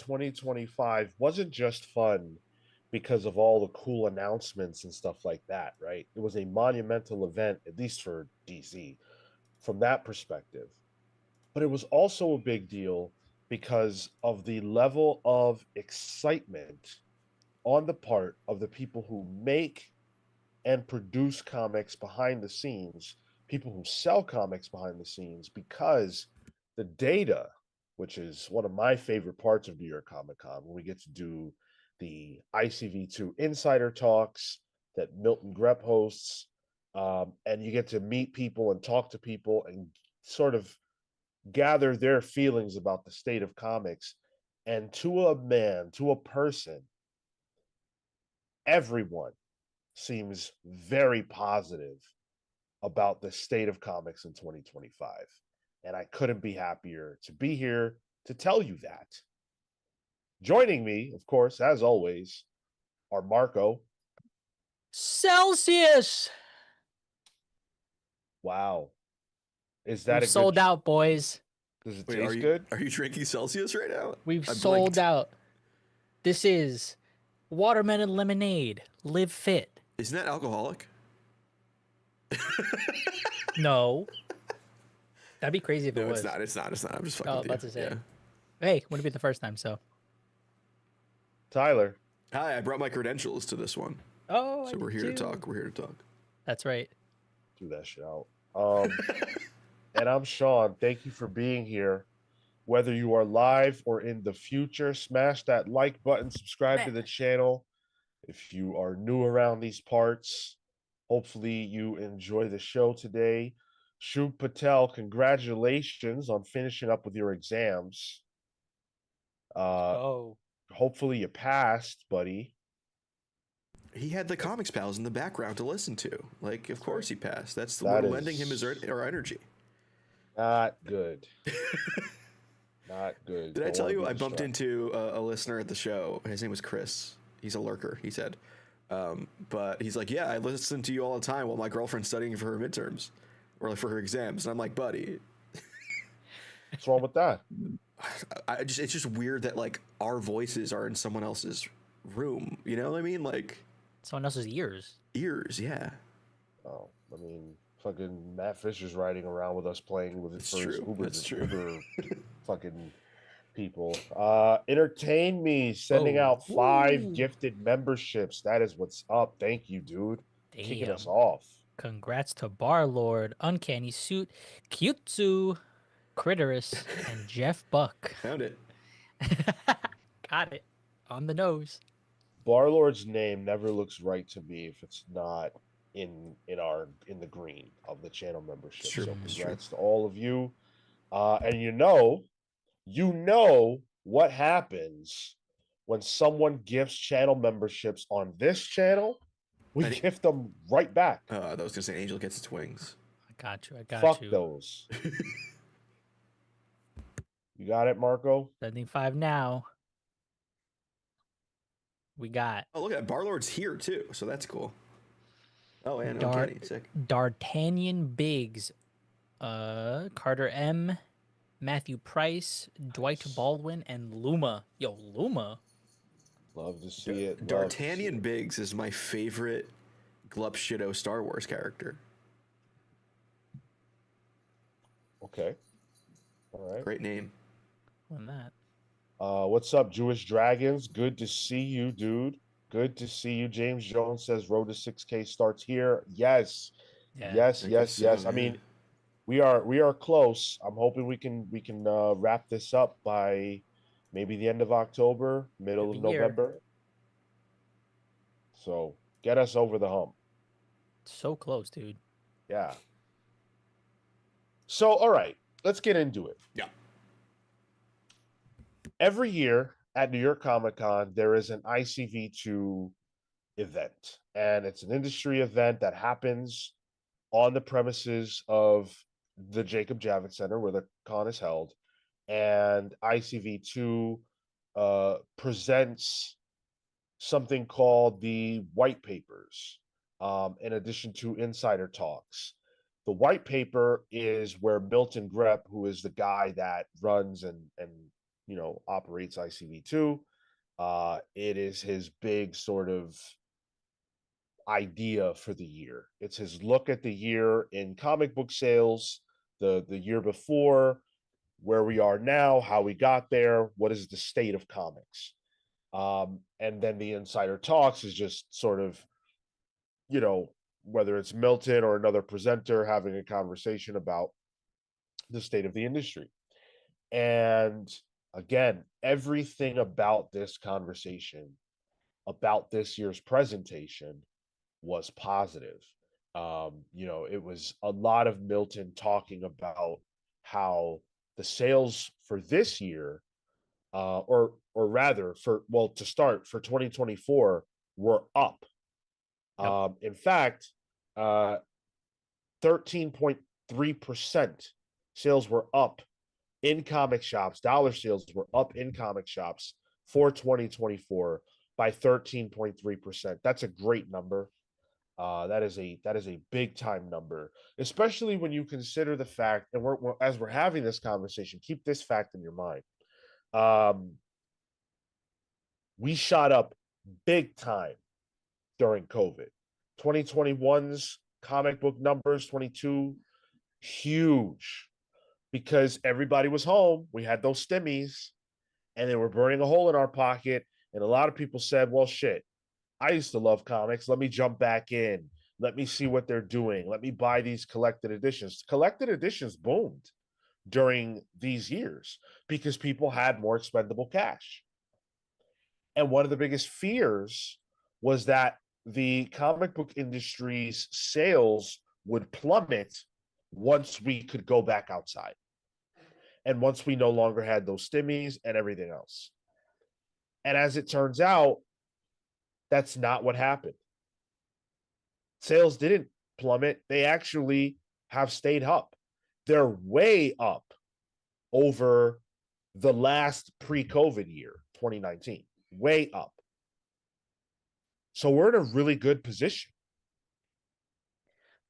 2025 wasn't just fun because of all the cool announcements and stuff like that, right? It was a monumental event, at least for DC, from that perspective. But it was also a big deal because of the level of excitement on the part of the people who make and produce comics behind the scenes, people who sell comics behind the scenes, because the data, which is one of my favorite parts of New York Comic Con, when we get to do the ICV2 insider talks that Milton Grep hosts, and you get to meet people and talk to people and sort of gather their feelings about the state of comics. And to a man, to a person, everyone seems very positive about the state of comics in 2025. And I couldn't be happier to be here to tell you that. Joining me, of course, as always, are Marco. Celsius. Wow. Is that We've a good sold out, boys. Does it Wait, are taste you good? are you drinking Celsius right now? We've I sold blinked. out. This is watermelon lemonade. Live fit. Isn't that alcoholic? No. That'd be crazy if it No, was. it's not. It's not. It's not. I'm just fucking Oh, with about you. to say. Yeah. Hey, wouldn't be the first time, so. Tyler. Hi, I brought my credentials to this one. Oh, So we're here to talk. We're here to talk. That's right. Do that shit out. And I'm Sean. Thank you for being here. Whether you are live or in the future, smash that like button, subscribe to the channel. If you are new around these parts, hopefully you enjoy the show today. Shub Patel, congratulations on finishing up with your exams. Oh. Hopefully you passed, buddy. He had the Comics Pals in the background to listen to. Like, of course he passed. That's That we're lending him is our energy. Not good. Not good. Did I Don't tell wanna you be I bumped distracted. into a listener at the show? His name was Chris. He's a lurker, he said. But he's like, yeah, I listen to you all the time while my girlfriend's studying for her midterms or like for her exams. And I'm like, buddy, What's wrong with that? it's just weird that like our voices are in someone else's room. You know what I mean? Like Someone else's ears. ears, yeah. Oh, I mean, fucking Matt Fisher's riding around with us playing with it It's for his true. That's true. Uber fucking people. Entertain me, sending Whoa. out 5 Ooh. gifted memberships. That is what's up. Thank you, dude. Kicking us Damn. off. Congrats to Barlord, Uncanny Suit, Kyutsu, Critterus, and Jeff Buck. Found it. Got it. On the nose. Barlord's name never looks right to me if it's not in the green of the channel membership. It's true. So It's true. congrats to all of you. And you know what happens when someone gifts channel memberships on this channel. We I think- gift them right back. I was gonna say Angel gets its wings. I got you. I got Fuck you. those. You got it, Marco? 75 now. We got Oh, look at that. Barlord's here too, so that's cool. Oh, and Dar- Uncanny, sick. D'Artagnan Biggs, Carter M, Matthew Price, Dwight Baldwin, and Luma. Yo, Luma. Love to see it. D'Artagnan Biggs is my favorite Glup Shido Star Wars character. Okay. All right. Great name. On that. What's up, Jewish Dragons? Good to see you, dude. Good to see you. James Jones says Road to 6K starts here. Yes. Yeah. Yes, I yes, guess yes. so, I mean, we are close. I'm hoping we can wrap this up by maybe the end of October, middle of Every year. November. So get us over the hump. So close, dude. Yeah. So all right, let's get into it. Yeah. Every year at New York Comic Con, there is an ICV2 event, and it's an industry event that happens on the premises of the Jacob Javits Center where the con is held. And ICV2 presents something called the white papers, in addition to insider talks. The white paper is where Milton Grep, who is the guy that runs and operates ICV2. It is his big sort of idea for the year. It's his look at the year in comic book sales, the year before, where we are now, how we got there, what is the state of comics. And then the Insider Talks is just sort of, whether it's Milton or another presenter having a conversation about the state of the industry. And again, everything about this conversation, about this year's presentation, was positive. It was a lot of Milton talking about how the sales for this year, or rather, to start for 2024, were up. Yep. In fact, 13.3% sales were up in comic shops. Dollar sales were up in comic shops for 2024 by 13.3%. That's a great number. That is a big time number, especially when you consider the fact, and as we're having this conversation, keep this fact in your mind. We shot up big time during COVID. 2021's comic book numbers, 22, huge, because everybody was home. We had those stimmies, and they were burning a hole in our pocket. And a lot of people said, well, shit, I used to love comics. Let me jump back in. Let me see what they're doing. Let me buy these collected editions. Collected editions boomed during these years because people had more expendable cash. And one of the biggest fears was that the comic book industry's sales would plummet once we could go back outside. And once we no longer had those stimmies and everything else. And as it turns out, that's not what happened. Sales didn't plummet. They actually have stayed up. They're way up over the last pre-COVID year, 2019. Way up. So we're in a really good position.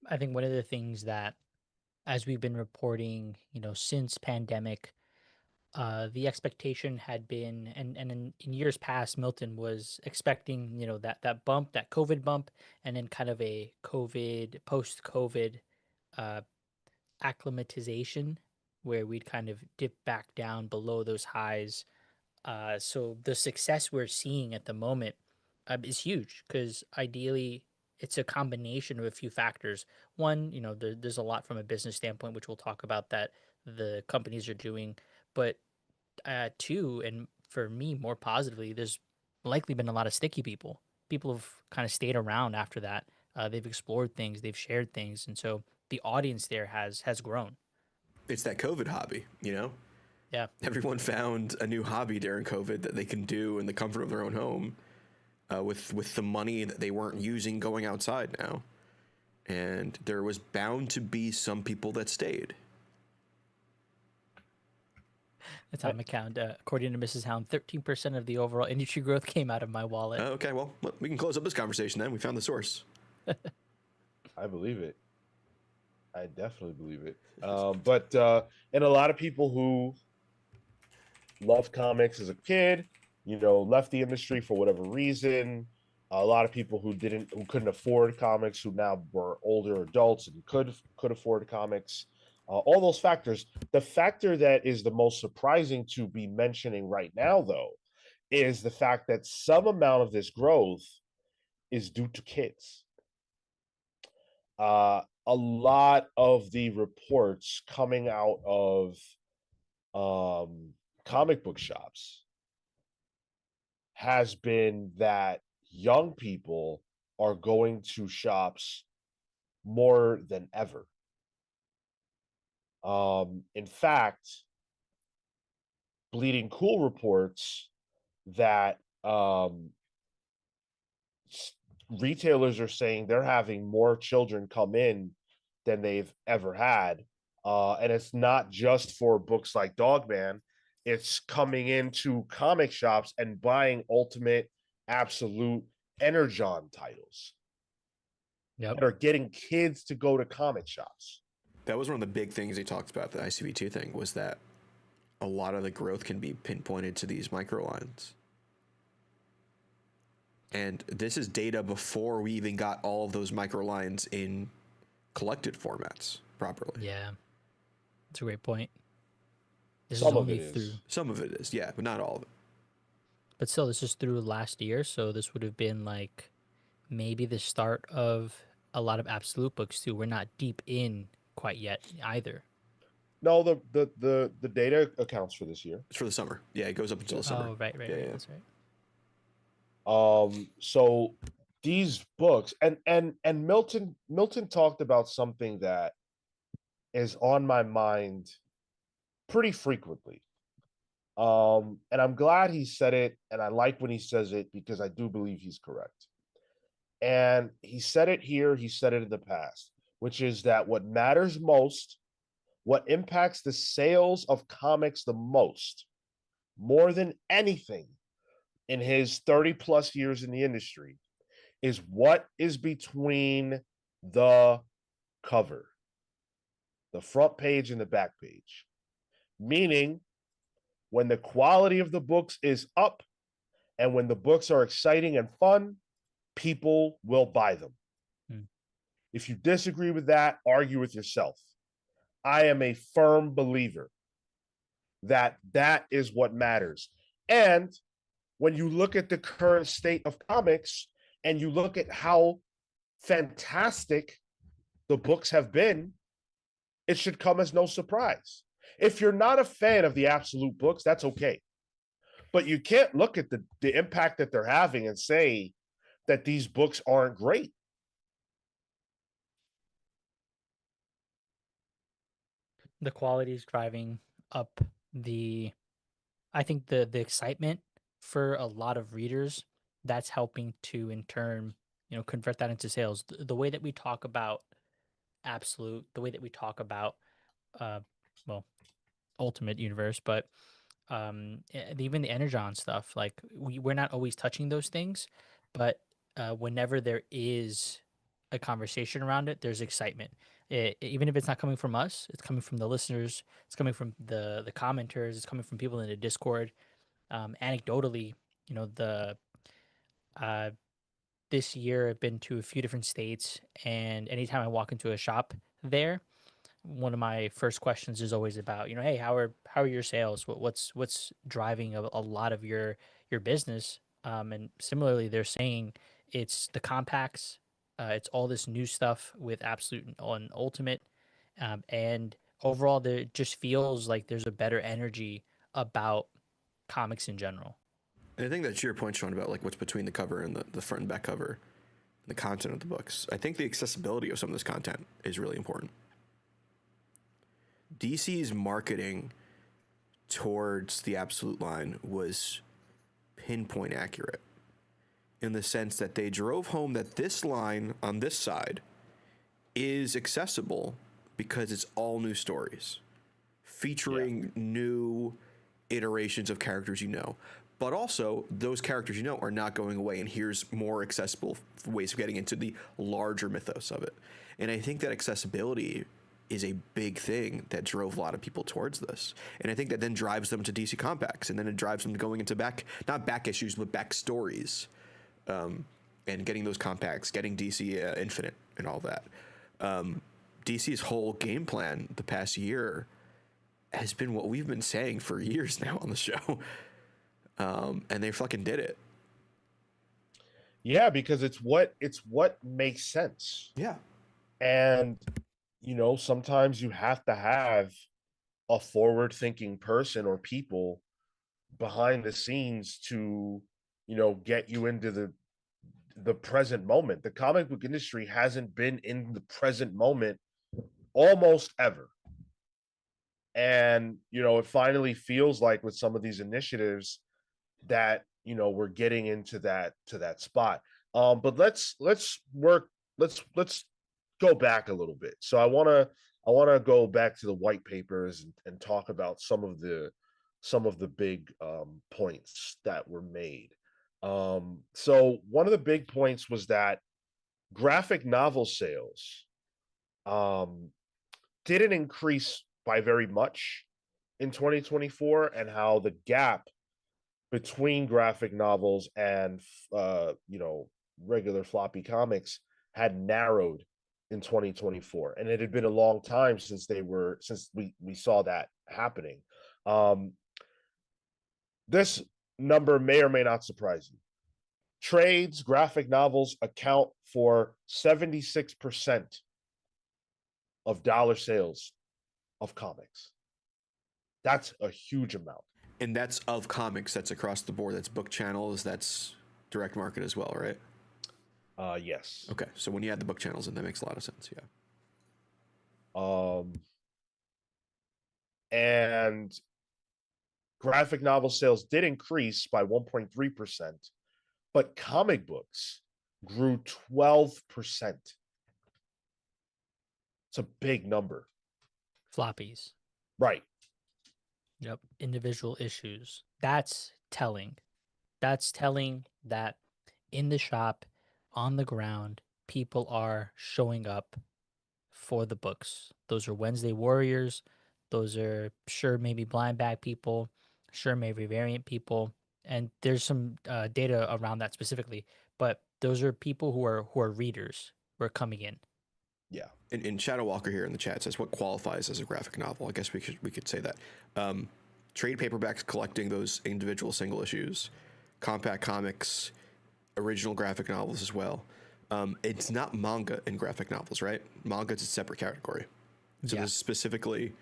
I think one of the things that, as we've been reporting, since pandemic, the expectation had been, and in years past, Milton was expecting, that bump, that COVID bump, and then kind of a post-COVID uh, acclimatization where we'd kind of dip back down below those highs. So the success we're seeing at the moment is huge because ideally it's a combination of a few factors. One, there's a lot from a business standpoint, which we'll talk about that the companies are doing, but two, and for me more positively, there's likely been a lot of sticky people. People have kind of stayed around after that. They've explored things, they've shared things, and so the audience there has grown. It's that COVID hobby, Yeah. Everyone found a new hobby during COVID that they can do in the comfort of their own home, with the money that they weren't using going outside now. And there was bound to be some people that stayed. The time account, according to Mrs. Hound, 13% of the overall industry growth came out of my wallet. Okay, well, we can close up this conversation then. We found the source. I believe it. I definitely believe it. And a lot of people who loved comics as a kid, left the industry for whatever reason. A lot of people who couldn't afford comics, who now were older adults and could afford comics. All those factors. The factor that is the most surprising to be mentioning right now, though, is the fact that some amount of this growth is due to kids. A lot of the reports coming out of comic book shops has been that young people are going to shops more than ever. In fact, Bleeding Cool reports that retailers are saying they're having more children come in than they've ever had. And it's not just for books like Dogman. It's coming into comic shops and buying Ultimate, Absolute, Energon titles. Yep. That are getting kids to go to comic shops. That was one of the big things they talked about, the ICV2 thing, was that a lot of the growth can be pinpointed to these micro lines. And this is data before we even got all of those micro lines in collected formats properly. Yeah, that's a great point. This Some is of only it is. through, Some of it is, yeah, but not all of it. but still, this is through last year. So this would have been like maybe the start of a lot of absolute books too. We're not deep in quite yet either. No, the data accounts for this year. It's for the summer. Yeah, it goes up until the summer. Oh, right, Yeah. that's right. So these books and Milton talked about something that is on my mind pretty frequently. And I'm glad he said it, and I like when he says it because I do believe he's correct. And he said it here, he said it in the past, which is that what matters most, what impacts the sales of comics the most, more than anything in his 30 plus years in the industry, is what is between the cover, the front page and the back page. Meaning, when the quality of the books is up and when the books are exciting and fun, people will buy them. If you disagree with that, argue with yourself. I am a firm believer that that is what matters. And when you look at the current state of comics and you look at how fantastic the books have been, it should come as no surprise. If you're not a fan of the absolute books, that's okay. But you can't look at the impact that they're having and say that these books aren't great. The quality is driving up I think the excitement for a lot of readers. That's helping to in turn, convert that into sales. The way that we talk about absolute, the way that we talk about, uh, well, ultimate universe, but even the energon stuff, like we're not always touching those things, but whenever there is a conversation around it, there's excitement. Even if it's not coming from us, it's coming from the listeners, it's coming from the commenters, it's coming from people in the Discord. Anecdotally, the uh this year I've been to a few different states, and anytime I walk into a shop there, one of my first questions is always about, hey, how are your sales? What's driving a lot of your business? And similarly, they're saying it's the compacts, it's all this new stuff with Absolute on Ultimate, and overall, there just feels like there's a better energy about comics in general. And I think that's your point, Sean, about like what's between the cover and the front and back cover, the content of the books. I think the accessibility of some of this content is really important. DC's marketing towards the Absolute line was pinpoint accurate in the sense that they drove home that this line on this side is accessible because it's all new stories featuring new iterations of characters but also those characters are not going away, and here's more accessible ways of getting into the larger mythos of it. And I think that accessibility is a big thing that drove a lot of people towards this. And I think that then drives them to DC Compacts, and then it drives them to going into not back issues, but back stories, and getting those compacts, getting DC Infinite and all that. DC's whole game plan the past year has been what we've been saying for years now on the show. And they fucking did it. Yeah, because it's what makes sense. Yeah. And sometimes you have to have a forward-thinking person or people behind the scenes to, get you into the present moment. The comic book industry hasn't been in the present moment almost ever. And, it finally feels like with some of these initiatives that, we're getting into that spot. But let's go back a little bit. So I want to go back to the white papers and talk about some of the big points that were made. So one of the big points was that graphic novel sales didn't increase by very much, in 2024 and how the gap between graphic novels and regular floppy comics had narrowed in 2024, and it had been a long time since we saw that happening. This number may or may not surprise you. Trades, graphic novels account for 76% of dollar sales of comics. That's a huge amount. And that's of comics. That's across the board. That's book channels. That's direct market as well, right? Yes. Okay, so when you add the book channels in, that makes a lot of sense. Yeah. And graphic novel sales did increase by 1.3%, but comic books grew 12%. It's a big number. Floppies. Right. Yep. Individual issues. That's telling. That's telling that in the shop, on the ground, people are showing up for the books. Those are Wednesday Warriors. Those are sure maybe blind bag people, sure maybe variant people, and there's some data around that specifically. But those are people who are readers who are coming in. Yeah. And Shadow Walker here in the chat says, what qualifies as a graphic novel? I guess we could say that. Trade paperbacks collecting those individual single issues, compact comics, original graphic novels as well. It's not manga in graphic novels, right? Manga is a separate category. So Yeah. this is specifically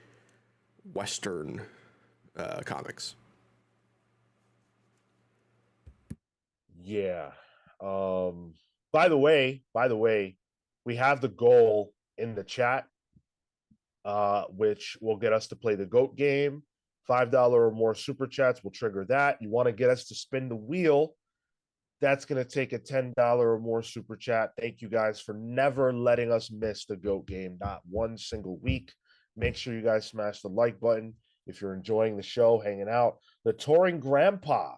Western comics. Yeah. By the way, we have the goal in the chat, which will get us to play the GOAT game. $5 or more super chats will trigger that. You want to get us to spin the wheel, that's going to take a $10 or more super chat. Thank you guys for never letting us miss the GOAT game, not one single week. Make sure you guys smash the like button if you're enjoying the show, hanging out. The Touring Grandpa,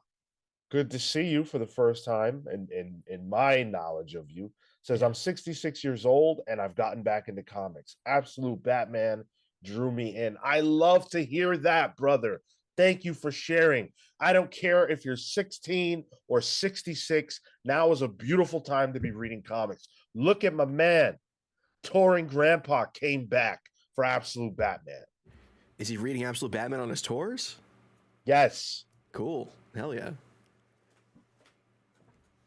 good to see you for the first time in my knowledge of you. Says, I'm 66 years old and I've gotten back into comics. Absolute Batman drew me in. I love to hear that, brother. Thank you for sharing. I don't care if you're 16 or 66. Now is a beautiful time to be reading comics. Look at my man. Touring Grandpa came back for Absolute Batman. Is he reading Absolute Batman on his tours? Yes. Cool. Hell yeah.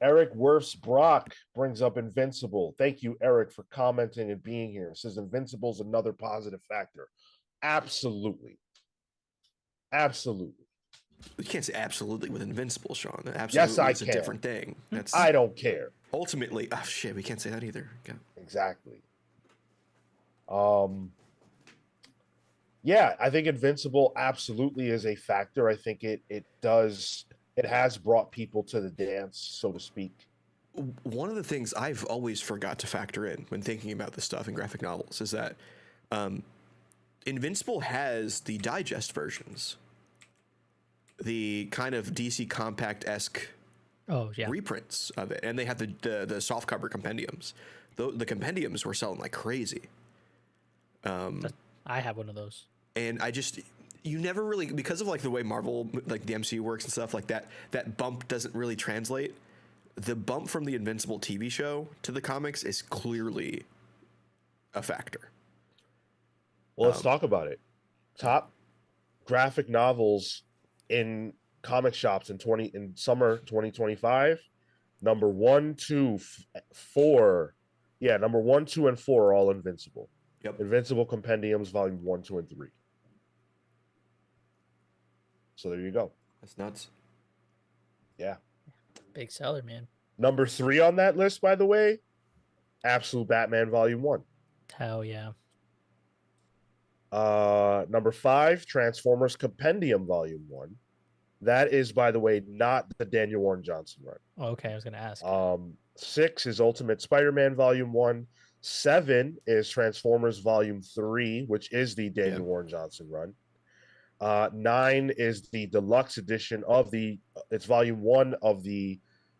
Eric Worfs Brock brings up Invincible. Thank you, Eric, for commenting and being here. Says Invincible is another positive factor. Absolutely. Absolutely. You can't say absolutely with Invincible, Sean. Absolutely yes, I is can. A different thing. That's I don't care. Ultimately, oh shit, we can't say that either. Okay. Exactly. Yeah, I think Invincible absolutely is a factor. I think it has brought people to the dance, so to speak. One of the things I've always forgot to factor in when thinking about this stuff in graphic novels is that Invincible has the digest versions, the kind of DC Compact-esque reprints of it, and they have the softcover compendiums. The compendiums were selling like crazy. I have one of those. And you never really, because of like the way Marvel, like the MCU works and stuff like that, that bump doesn't really translate. The bump from the Invincible TV show to the comics is clearly a factor. Well, let's talk about it. Top graphic novels in comic shops in summer 2025. Number 1, 2, 4. Yeah, number 1, 2, and 4 are all Invincible. Yep. Invincible Compendiums, Volume 1, 2, and 3. So there you go. That's nuts. Yeah. Big seller, man. Number 3 on that list, by the way, Absolute Batman Volume 1. Hell yeah. Number 5, Transformers Compendium Volume 1. That is, by the way, not the Daniel Warren Johnson run. Oh, okay, I was going to ask. 6 is Ultimate Spider-Man Volume 1. 7 is Transformers Volume 3, which is the Daniel Warren Johnson run. 9 is the deluxe edition of it's Volume 1 of the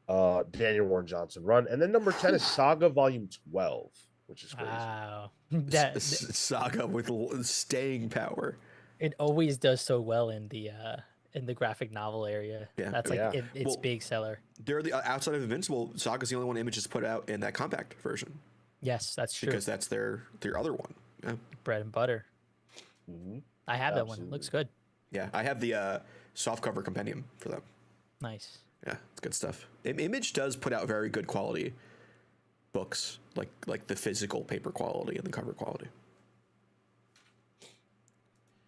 Daniel Warren Johnson run. And then number 10 is Saga Volume 12, which is crazy. Wow. Saga with staying power. It always does so well in the graphic novel area. Yeah. That's like Yeah. its Well, big seller. They're the outside of Invincible. Saga's the only one Image has put out in that compact version Yes, that's true. because that's their other one. Yeah. Bread and butter. Hmm. I have that one. It Absolutely. looks good. Yeah, I have the softcover compendium for them. Nice. Yeah, it's good stuff. Image does put out very good quality books, like the physical paper quality and the cover quality.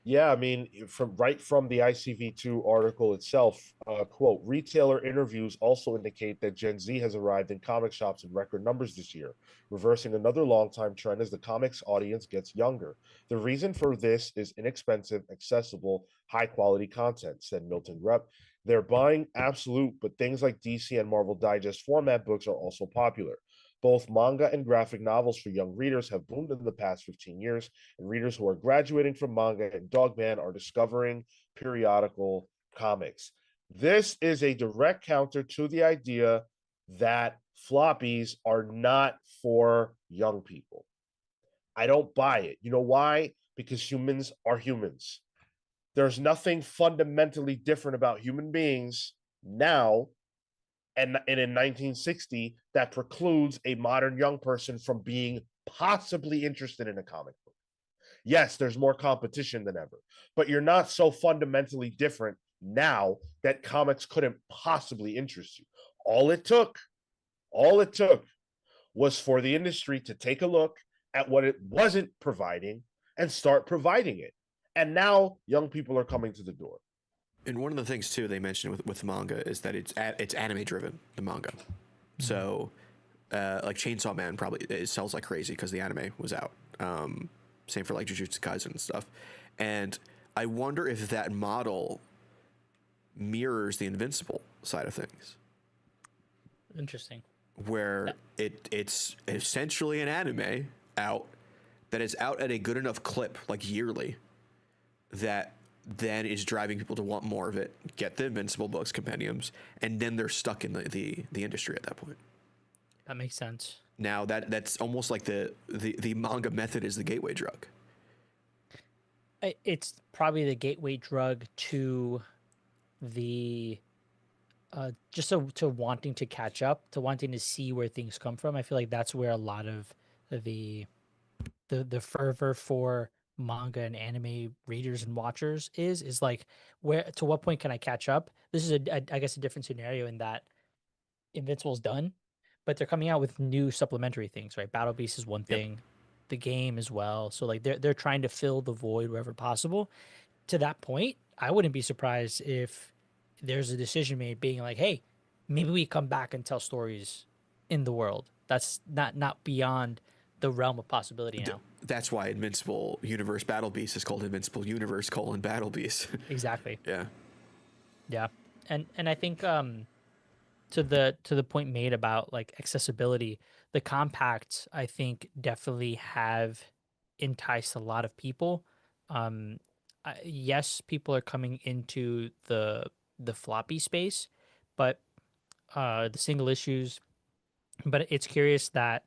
Yeah, I mean, from the ICV2 article itself, quote, retailer interviews also indicate that Gen Z has arrived in comic shops in record numbers this year, reversing another long-time trend as the comics audience gets younger. The reason for this is inexpensive, accessible, high-quality content, said Milton Rep. They're buying Absolute, but things like DC and Marvel Digest format books are also popular. Both manga and graphic novels for young readers have boomed in the past 15 years, and readers who are graduating from manga and Dogman are discovering periodical comics. This is a direct counter to the idea that floppies are not for young people. I don't buy it. You know why? Because humans are humans. There's nothing fundamentally different about human beings now and in 1960 that precludes a modern young person from being possibly interested in a comic book. Yes, there's more competition than ever, but you're not so fundamentally different now that comics couldn't possibly interest you. All it took, all it took was for the industry to take a look at what it wasn't providing and start providing it. And now young people are coming to the door. And one of the things too they mentioned with manga is that it's anime driven, the manga. So like Chainsaw Man probably it sells like crazy because the anime was out. Same for like Jujutsu Kaisen and stuff. And I wonder if that model mirrors the Invincible side of things, Interesting. where it's essentially an anime out that is out at a good enough clip, like yearly, that then is driving people to want more of it, get the Invincible books, compendiums, and then they're stuck in the industry at that point. That makes sense. Now that's almost like the manga method is the gateway drug. It's probably the gateway drug to the just to wanting to catch up, to wanting to see where things come from. I feel like that's where a lot of the the fervor for manga and anime readers and watchers is like, where to what point can I catch up? This is I guess a different scenario in that Invincible's done, but they're coming out with new supplementary things, right? Battle Beast is one Yep. thing, the game as well. So like they're trying to fill the void wherever possible. To that point, I wouldn't be surprised if there's a decision made being like, hey, maybe we come back and tell stories in the world. That's not beyond the realm of possibility now. That's why Invincible Universe Battle Beast is called Invincible Universe: Battle Beast. Exactly. Yeah. Yeah. And I think to the point made about like accessibility, the compacts I think definitely have enticed a lot of people. Yes, people are coming into the floppy space, but the single issues. But it's curious that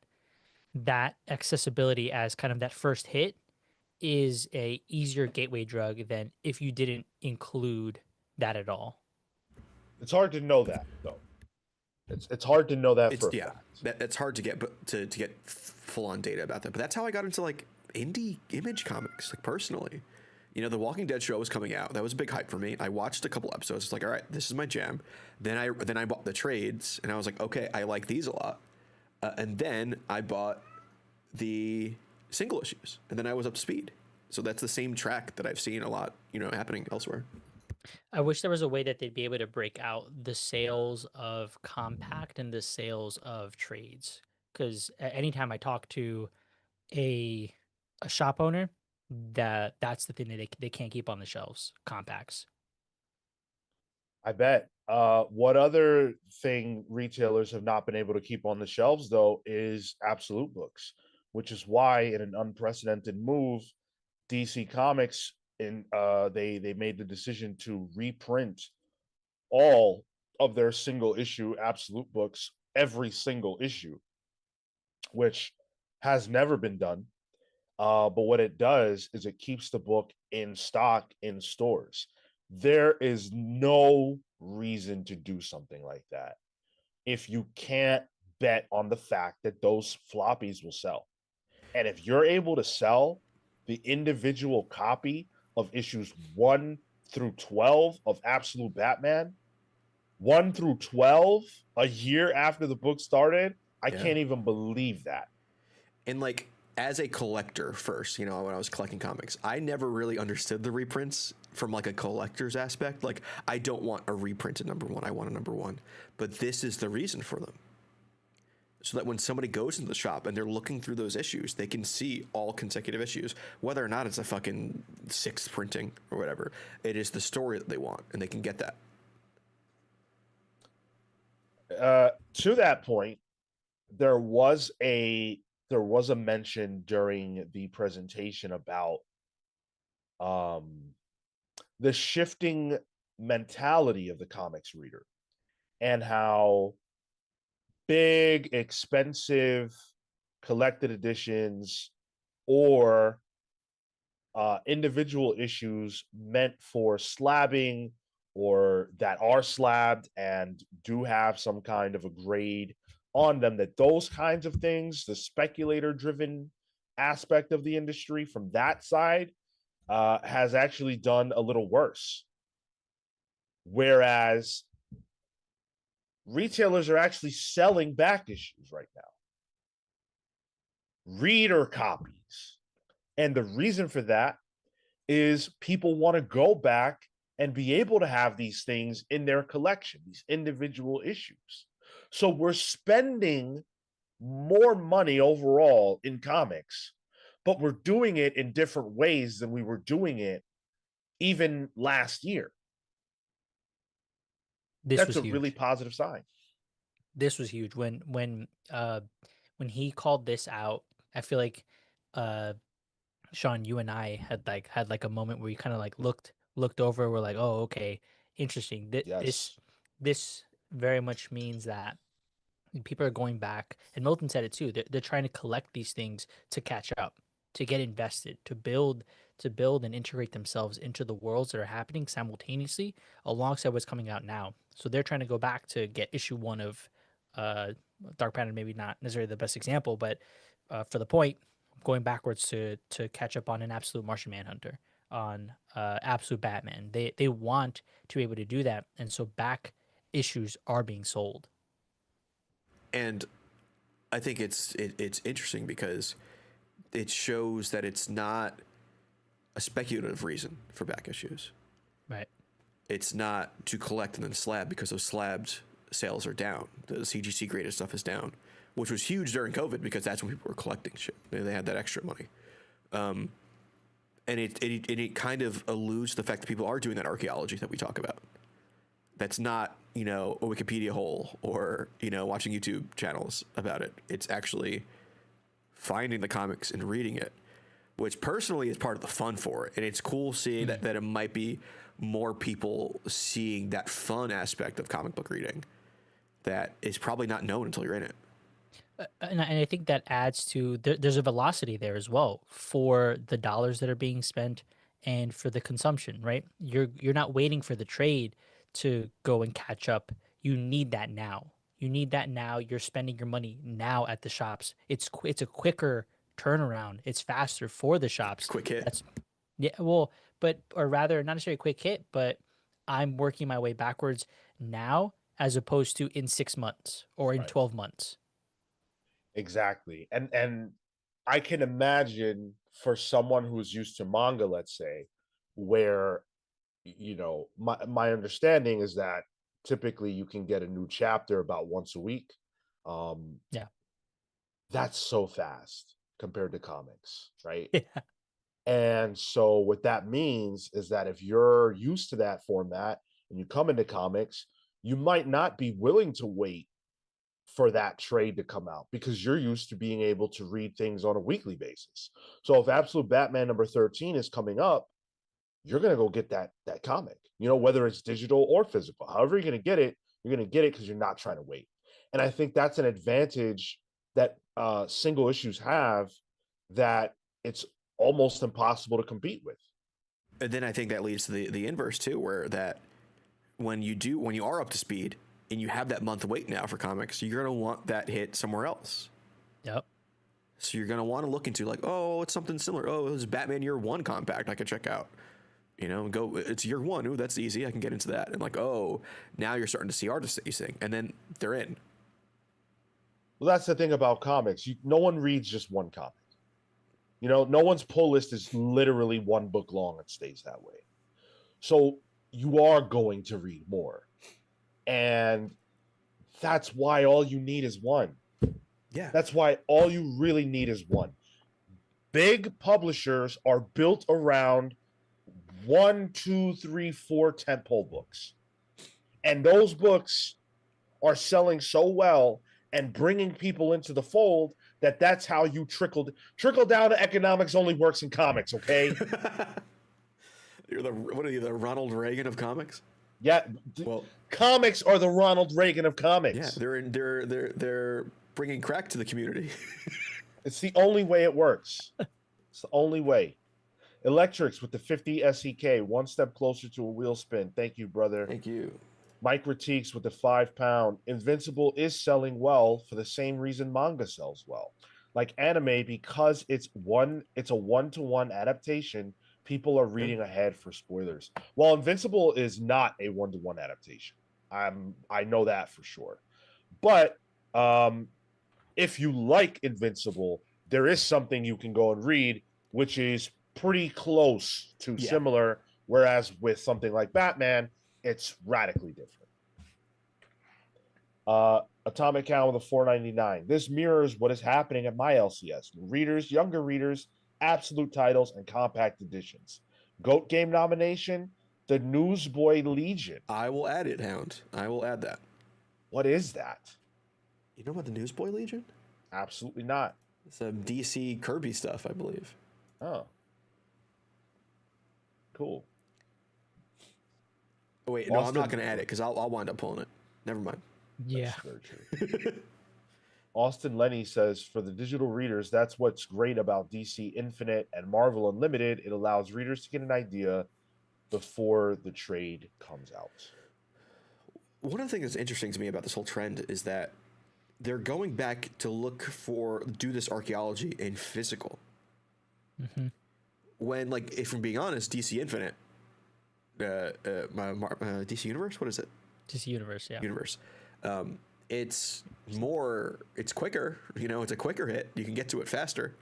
that accessibility as kind of that first hit is a easier gateway drug than if you didn't include that at all. It's hard to know that, though. It's hard to know that for a fact. That's hard to get, but to get full on data about that. But that's how I got into like indie Image comics, like personally. You know, the Walking Dead show was coming out. That was a big hype for me. I watched a couple episodes. It's like, all right, this is my jam. Then I bought the trades, and I was like, okay, I like these a lot. And then I bought the single issues, and then I was up to speed. So that's the same track that I've seen a lot, happening elsewhere. I wish there was a way that they'd be able to break out the sales of compact and the sales of trades. Because anytime I talk to a shop owner, that's the thing that they can't keep on the shelves. Compacts. I bet. What other thing retailers have not been able to keep on the shelves, though, is Absolute books, which is why, in an unprecedented move, DC Comics they made the decision to reprint all of their single issue Absolute books, every single issue, which has never been done. But what it does is it keeps the book in stock in stores. There is no reason to do something like that if you can't bet on the fact that those floppies will sell. And if you're able to sell the individual copy of issues 1 through 12 of Absolute Batman, 1 through 12, a year after the book started, I can't even believe that. And like, as a collector first, when I was collecting comics, I never really understood the reprints from like a collector's aspect. Like, I don't want a reprint of number 1. I want a number 1. But this is the reason for them. So that when somebody goes into the shop and they're looking through those issues, they can see all consecutive issues, whether or not it's a fucking 6th printing or whatever. It is the story that they want, and they can get that. To that point, there was a mention during the presentation about the shifting mentality of the comics reader and how big, expensive collected editions or individual issues meant for slabbing or that are slabbed and do have some kind of a grade on them, that those kinds of things, the speculator driven aspect of the industry from that side has actually done a little worse. Whereas retailers are actually selling back issues right now, reader copies. And the reason for that is people want to go back and be able to have these things in their collection, these individual issues. So we're spending more money overall in comics, but we're doing it in different ways than we were doing it even last year. That's a huge. really positive sign. This was huge when he called this out. I feel like Sean, you and I had like a moment where we kind of like looked over. We're like, oh, okay, interesting. Yes. This very much means that people are going back, and Milton said it too. They're trying to collect these things to catch up, to get invested, to build and integrate themselves into the worlds that are happening simultaneously alongside what's coming out now. So they're trying to go back to get issue 1 of uh, Dark Panther. Maybe not necessarily the best example, but for the point, going backwards to catch up on an Absolute Martian Manhunter, on Absolute Batman. They want to be able to do that, and so back issues are being sold. And I think it's interesting because it shows that it's not a speculative reason for back issues. Right. It's not to collect and then slab because those slabbed sales are down. The CGC graded stuff is down, which was huge during COVID because that's when people were collecting shit. They had that extra money. And it kind of alludes to the fact that people are doing that archaeology that we talk about. That's not, a Wikipedia hole or, watching YouTube channels about it. It's actually finding the comics and reading it, which personally is part of the fun for it. And it's cool seeing that it might be more people seeing that fun aspect of comic book reading that is probably not known until you're in it. And I think that adds to there's a velocity there as well for the dollars that are being spent and for the consumption, right? You're not waiting for the trade to go and catch up. You need that now. You need that now. You're spending your money now at the shops. It's a quicker turnaround. It's faster for the shops. Quick hit. Or rather, not necessarily a quick hit, but I'm working my way backwards now as opposed to in 6 months or in 12 months. Exactly. And I can imagine for someone who's used to manga, let's say, where my understanding is that typically you can get a new chapter about once a week. Yeah. That's so fast compared to comics, right? Yeah. And so what that means is that if you're used to that format and you come into comics, you might not be willing to wait for that trade to come out because you're used to being able to read things on a weekly basis. So if Absolute Batman number 13 is coming up, you're going to go get that comic, whether it's digital or physical. However you're going to get it, you're going to get it because you're not trying to wait. And I think that's an advantage that single issues have that it's almost impossible to compete with. And then I think that leads to the inverse too, where that when you are up to speed and you have that month wait now for comics, you're gonna want that hit somewhere else. Yep. So you're gonna want to look into like, oh, it's something similar. Oh, this is Batman Year One compact I could check out. You know, go. It's Year One. Ooh, that's easy. I can get into that. And like, oh, now you're starting to see artists that you sing, and then they're in. Well, that's the thing about comics. No one reads just one comic. You know, no one's pull list is literally one book long. It stays that way. So you are going to read more. And that's why all you need is one. Yeah. That's why all you really need is one. Big publishers are built around 1, 2, 3, 4 tentpole books. And those books are selling so well and bringing people into the fold that's how you trickle down economics only works in comics, okay? What are you, the Ronald Reagan of comics? Yeah. Well, comics are the Ronald Reagan of comics. Yeah, they're bringing crack to the community. It's the only way it works. It's the only way. Electrics with the 50 SEK, one step closer to a wheel spin. Thank you, brother. Thank you. Mike Critiques with the £5. Invincible is selling well for the same reason manga sells well. Like anime, because it's a one-to-one adaptation, people are reading ahead for spoilers. Well, Invincible is not a one-to-one adaptation. I know that for sure. But if you like Invincible, there is something you can go and read, which is pretty close to similar, whereas with something like Batman, it's radically different. Atomic Cow with a $4.99. This mirrors what is happening at my LCS. Readers, younger readers, absolute titles, and compact editions. GOAT game nomination, the Newsboy Legion. I will add it, Hound. I will add that. What is that? You know about the Newsboy Legion? Absolutely not. It's some DC Kirby stuff, I believe. Oh. Cool. Oh, wait, no, I'm not going to add it because I'll wind up pulling it. Never mind. Yeah. Austin Lenny says, for the digital readers, that's what's great about DC Infinite and Marvel Unlimited. It allows readers to get an idea before the trade comes out. One of the things that's interesting to me about this whole trend is that they're going back to do this archaeology in physical. Mm-hmm. When, like, if I'm being honest, DC Infinite, DC Universe, what is it? DC Universe, yeah. Universe. It's quicker, you know, it's a quicker hit. You can get to it faster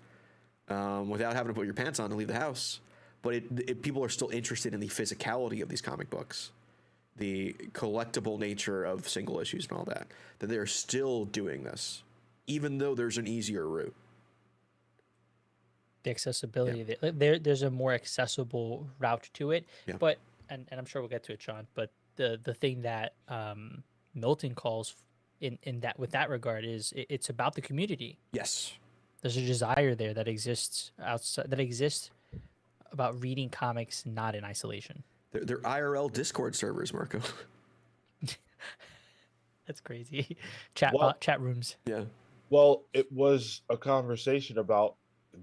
without having to put your pants on to leave the house. But people are still interested in the physicality of these comic books, the collectible nature of single issues and all that they're still doing this, even though there's an easier route. The accessibility, there's a more accessible route to it. Yeah. But, and I'm sure we'll get to it, Sean, but the thing that Milton calls in that regard is it's about the community. Yes. There's a desire there that exists about reading comics not in isolation. They're IRL Discord servers, Marco. That's crazy. Chat rooms. Yeah. Well, it was a conversation about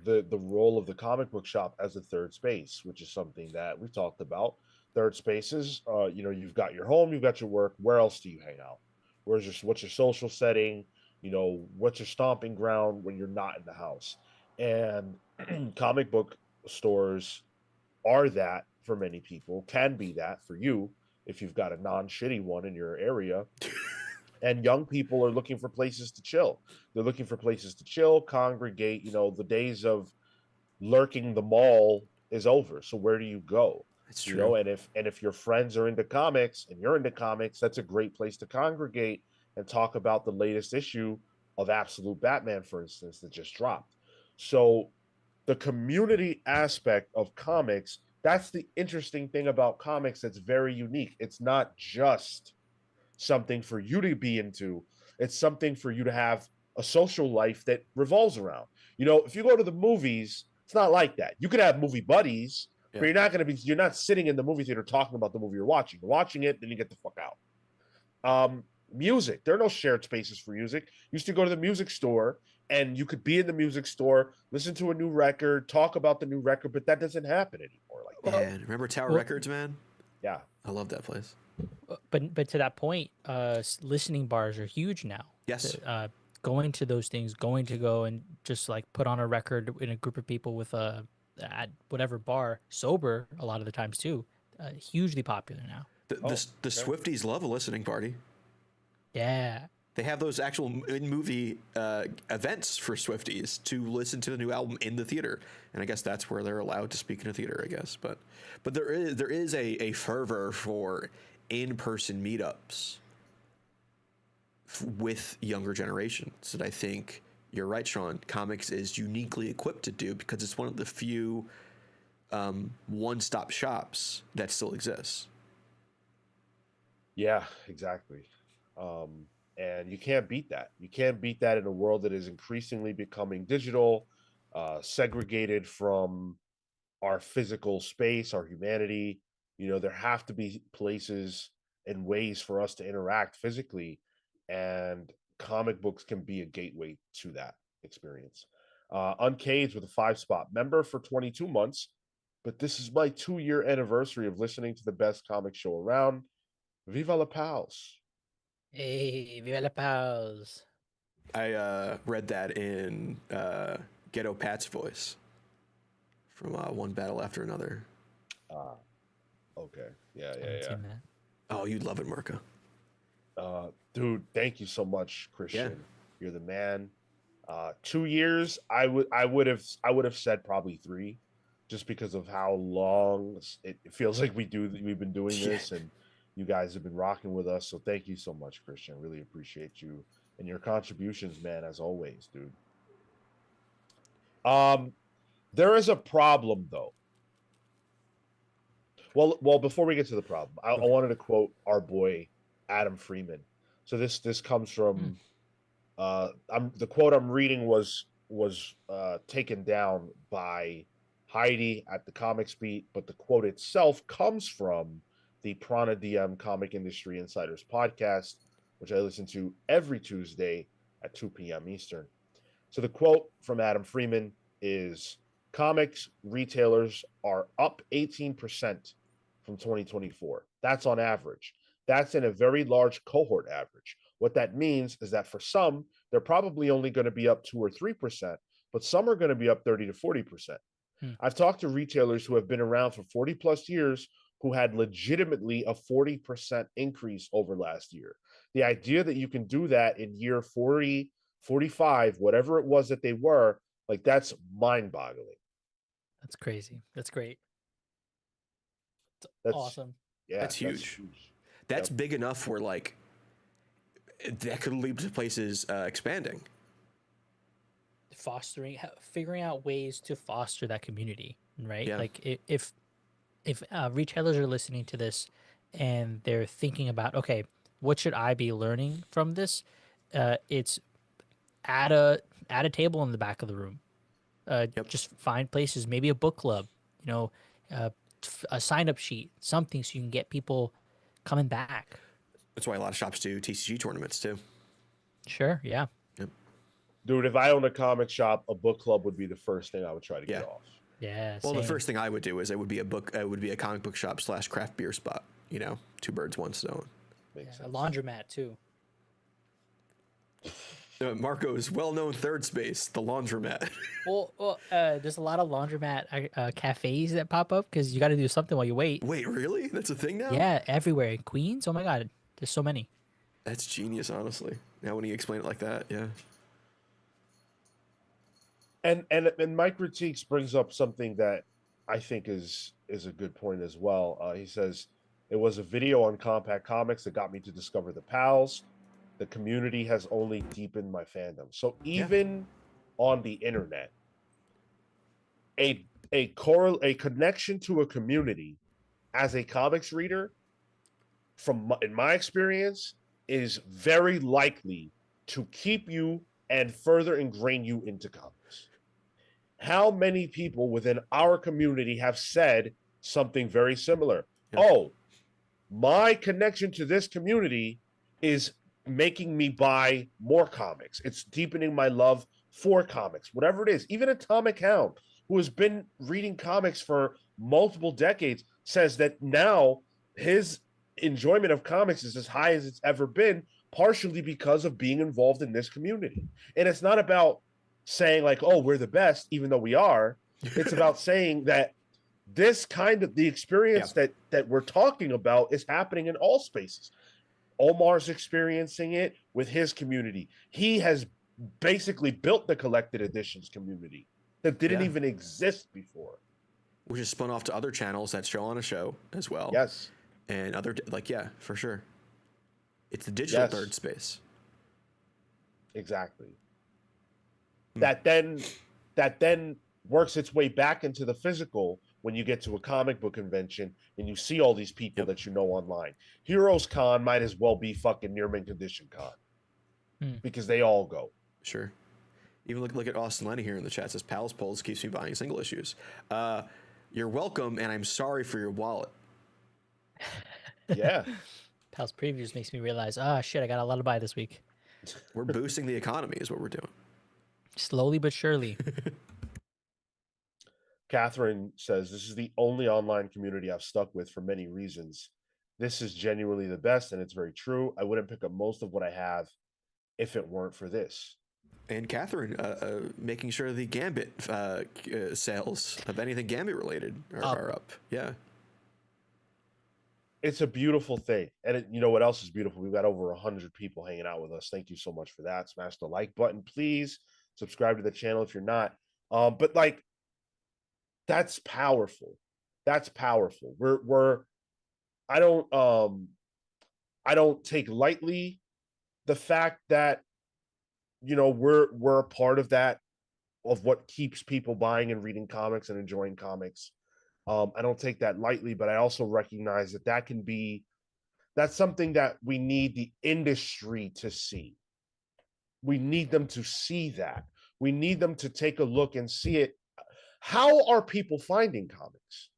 the role of the comic book shop as a third space, which is something that we've talked about. Third spaces, you've got your home, you've got your work. Where else do you hang out? What's your social setting? What's your stomping ground when you're not in the house? And comic book stores are that for many people, can be that for you if you've got a non-shitty one in your area. And young people are looking for places to chill. They're looking for places to chill, congregate. The days of lurking the mall is over. So where do you go? That's true. And if your friends are into comics and you're into comics, that's a great place to congregate and talk about the latest issue of Absolute Batman, for instance, that just dropped. So the community aspect of comics, that's the interesting thing about comics that's very unique. It's not just something for you to be into. It's something for you to have a social life that revolves around. If you go to the movies, it's not like that. You could have movie buddies, but you're not sitting in the movie theater talking about the movie you're watching. You're watching it, then you get the fuck out. Music. There are no shared spaces for music. You used to go to the music store and you could be in the music store, listen to a new record, talk about the new record, but that doesn't happen anymore like that. Man, remember Tower Well, Records, man? Yeah. I love that place. but to that point, listening bars are huge now. Yes. Going to those things, going to go and just like put on a record in a group of people with a at whatever bar, sober a lot of the times too. Hugely popular now. The Swifties love a listening party. Yeah. They have those actual in-movie events for Swifties to listen to the new album in the theater, and I guess that's where they're allowed to speak in a theater, I guess. But there is a fervor for in-person meetups with younger generations that I think you're right, Sean. Comics is uniquely equipped to do because it's one of the few one-stop shops that still exists. Yeah, exactly. And you can't beat that. You can't beat that in a world that is increasingly becoming digital, segregated from our physical space, our humanity. There have to be places and ways for us to interact physically, and comic books can be a gateway to that experience. Uncaged with a 5-spot member for 22 months, but this is my 2-year anniversary of listening to the best comic show around. Viva la Pals. Hey, viva la pals. I read that in Ghetto Pat's voice from One Battle After Another. Okay. Yeah. Seen that. Oh, you'd love it, Marco. Dude, thank you so much, Christian. Yeah. You're the man. 2 years, I would have said probably 3, just because of how long it feels like we've been doing this, and you guys have been rocking with us. So thank you so much, Christian. Really appreciate you and your contributions, man, as always, dude. There is a problem though. Well, before we get to the problem, I wanted to quote our boy Adam Freeman. So this comes from the quote I'm reading was taken down by Heidi at the Comics Beat, but the quote itself comes from the Prana DM Comic Industry Insiders podcast, which I listen to every Tuesday at 2 p.m. Eastern. So the quote from Adam Freeman is, comics retailers are up 18% from 2024. That's on average. That's in a very large cohort average. What that means is that for some, they're probably only going to be up 2 or 3%, but some are going to be up 30 to 40%. I've talked to retailers who have been around for 40 plus years who had legitimately a 40% increase over last year. The idea that you can do that in year 40, 45, whatever it was that they were, like, that's mind-boggling. That's crazy. That's great. That's awesome. Yeah, that's huge. That's big enough where, like, that could lead to places expanding. Figuring out ways to foster that community, right? Yeah. Like if retailers are listening to this and they're thinking about, okay, what should I be learning from this? It's add a table in the back of the room. Just find places, maybe a book club, a sign-up sheet, something so you can get people coming back. That's why a lot of shops do TCG tournaments too. Sure, yeah. Yep. Dude, if I owned a comic shop, a book club would be the first thing I would try to get off. Yeah. Well, the first thing I would do is it would be a comic book shop / craft beer spot. 2 birds, 1 stone. A laundromat too. Marco's well-known third space, the laundromat. Well, there's a lot of laundromat cafes that pop up because you got to do something while you wait. Wait, really? That's a thing now? Yeah, everywhere in Queens. Oh my God, there's so many. That's genius, honestly. Now when you explain it like that, yeah. And Mike Critiques brings up something that I think is a good point as well. He says, it was a video on Compact Comics that got me to discover the pals. The community has only deepened my fandom. So even on the internet, a connection to a community as a comics reader, in my experience, is very likely to keep you and further ingrain you into comics. How many people within our community have said something very similar? Yeah. Oh, my connection to this community is making me buy more comics. It's deepening my love for comics, whatever it is. Even Atomic Hound, who has been reading comics for multiple decades, says that now his enjoyment of comics is as high as it's ever been, partially because of being involved in this community. And it's not about saying like, oh, we're the best, even though we are. It's about saying that this kind of the experience that we're talking about is happening in all spaces. Omar's experiencing it with his community. He has basically built the collected editions community that didn't even exist before. Which is spun off to other channels that show on a show as well. Yes. And other, like, yeah, for sure. It's the digital third space. Exactly. That then works its way back into the physical when you get to a comic book convention and you see all these people that you know online. Heroes Con might as well be fucking near mint condition con because they all go. Sure. Even look at Austin Lenny here in the chat. Says Pals Polls keeps me buying single issues. You're welcome, and I'm sorry for your wallet. Yeah. Pals Previews makes me realize, shit, I got a lot to buy this week. We're boosting the economy is what we're doing. Slowly but surely. Catherine says, this is the only online community I've stuck with for many reasons. This is genuinely the best, and it's very true. I wouldn't pick up most of what I have if it weren't for this. And Catherine, making sure the Gambit sales of anything Gambit related are up. Yeah. It's a beautiful thing. And you know what else is beautiful? We've got over 100 people hanging out with us. Thank you so much for that. Smash the like button, please. Subscribe to the channel if you're not. But like, that's powerful. That's powerful. I don't take lightly the fact that, you know, we're a part of that, of what keeps people buying and reading comics and enjoying comics. I don't take that lightly, but I also recognize that that's something that we need the industry to see. We need them to see that. We need them to take a look and see it. How are people finding comics?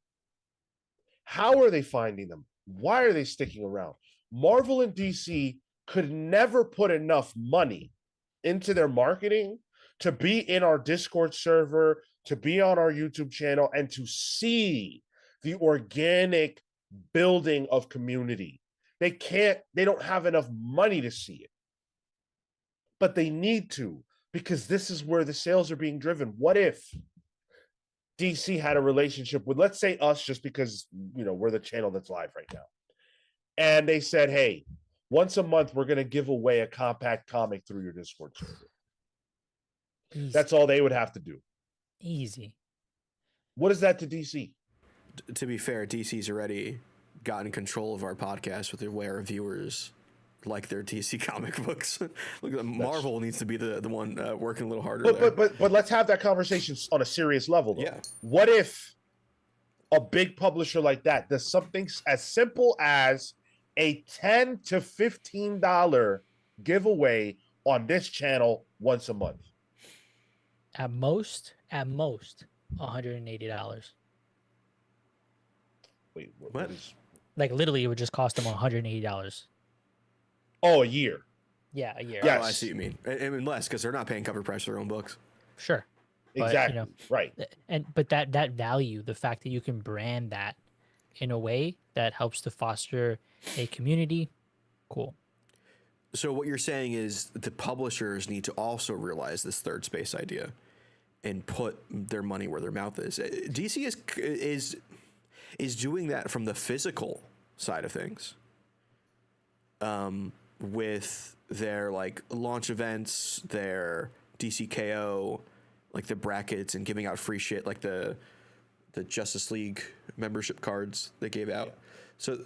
How are they finding them? Why are they sticking around? Marvel and DC could never put enough money into their marketing to be in our Discord server, to be on our YouTube channel, and to see the organic building of community. They don't have enough money to see it, but they need to, because this is where the sales are being driven. What if DC had a relationship with, let's say, us, just because, you know, we're the channel that's live right now, and they said, hey, once a month, we're going to give away a compact comic through your Discord server. Easy. That's all they would have to do. Easy. What is that to DC? To be fair, DC's already gotten control of our podcast with their way our viewers like their DC comic books. Look, Marvel needs to be the one working a little harder. But let's have that conversation on a serious level, though. Yeah. What if a big publisher like that does something as simple as a $10 to $15 giveaway on this channel once a month? At most, $180. Wait, what? Like, literally, it would just cost them $180. Oh, a year. Yeah, a year. Yes. Oh, I see what you mean. And less, because they're not paying cover price for their own books. Sure. Exactly. But, you know, right. But that value, the fact that you can brand that in a way that helps to foster a community, cool. So what you're saying is the publishers need to also realize this third space idea and put their money where their mouth is. DC is doing that from the physical side of things, with their like launch events, their DCKO, like the brackets, and giving out free shit like the Justice League membership cards they gave out. Yeah. So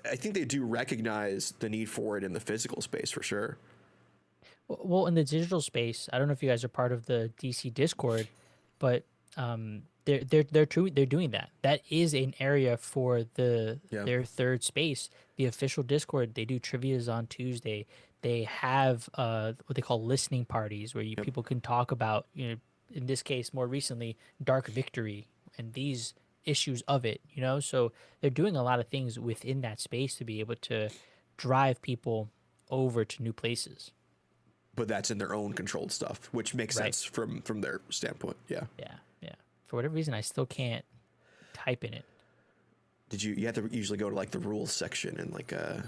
I think they do recognize the need for it in the physical space for sure. Well, in the digital space, I don't know if you guys are part of the DC Discord, but they're doing that. That is an area for their third space, the official Discord. They do trivias on Tuesday. They have what they call listening parties where people can talk about, you know, in this case more recently, Dark Victory and these issues of it, you know. So they're doing a lot of things within that space to be able to drive people over to new places. But that's in their own controlled stuff, which makes Right. sense from their standpoint. Yeah. Yeah, yeah. For whatever reason, I still can't type in it. You have to usually go to like the rules section and like I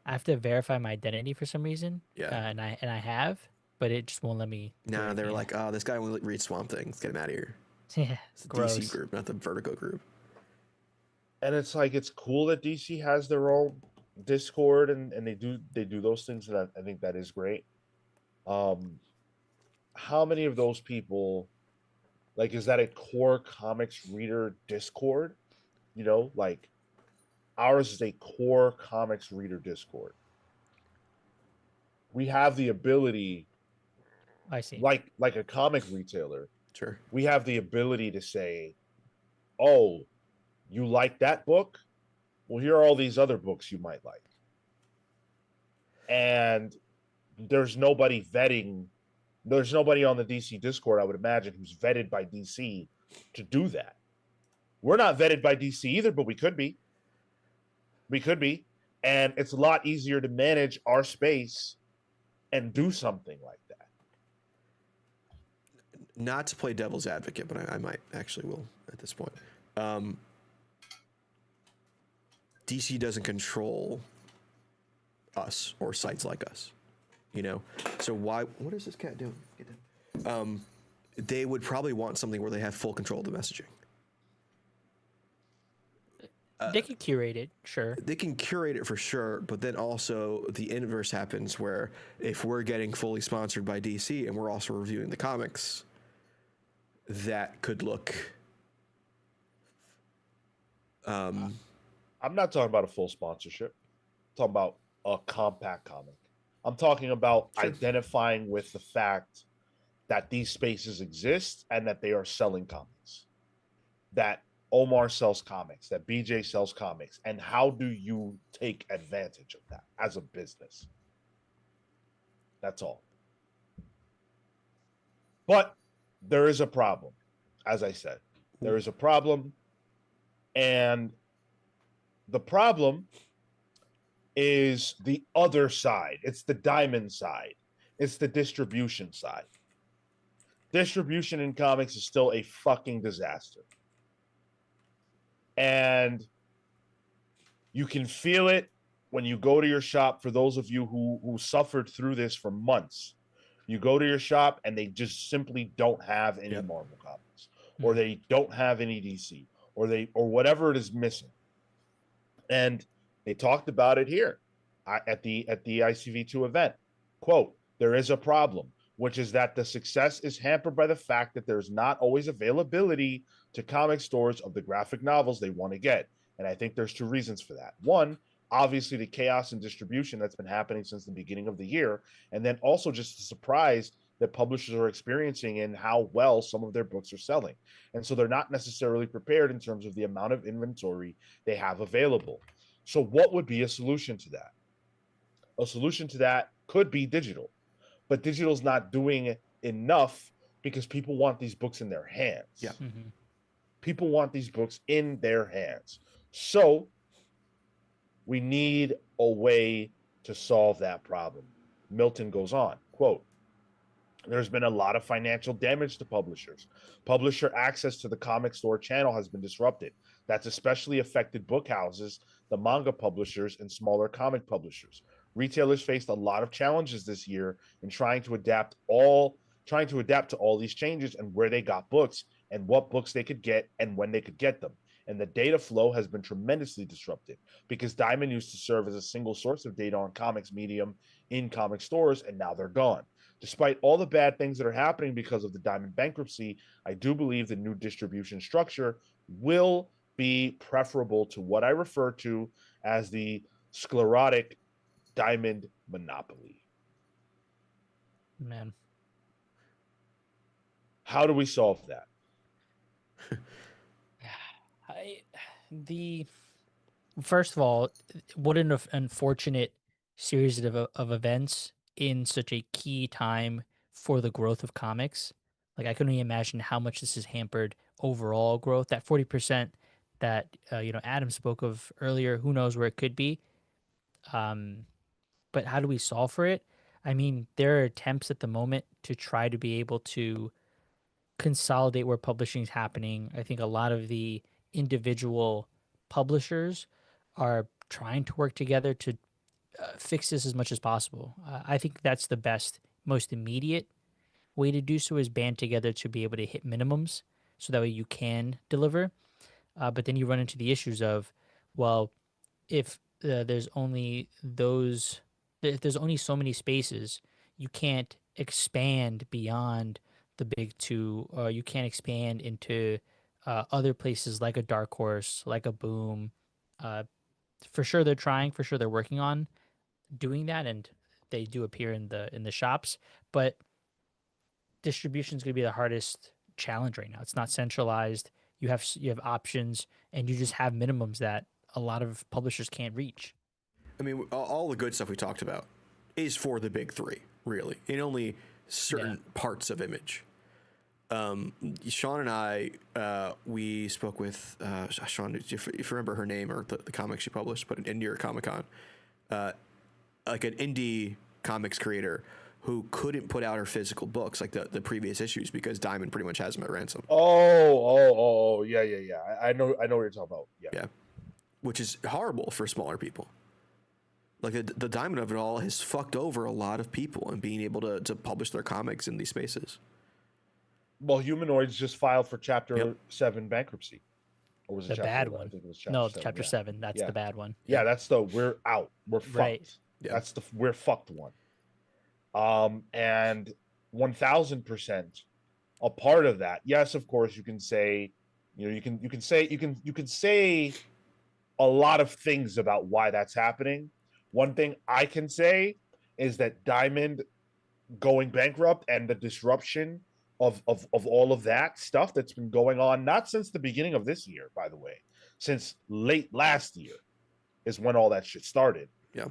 have to verify my identity for some reason. Yeah. And I have, but it just won't let me. do nah, it. they're Yeah. like, oh, this guy only reads Swamp Thing. Let's get him out of here. Yeah. It's the Gross. DC group, not the Vertigo group. And it's like it's cool that DC has their own Discord and they do those things, and I think that is great. How many of those people, like, is that a core comics reader Discord? You know, like ours is a core comics reader Discord. We have the ability, I see. like a comic retailer, Sure. we have the ability to say, oh, you like that book? Well, here are all these other books you might like. And there's nobody vetting, there's nobody on the DC Discord, I would imagine, who's vetted by DC to do that. We're not vetted by DC either, but we could be. We could be. And it's a lot easier to manage our space and do something like that. Not to play devil's advocate, but I might actually will at this point. DC doesn't control us or sites like us, you know? So why, what is this cat doing? Get down. They would probably want something where they have full control of the messaging. They can curate it, sure. They can curate it for sure, but then also the inverse happens where if we're getting fully sponsored by DC and we're also reviewing the comics, that could look... I'm not talking about a full sponsorship. I'm talking about a compact comic. I'm talking about identifying with the fact that these spaces exist and that they are selling comics. That Omar sells comics, that BJ sells comics, and how do you take advantage of that as a business? That's all. But there is a problem, as I said. There is a problem, and the problem is the other side. It's the diamond side. It's the distribution side. Distribution in comics is still a fucking disaster. And you can feel it when you go to your shop. For those of you who suffered through this for months, you go to your shop and they just simply don't have any Marvel comics, or they don't have any DC, or whatever it is missing. And they talked about it here at the ICV2 event. Quote, there is a problem, which is that the success is hampered by the fact that there's not always availability to comic stores of the graphic novels they want to get. And I think there's two reasons for that. One, obviously the chaos in distribution that's been happening since the beginning of the year. And then also just the surprise that publishers are experiencing in how well some of their books are selling. And so they're not necessarily prepared in terms of the amount of inventory they have available. So what would be a solution to that? A solution to that could be digital, but digital's not doing enough because people want these books in their hands. Yeah. Mm-hmm. People want these books in their hands. So we need a way to solve that problem. Milton goes on, quote, there's been a lot of financial damage to publishers. Publisher access to the comic store channel has been disrupted. That's especially affected book houses, the manga publishers, and smaller comic publishers. Retailers faced a lot of challenges this year in trying to adapt to all these changes and where they got books and what books they could get and when they could get them. And the data flow has been tremendously disrupted because Diamond used to serve as a single source of data on comics medium in comic stores, and now they're gone. Despite all the bad things that are happening because of the Diamond bankruptcy, I do believe the new distribution structure will be preferable to what I refer to as the sclerotic Diamond monopoly. Man. How do we solve that? First of all, what an unfortunate series of events in such a key time for the growth of comics. Like, I couldn't even imagine how much this has hampered overall growth. That 40% that Adam spoke of earlier, who knows where it could be. but how do we solve for it? I mean, there are attempts at the moment to try to be able to consolidate where publishing is happening. I think a lot of the individual publishers are trying to work together to fix this as much as possible. I think that's the best, most immediate way to do so is band together to be able to hit minimums so that way you can deliver. But then you run into the issues of, well, if there's only those, if there's only so many spaces, you can't expand beyond the big two, or you can't expand into other places like a Dark Horse, like a Boom. Uh, for sure, they're trying. For sure, they're working on doing that, and they do appear in the shops. But distribution is going to be the hardest challenge right now. It's not centralized. You have options, and you just have minimums that a lot of publishers can't reach. I mean, all the good stuff we talked about is for the big three, really, in only certain parts of Image. Sean and I, we spoke with Sean. If you remember her name or the comics she published, but in New York Comic Con, like an indie comics creator who couldn't put out her physical books like the previous issues because Diamond pretty much has them at ransom. Yeah. I know what you're talking about. Yeah, which is horrible for smaller people. Like the Diamond of it all has fucked over a lot of people and being able to publish their comics in these spaces. Well, Humanoids just filed for Chapter 7 bankruptcy. Or was it The Chapter bad 11? one. I think it was Chapter No, 7. Chapter 7. That's the bad one. Yeah, that's the we're out. We're fucked. Right. Yeah. That's the we're fucked one. And 1000% a part of that. Yes, of course, you can say, you can say a lot of things about why that's happening. One thing I can say is that Diamond going bankrupt and the disruption of all of that stuff that's been going on, not since the beginning of this year, by the way, since late last year is when all that shit started. Yeah.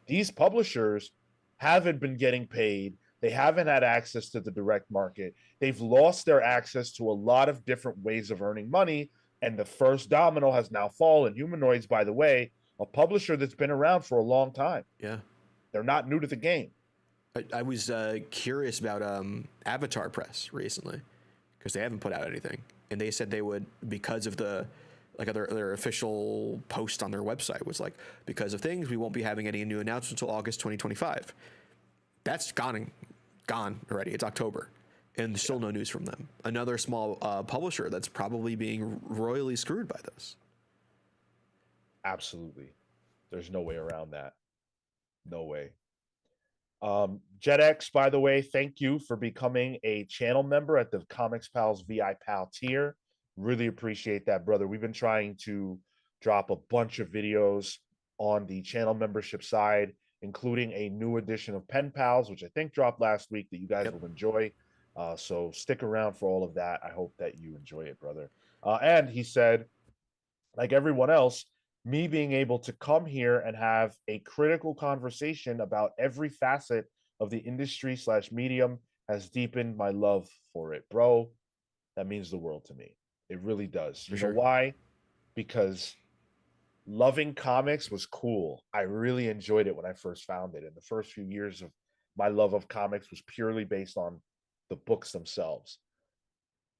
These publishers haven't been getting paid. They haven't had access to the direct market. They've lost their access to a lot of different ways of earning money. And the first domino has now fallen. Humanoids, by the way, a publisher that's been around for a long time. Yeah. They're not new to the game. I was curious about Avatar Press recently because they haven't put out anything, and they said they would, because of the their official post on their website was like, because of things, we won't be having any new announcements until August 2025. That's gone already. It's October, and there's still no news from them. Another small publisher that's probably being royally screwed by this. Absolutely. There's no way around that. No way. JetX, by the way, thank you for becoming a channel member at the Comics Pals VI Pal tier. Really appreciate that, brother. We've been trying to drop a bunch of videos on the channel membership side, including a new edition of Pen Pals, which I think dropped last week, that you guys will enjoy. So stick around for all of that. I hope that you enjoy it, brother. And he said, like everyone else, me being able to come here and have a critical conversation about every facet of the industry / medium has deepened my love for it, bro. That means the world to me. It really does. You know why? Because loving comics was cool. I really enjoyed it when I first found it. And the first few years of my love of comics was purely based on the books themselves.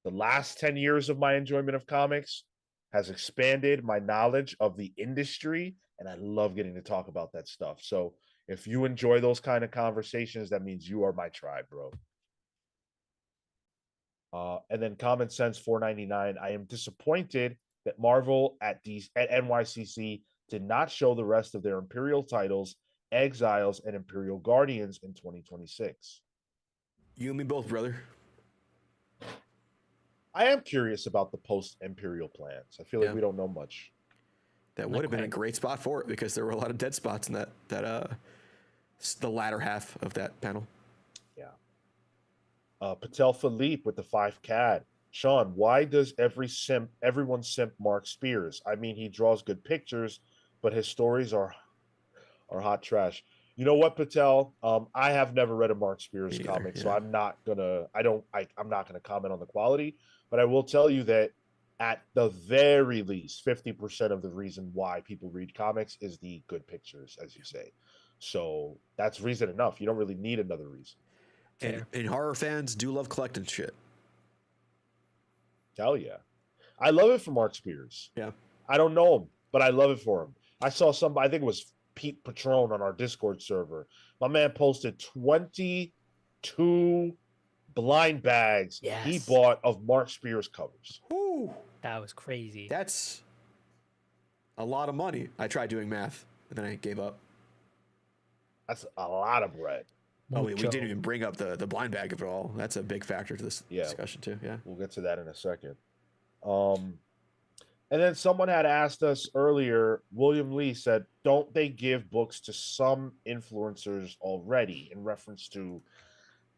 The last 10 years of my enjoyment of comics has expanded my knowledge of the industry, and I love getting to talk about that stuff. So if you enjoy those kind of conversations, that means you are my tribe, bro. And then Common Sense 499. I am disappointed that Marvel at NYCC did not show the rest of their Imperial titles, Exiles, and Imperial Guardians in 2026. You and me both, brother. I am curious about the post-Imperial plans. I feel like we don't know much. That would have been a great spot for it because there were a lot of dead spots in that the latter half of that panel. Yeah. Patel Philippe with the 5 CAD. Sean, why does everyone simp Mark Spears? I mean, he draws good pictures, but his stories are hot trash. You know what, Patel? I have never read a Mark Spears comic, so I'm not gonna comment on the quality, but I will tell you that at the very least, 50% of the reason why people read comics is the good pictures, as you say. So that's reason enough. You don't really need another reason. And horror fans do love collecting shit. Hell yeah. I love it for Mark Spears. Yeah. I don't know him, but I love it for him. I saw somebody, I think it was Pete Patron on our Discord server. My man posted 22 blind bags he Yes. bought of Mark Spears covers. Woo! That was crazy. That's a lot of money. I tried doing math, and then I gave up. That's a lot of bread. Oh, we didn't even bring up the blind bag at all. That's a big factor to this discussion too. Yeah, we'll get to that in a second. And then someone had asked us earlier, William Lee said, don't they give books to some influencers already in reference to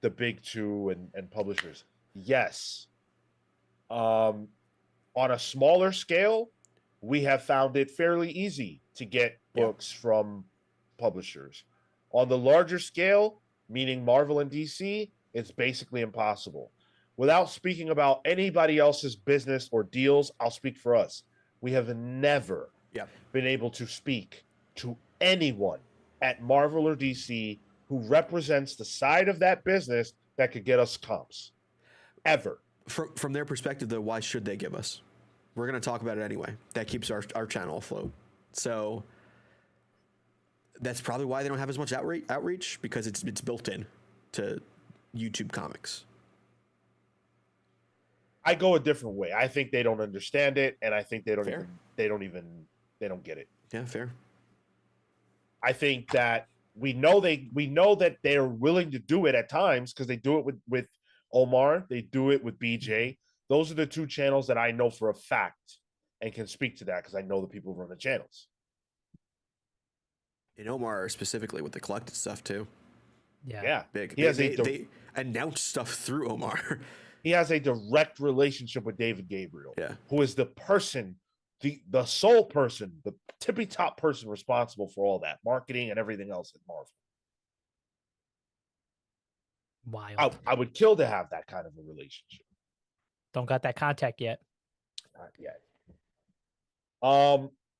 the big two and publishers? Yes. On a smaller scale, we have found it fairly easy to get books from publishers. On the larger scale, meaning Marvel and DC, it's basically impossible. Without speaking about anybody else's business or deals, I'll speak for us. We have never been able to speak to anyone at Marvel or DC who represents the side of that business that could get us comps. Ever. From their perspective, though, why should they give us? We're going to talk about it anyway. That keeps our channel afloat. So that's probably why they don't have as much outreach, because it's built in to YouTube comics. I go a different way. I think they don't understand it, and I think they don't get it. Yeah, fair. I think that we know that they're willing to do it at times because they do it with Omar, they do it with BJ. Those are the two channels that I know for a fact and can speak to that because I know the people who run the channels. And Omar specifically with the collected stuff too. Yeah. Big. They announce stuff through Omar. He has a direct relationship with David Gabriel, who is the person, the sole person, the tippy top person responsible for all that marketing and everything else at Marvel. Wild. I would kill to have that kind of a relationship. Don't got that contact yet. Not yet.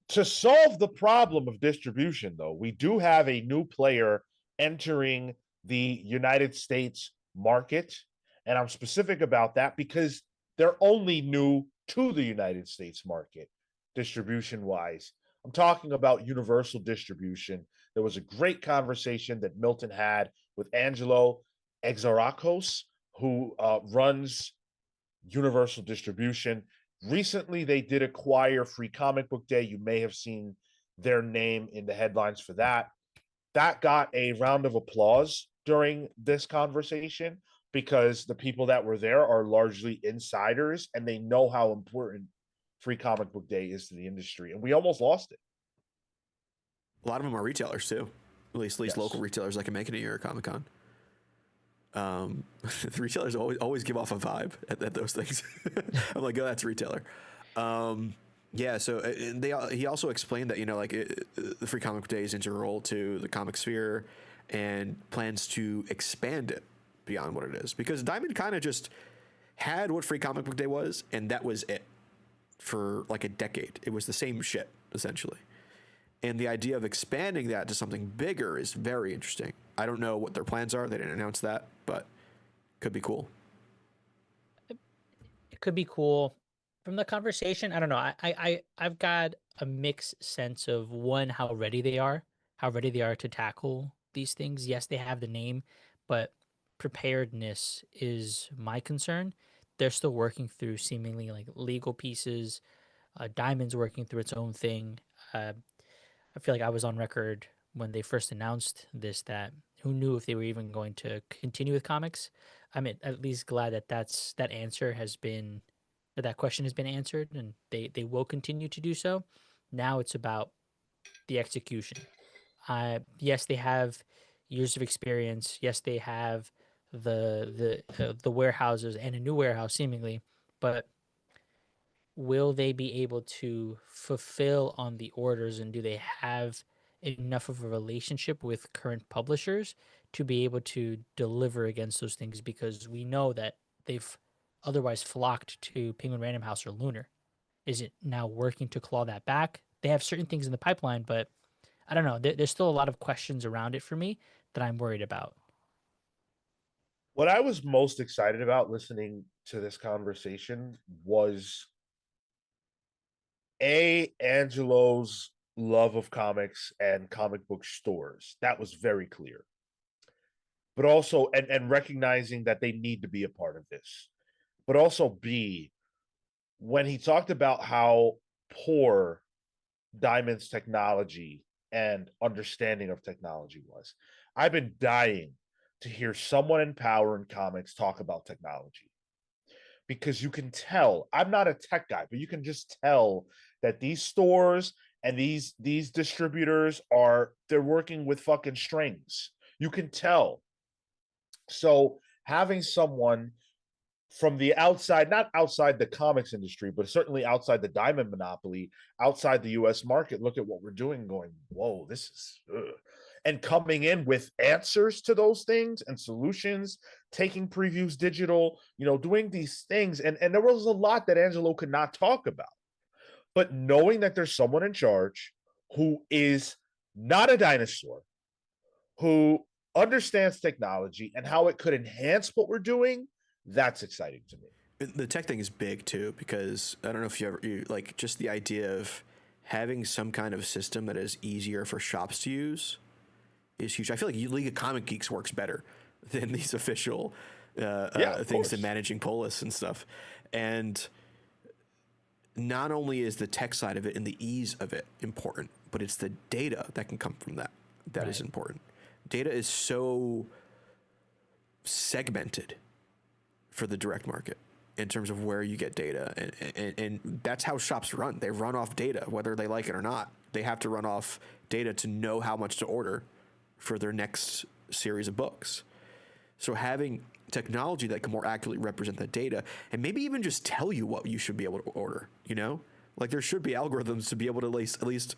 To solve the problem of distribution, though, we do have a new player entering the United States market. And I'm specific about that because they're only new to the United States market, distribution-wise. I'm talking about universal distribution. There was a great conversation that Milton had with Angelo Exarchos, who runs Universal Distribution. Recently, they did acquire Free Comic Book Day. You may have seen their name in the headlines for that. That got a round of applause during this conversation because the people that were there are largely insiders and they know how important Free Comic Book Day is to the industry. And we almost lost it. A lot of them are retailers too. At least local retailers that can make it a year at Comic-Con. The retailers always give off a vibe at those things. I'm like, oh, that's a retailer. So he also explained that, the Free Comic Book Day is integral to the comic sphere and plans to expand it beyond what it is, because Diamond kind of just had what Free Comic Book Day was, and that was it for like a decade. It was the same shit essentially. And the idea of expanding that to something bigger is very interesting. I don't know what their plans are. They didn't announce that, but could be cool. It could be cool. From the conversation, I don't know. I've got a mixed sense of, one, how ready they are to tackle these things. Yes, they have the name, but preparedness is my concern. They're still working through seemingly like legal pieces. Diamond's working through its own thing. I feel like I was on record when they first announced this that who knew if they were even going to continue with comics. I'm at least glad that that question has been answered, and they will continue to do so. Now it's about the execution. Yes, they have years of experience. Yes, they have the warehouses and a new warehouse seemingly, but will they be able to fulfill on the orders, and do they have enough of a relationship with current publishers to be able to deliver against those things? Because we know that they've otherwise flocked to Penguin Random House or Lunar. Is it now working to claw that back? They have certain things in the pipeline, but I don't know. There's still a lot of questions around it for me that I'm worried about. What I was most excited about listening to this conversation was Angelo's love of comics and comic book stores. That was very clear. But also and recognizing that they need to be a part of this. But also B, when he talked about how poor Diamond's technology and understanding of technology was. I've been dying to hear someone in power in comics talk about technology, because you can tell, I'm not a tech guy, but you can just tell that these stores and these distributors they're working with fucking strings. You can tell. So having someone from the outside, not outside the comics industry, but certainly outside the diamond monopoly, outside the US market, look at what we're doing, going, whoa, this is ugh. And coming in with answers to those things and solutions, taking previews digital, doing these things. And there was a lot that Angelo could not talk about. But knowing that there's someone in charge who is not a dinosaur, who understands technology and how it could enhance what we're doing, that's exciting to me. The tech thing is big too, because I don't know if you like just the idea of having some kind of system that is easier for shops to use is huge. I feel like League of Comic Geeks works better than these official things than managing Polis and stuff. And not only is the tech side of it and the ease of it important, but it's the data that can come from that that is important. Data is so segmented for the direct market in terms of where you get data. And that's how shops run. They run off data, whether they like it or not. They have to run off data to know how much to order for their next series of books. So having technology that can more accurately represent that data and maybe even just tell you what you should be able to order, like there should be algorithms to be able to at least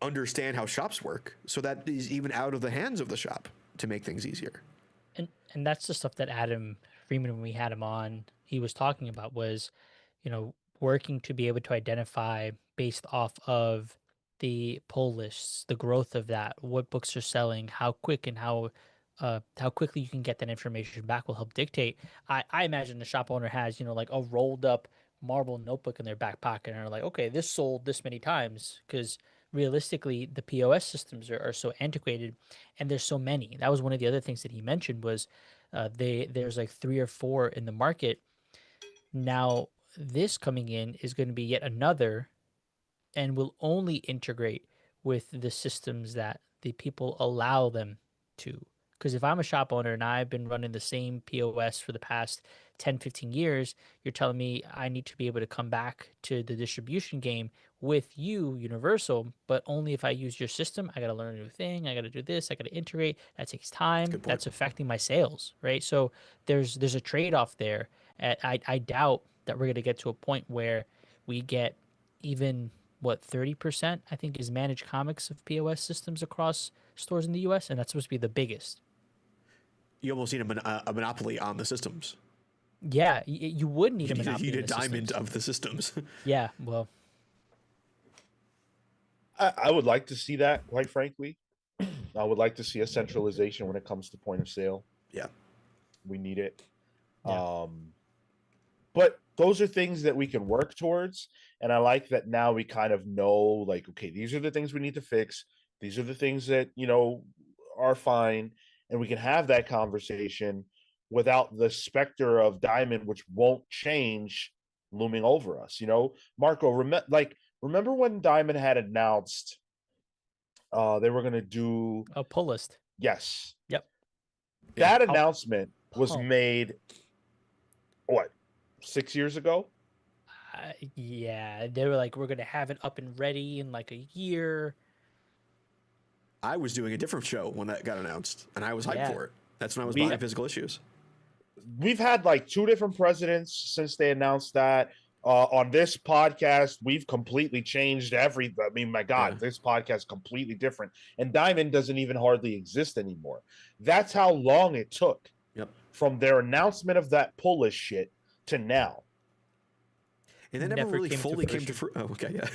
understand how shops work, so that is even out of the hands of the shop to make things easier. And that's the stuff that Adam Freeman, when we had him on, he was talking about was, working to be able to identify based off of the pull lists, the growth of that, what books are selling, how quick and how quickly you can get that information back will help dictate. I imagine the shop owner has, like a rolled up marble notebook in their back pocket and are like, okay, this sold this many times, because realistically the POS systems are so antiquated and there's so many. That was one of the other things that he mentioned was there's like 3 or 4 in the market. Now this coming in is going to be yet another and will only integrate with the systems that the people allow them to. Because if I'm a shop owner and I've been running the same POS for the past 10, 15 years, you're telling me I need to be able to come back to the distribution game with you, Universal, but only if I use your system. I got to learn a new thing. I got to do this. I got to integrate. That takes time. That's affecting my sales, right? So there's a trade-off there. I doubt that we're going to get to a point where we get even 30% I think is managed comics of POS systems across stores in the US, and that's supposed to be the biggest. You almost need a monopoly on the systems. Yeah, you would need a monopoly. You need a diamond of the systems. Yeah, well, I would like to see that, quite frankly. I would like to see a centralization when it comes to point of sale. Yeah, we need it. Yeah. But those are things that we can work towards. And I like that now we kind of know, like, okay, these are the things we need to fix. These are the things that, are fine. And we can have that conversation without the specter of Diamond, which won't change, looming over us. Marco, remember when Diamond had announced they were going to do a pull list? Yes. Yep. That announcement was made, what, 6 years ago? Yeah, they were like, we're going to have it up and ready in like a year. I was doing a different show when that got announced, and I was hyped for it. That's when I was buying physical issues. We've had like 2 different presidents since they announced that. On this podcast, we've completely changed everything. I mean, my God, this podcast is completely different. And Diamond doesn't even hardly exist anymore. That's how long it took from their announcement of that pull list shit to now. And that never really fully came to fruition. Oh, okay, yeah.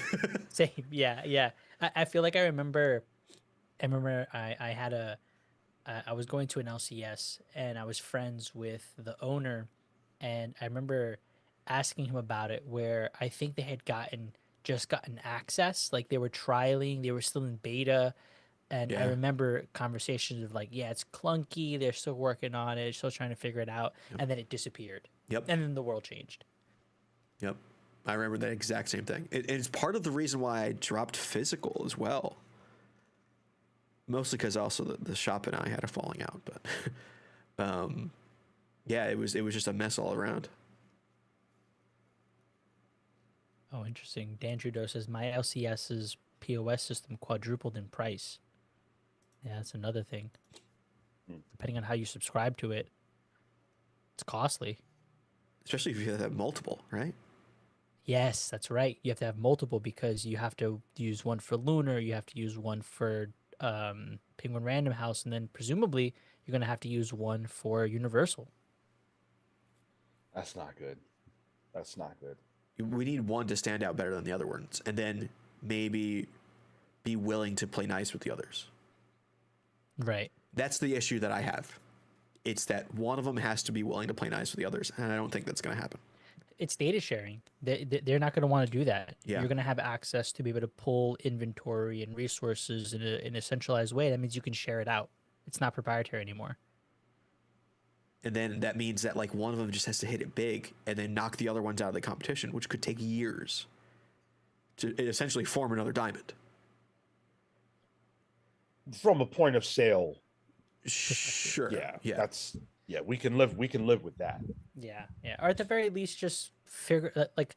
Same, yeah. I feel like I remember. I had I was going to an LCS and I was friends with the owner, and I remember asking him about it. Where I think they had just gotten access, like they were trialing, they were still in beta, and I Yeah. remember conversations of like, yeah, it's clunky, they're still working on it, still trying to figure it out, Yep. and then it disappeared. Yep. And then the world changed. Yep. I remember that exact same thing. It's part of the reason why I dropped physical as well. Mostly because also the shop and I had a falling out, but yeah, it was just a mess all around. Oh, interesting. Dan Trudeau says my LCS's POS system quadrupled in price. Yeah, that's another thing. Depending on how you subscribe to it, it's costly. Especially if you have multiple, right? Yes, that's right. You have to have multiple because you have to use one for Lunar, you have to use one for Penguin Random House, and then presumably you're going to have to use one for Universal. That's not good. That's not good. We need one to stand out better than the other ones, and then maybe be willing to play nice with the others. Right. That's the issue that I have. It's that one of them has to be willing to play nice with the others, and I don't think that's going to happen. It's data sharing. They're not going to want to do that. Yeah. You're going to have access to be able to pull inventory and resources in a centralized way. That means you can share it out. It's not proprietary anymore. And then that means that like one of them just has to hit it big and then knock the other ones out of the competition, which could take years to essentially form another diamond. From a point of sale, Sure. yeah, that's we can live with that. Yeah, or at the very least, just figure like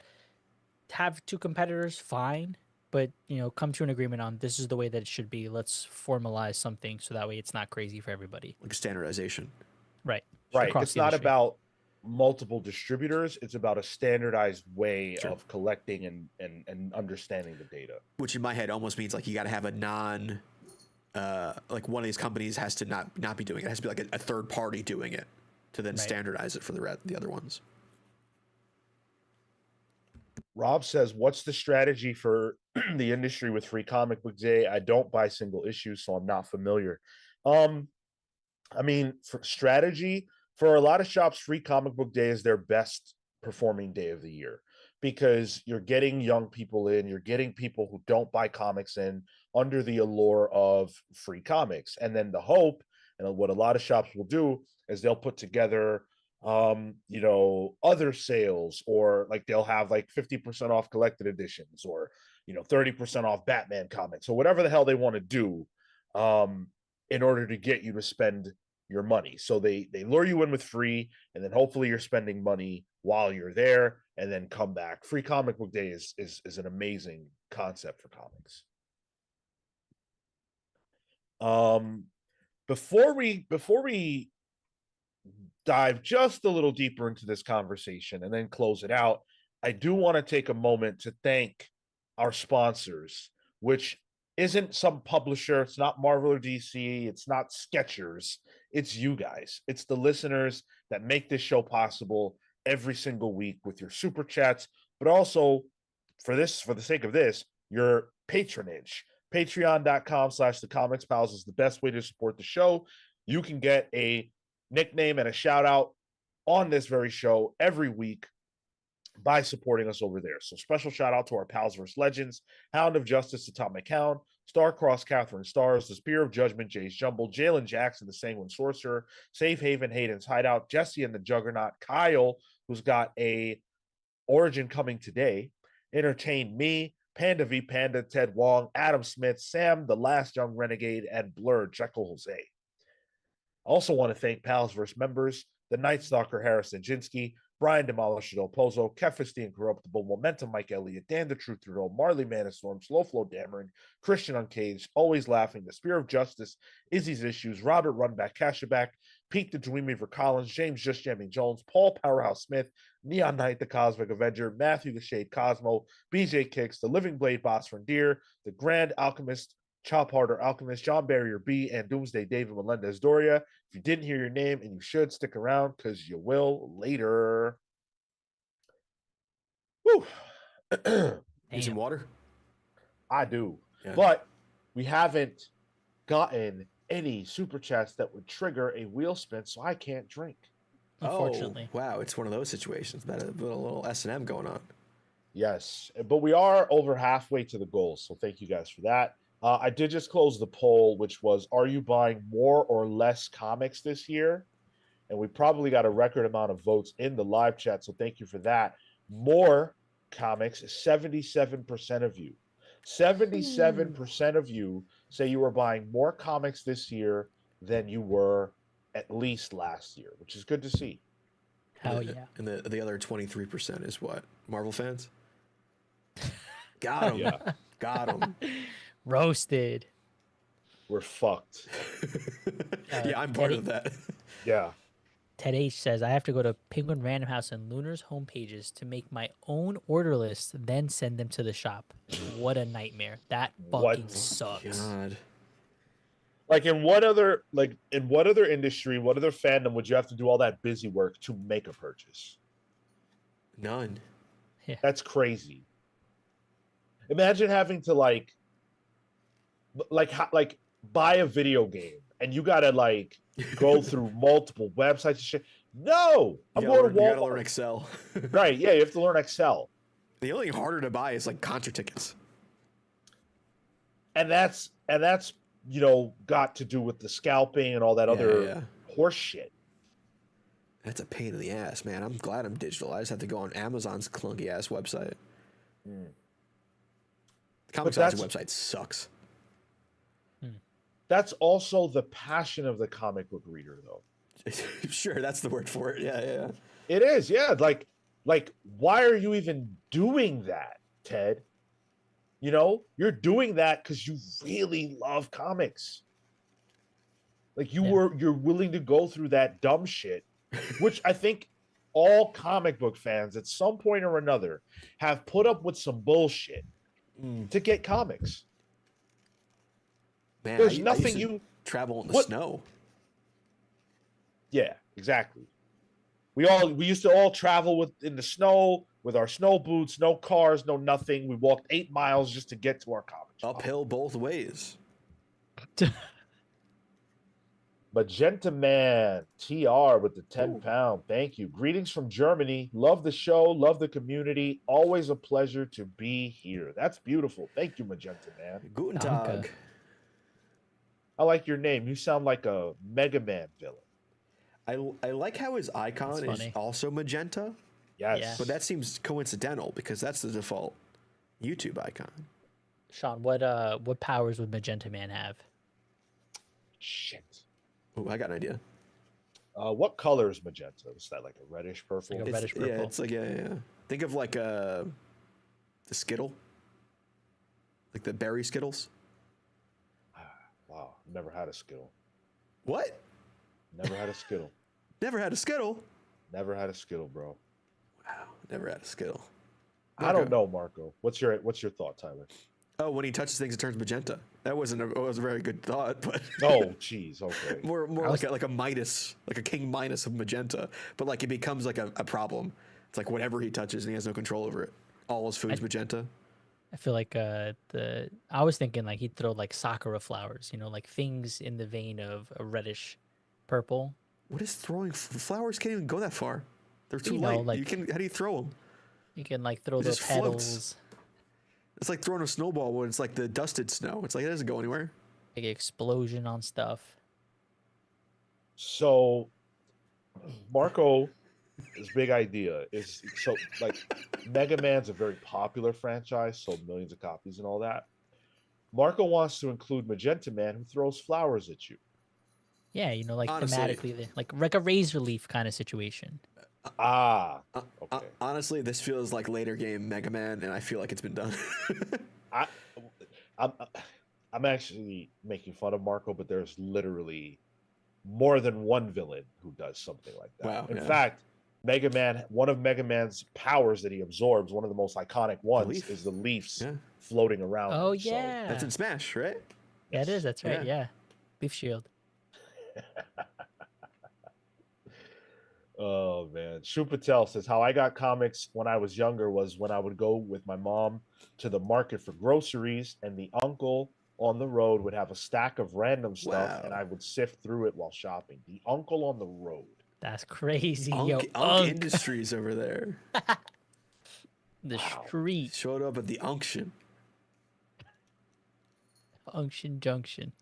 have two competitors, fine, but come to an agreement on this is the way that it should be. Let's formalize something so that way it's not crazy for everybody. Like standardization. Right. It's not about multiple distributors. It's about a standardized way of collecting and understanding the data. Which in my head almost means like you got to have a like one of these companies has to not be doing it. It has to be like a third party doing it to then standardize it for the other ones. Rob says, what's the strategy for the industry with Free Comic Book Day? I don't buy single issues, so I'm not familiar. I mean, for strategy, for a lot of shops, Free Comic Book Day is their best performing day of the year because you're getting young people in, you're getting people who don't buy comics in under the allure of free comics. And then the hope, and what a lot of shops will do is they'll put together other sales, or like they'll have like 50% off collected editions, or 30% off Batman comics, or whatever the hell they want to do in order to get you to spend your money. So they lure you in with free, and then hopefully you're spending money while you're there and then come back. Free Comic Book Day is an amazing concept for comics. Before we dive just a little deeper into this conversation and then close it out, I do want to take a moment to thank our sponsors, which isn't some publisher. It's not Marvel or DC. It's not Skechers. It's you guys. It's the listeners that make this show possible every single week with your super chats, but also for the sake of this, your patronage. Patreon.com/thecomics-pals is the best way to support the show. You can get a nickname and a shout out on this very show every week by supporting us over there. So special shout out to our Pals vs. Legends, Hound of Justice to Tom McCown, Starcross Catherine Stars, the Spear of Judgment Jay's Jumble, Jalen Jackson the Sanguine Sorcerer, Safe Haven Hayden's Hideout, Jesse and the Juggernaut, Kyle, who's got a origin coming today, Entertain Me, Panda V Panda, Ted Wong, Adam Smith, Sam the Last Young Renegade, and Blur Jekyll Jose. I also want to thank Pals vs. members, the Night Stalker Harrison Jinsky, Brian Demolisher Del Pozo, Kefis the Incorruptible, Momentum Mike Elliott, Dan the Truth Trudeau, Marley Manastorm, Slow Flow Dameron, Christian Uncaged, Always Laughing, The Spear of Justice, Izzy's Issues, Robert Runback Cashaback, Pete the Dreamweaver Collins, James Just Jamming Jones, Paul Powerhouse Smith, Neon Knight the Cosmic Avenger, Matthew the Shade Cosmo, BJ Kicks, The Living Blade Boss Deer, The Grand Alchemist, Chop Harder Alchemist, John Barrier B, and Doomsday David Melendez Doria. If you didn't hear your name, and you should, stick around because you will later. Woo. Need some water? I do. Yeah. But we haven't gotten any super chats that would trigger a wheel spin, so I can't drink. Unfortunately. Oh, wow, it's one of those situations. That a little S&M going on. Yes, but we are over halfway to the goal, so thank you guys for that. I did just close the poll, which was, are you buying more or less comics this year? And we probably got a record amount of votes in the live chat, so thank you for that. More comics, 77% of you. 77% of you say you were buying more comics this year than you were at least last year, which is good to see. Hell yeah. And the other 23% is what? Marvel fans? Got him. Yeah. Got him. Roasted. We're fucked. Yeah, I'm part of that. Yeah. Ted H says, I have to go to Penguin Random House and Lunar's homepages to make my own order list, then send them to the shop. What a nightmare. That fucking What? sucks. God. Like in what other industry, what other fandom would you have to do all that busy work to make a purchase? None. That's crazy. Imagine having to like buy a video game and you gotta like go through multiple websites and shit. No, I'm going to Walmart. You gotta learn Excel. Right? Yeah, you have to learn Excel. The only thing harder to buy is like concert tickets. And that's got to do with the scalping and all that other horse shit. That's a pain in the ass, man. I'm glad I'm digital. I just have to go on Amazon's clunky ass website. The Comics website sucks. That's also the passion of the comic book reader, though. Sure, that's the word for it. Yeah. It is, yeah. Like, why are you even doing that, Ted? You're doing that because you really love comics. Like you're willing to go through that dumb shit, which I think all comic book fans at some point or another have put up with some bullshit to get comics. Man, there's I used nothing to travel in the snow. Yeah, exactly. We used to all travel in the snow with our snow boots, no cars, no nothing. We walked 8 miles just to get to our comic shop. Uphill both ways. Magenta Man TR with the 10 pound. Thank you. Greetings from Germany. Love the show. Love the community. Always a pleasure to be here. That's beautiful. Thank you, Magenta Man. Guten Tag. I like your name. You sound like a Mega Man villain. I like how his icon is also magenta. Yes. But that seems coincidental because that's the default YouTube icon. Sean, what powers would Magenta Man have? Shit. Oh, I got an idea. What color is magenta? Is that like a reddish purple? Like a reddish purple. Yeah, it's like yeah. Think of like the Skittle, like the berry Skittles. Wow, never had a Skittle. What? Never had a Skittle. Never had a Skittle. Never had a Skittle, bro. Wow, never had a Skittle. Marco. I don't know, Marco. What's your thought, Tyler? Oh, when he touches things, it turns magenta. That was a very good thought, but oh, jeez, okay. more like a Midas, like a King Midas of magenta, but like it becomes like a problem. It's like whatever he touches, and he has no control over it. All his food's magenta. I feel like I was thinking like he'd throw like sakura flowers, like things in the vein of a reddish purple. What is throwing flowers? Can't even go that far. They're too light. Like, how do you throw them? You can like throw the petals. Floats. It's like throwing a snowball when it's like the dusted snow. It's like it doesn't go anywhere. Like an explosion on stuff. So, Marco, his big idea is like Mega Man's a very popular franchise, sold millions of copies and all that. Marco wants to include Magenta Man, who throws flowers at you. Yeah, like honestly, thematically, like a razor leaf kind of situation. Okay. Honestly, this feels like later game Mega Man, and I feel like it's been done. I'm actually making fun of Marco, but there's literally more than one villain who does something like that. Wow, In fact, Mega Man, one of Mega Man's powers that he absorbs, one of the most iconic ones, is the leaves floating around. Oh, yeah. So that's in Smash, right? Yeah, it is. That's right. Yeah. Leaf shield. Oh man. Shu Patel says how I got comics when I was younger was when I would go with my mom to the market for groceries, and the uncle on the road would have a stack of random stuff, and Wow. I would sift through it while shopping. The uncle on the road. That's crazy, yo. Unk Industries over there. The Wow. street. Showed up at the unction. Unction Junction.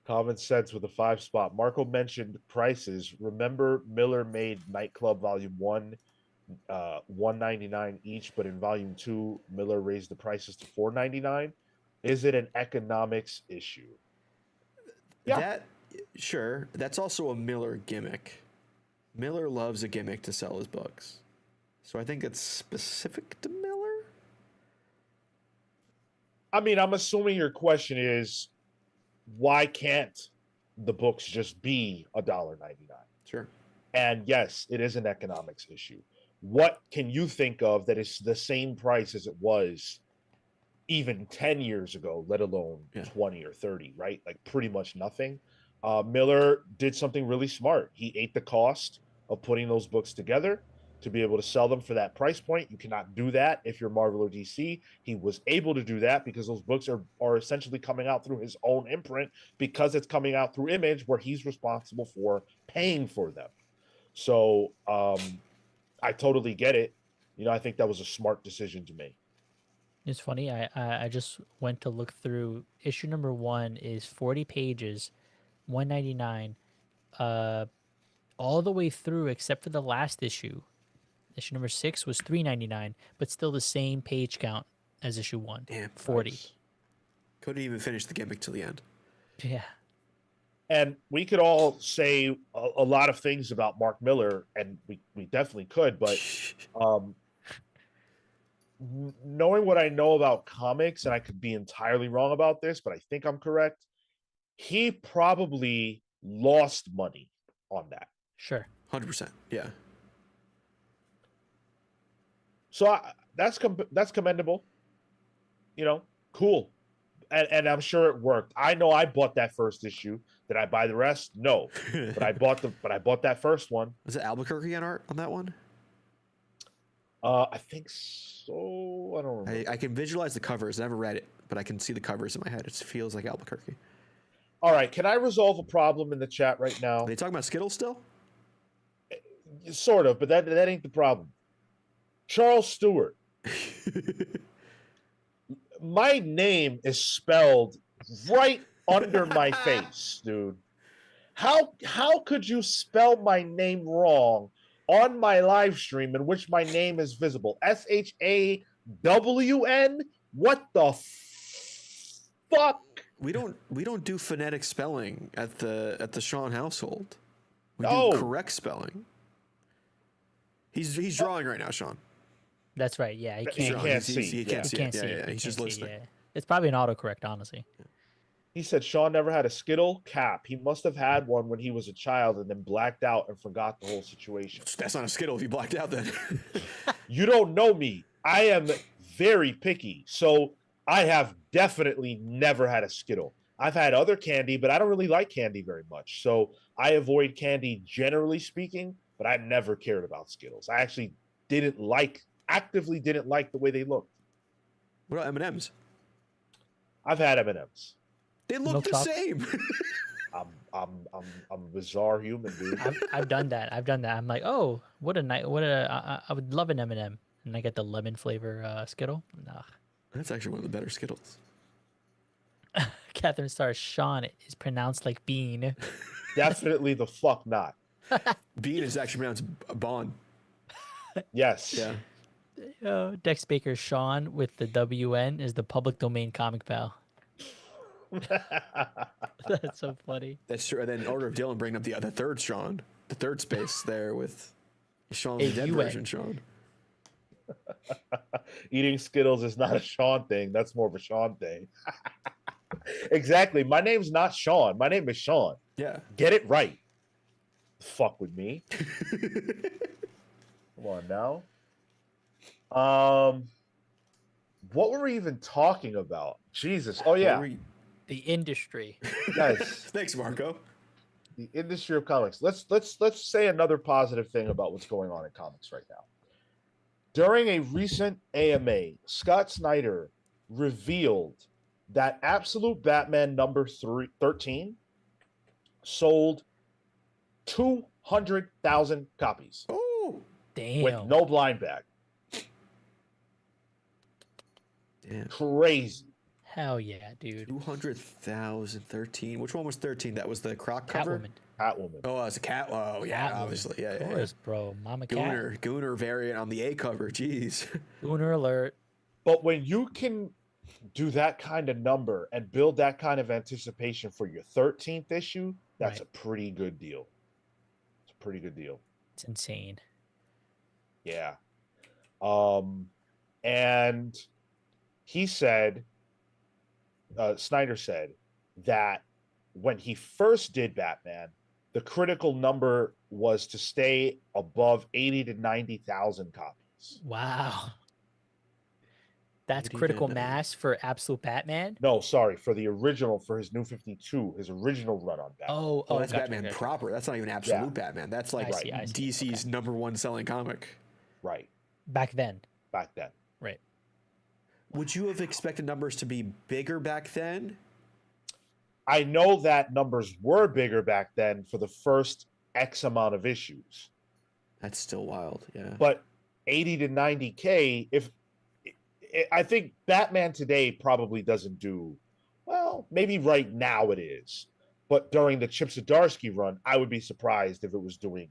Common Sense with a 5 spot. Marco mentioned prices. Remember, Miller made Nightclub Volume 1 $1.99 each, but in Volume 2, Miller raised the prices to $4.99. Is it an economics issue? Yeah. That, sure. That's also a Miller gimmick. Miller loves a gimmick to sell his books. So I think it's specific to Miller. I mean, I'm assuming your question is, why can't the books just be $1.99? Sure. And yes, it is an economics issue. What can you think of that is the same price as it was even 10 years ago, let alone 20 or 30, right? Like pretty much nothing. Miller did something really smart. He ate the cost of putting those books together to be able to sell them for that price point. You cannot do that if you're Marvel or DC. He was able to do that because those books are essentially coming out through his own imprint, because it's coming out through Image, where he's responsible for paying for them. So I totally get it. You know, I think that was a smart decision to make. It's funny. I just went to look through. Issue number 1 is 40 pages, $1.99, all the way through except for the last issue. Issue number 6 was $3.99, but still the same page count as issue 1. Damn, 40. Nice. Couldn't even finish the gimmick till the end. Yeah. And we could all say a lot of things about Mark Miller, and we definitely could, but knowing what I know about comics, and I could be entirely wrong about this, but I think I'm correct, he probably lost money on that. Sure. 100%. Yeah. So that's commendable. You know, cool. And I'm sure it worked. I know I bought that first issue. Did I buy the rest? No. But I bought that first one. Was it Albuquerque on art on that one? I think so. I don't remember. I can visualize the covers. I never read it, but I can see the covers in my head. It feels like Albuquerque. All right, can I resolve a problem in the chat right now? Are they talking about Skittles still? Sort of, but that ain't the problem. Charles Stewart. My name is spelled right under my face, dude. How could you spell my name wrong on my live stream in which my name is visible? SHAWN? What the fuck? We don't do phonetic spelling at the Sean household. We No. do correct spelling. He's drawing right now, Sean. That's right. Yeah. He He can't, can't see. He can't see. he can't Yeah, see yeah, it. yeah. He's just listening. Yeah. It's probably an autocorrect, honestly. He said Sean never had a Skittle. Cap. He must have had one when he was a child and then blacked out and forgot the whole situation. That's not a Skittle if you blacked out then. You don't know me. I am very picky. So I have definitely never had a Skittle. I've had other candy, but I don't really like candy very much. So I avoid candy generally speaking, but I never cared about Skittles. I actually actively didn't like the way they looked. What about M&M's? I've had M&Mms. They look Milk the Chops? same. I'm a bizarre human, dude. I've done that. I'm like, oh, I would love an M&M, and I get the lemon flavor Skittle. Nah. That's actually one of the better Skittles. Catherine Starr, Sean is pronounced like bean. Definitely the fuck not. Bean is actually pronounced Bond. Yes. Yeah. Dex Baker, Sean with the WN is the public domain comic pal. That's so funny. That's true. And then Order of Dylan bringing up the third Sean, the third space there with Sean the dead version Sean. Eating Skittles is not a Sean thing. That's more of a Sean thing. Exactly. My name's not Sean. My name is Sean. Yeah. Get it right. Fuck with me. Come on now. What were we even talking about? Jesus. Oh yeah. The industry. Yes. Thanks, Marco. The industry of comics. Let's say another positive thing about what's going on in comics right now. During a recent AMA, Scott Snyder revealed that Absolute Batman number 13 sold 200,000 copies. Oh, Damn. With no blind bag. damn. Crazy. Hell yeah, dude. 200,000, 13. Which one was 13? That was the Croc cover? Catwoman. Oh, it's a cat. Oh, yeah, Catwoman. obviously. Yeah, Of course, bro. Mama cat. Gooner variant on the A cover. Jeez. Gooner alert. But when you can do that kind of number and build that kind of anticipation for your 13th issue, that's a pretty good deal. It's a pretty good deal. It's insane. Yeah. And he said, Snyder said that when he first did Batman, the critical number was to stay above 80 to 90,000 copies. Wow. That's critical mass for Absolute Batman? No, sorry, for his New 52, his original run on Batman. Oh, that's gotcha, Batman proper. That's not even Absolute Batman. That's like DC's number one selling comic. Right. Back then. Right. Would you have expected numbers to be bigger back then? I know that numbers were bigger back then for the first X amount of issues. That's still wild, yeah. But 80 to 90K, I think Batman today probably doesn't do, well, maybe right now it is. But during the Chip Zdarsky run, I would be surprised if it was doing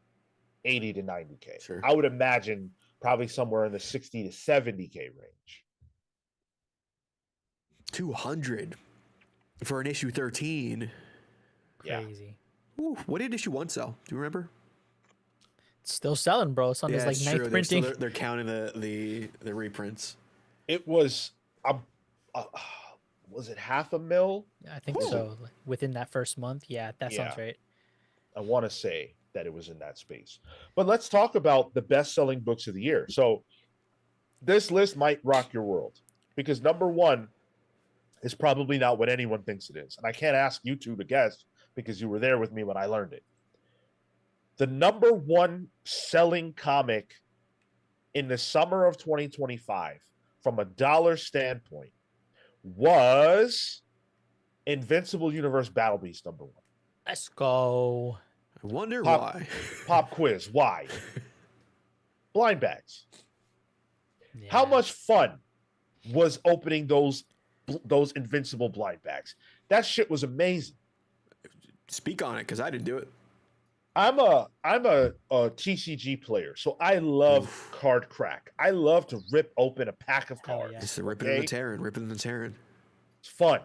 80 to 90K. Sure. I would imagine probably somewhere in the 60 to 70K range. 200 for an issue 13. Crazy. Yeah. Ooh, what did issue 1 sell? Do you remember? It's still selling, bro. It's on this like ninth printing. They're counting the reprints. It was it $500,000? I think so. Within that first month. Yeah, that sounds right. I want to say that it was in that space. But let's talk about the best-selling books of the year. So this list might rock your world because number 1 is probably not what anyone thinks it is. And I can't ask you two to guess because you were there with me when I learned it. The number 1 selling comic in the summer of 2025 from a dollar standpoint was Invincible Universe Battle Beast number 1. Let's go. I wonder why. Pop quiz. Why? Blind bags. Yeah. How much fun was opening those Invincible blind bags? That shit was amazing. Speak on it, because I didn't do it. I'm a TCG player, so I love card crack. I love to rip open a pack of cards. It's the ripping and the tearing. It's fun.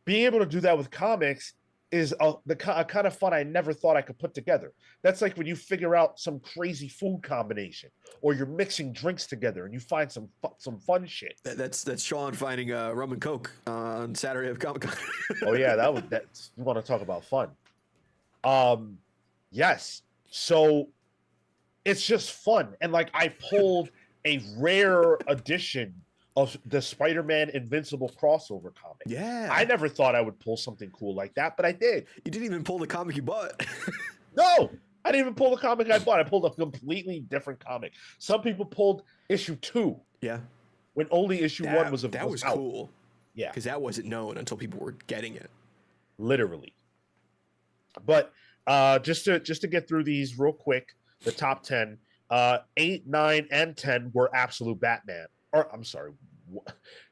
Being able to do that with comics is a kind of fun I never thought I could put together. That's like when you figure out some crazy food combination, or you're mixing drinks together and you find some fun shit. That's Sean finding rum and coke on Saturday of Comic-Con. Oh yeah, that's you want to talk about fun. Yes. So it's just fun. And like I pulled a rare edition of the Spider-Man Invincible crossover comic. Yeah. I never thought I would pull something cool like that, but I did. You didn't even pull the comic you bought. No, I didn't even pull the comic I bought. I pulled a completely different comic. Some people pulled issue 2. Yeah. When only issue 1 was available. That was cool. Yeah. Because that wasn't known until people were getting it. Literally. But just to get through these real quick, the top 10, 8, 9, and 10 were Absolute Batman. Or I'm sorry,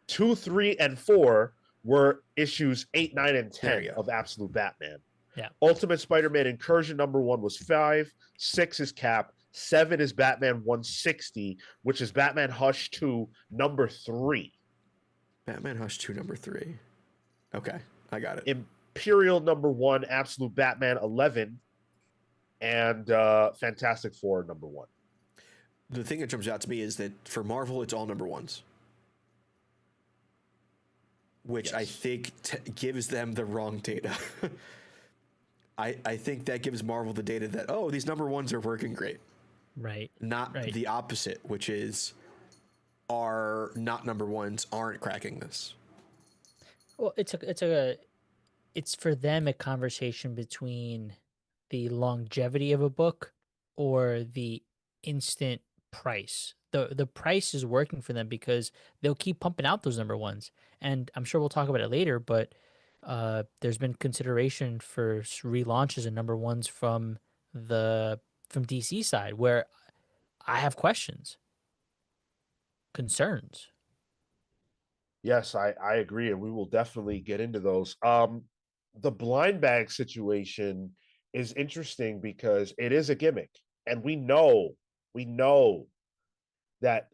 2, 3, and 4 were issues 8, 9, and 10 of Absolute Batman. Yeah. Ultimate Spider-Man Incursion number 1 was 5, 6 is Cap, 7 is Batman 160, which is Batman Hush 2 number 3. Batman Hush 2 number 3. Okay, I got it. Imperial number 1, Absolute Batman 11, and Fantastic Four number 1. The thing that jumps out to me is that for Marvel, it's all number 1s. Which I think gives them the wrong data. I think that gives Marvel the data that, these number 1s are working great. Right. Not the opposite, which is our not number 1s aren't cracking this. Well, it's for them a conversation between the longevity of a book or the instant price. The price is working for them because they'll keep pumping out those number ones. And I'm sure we'll talk about it later, but there's been consideration for relaunches and number ones from DC side where I have questions, concerns. Yes, I agree, and we will definitely get into those. The blind bag situation is interesting because it is a gimmick, and we know that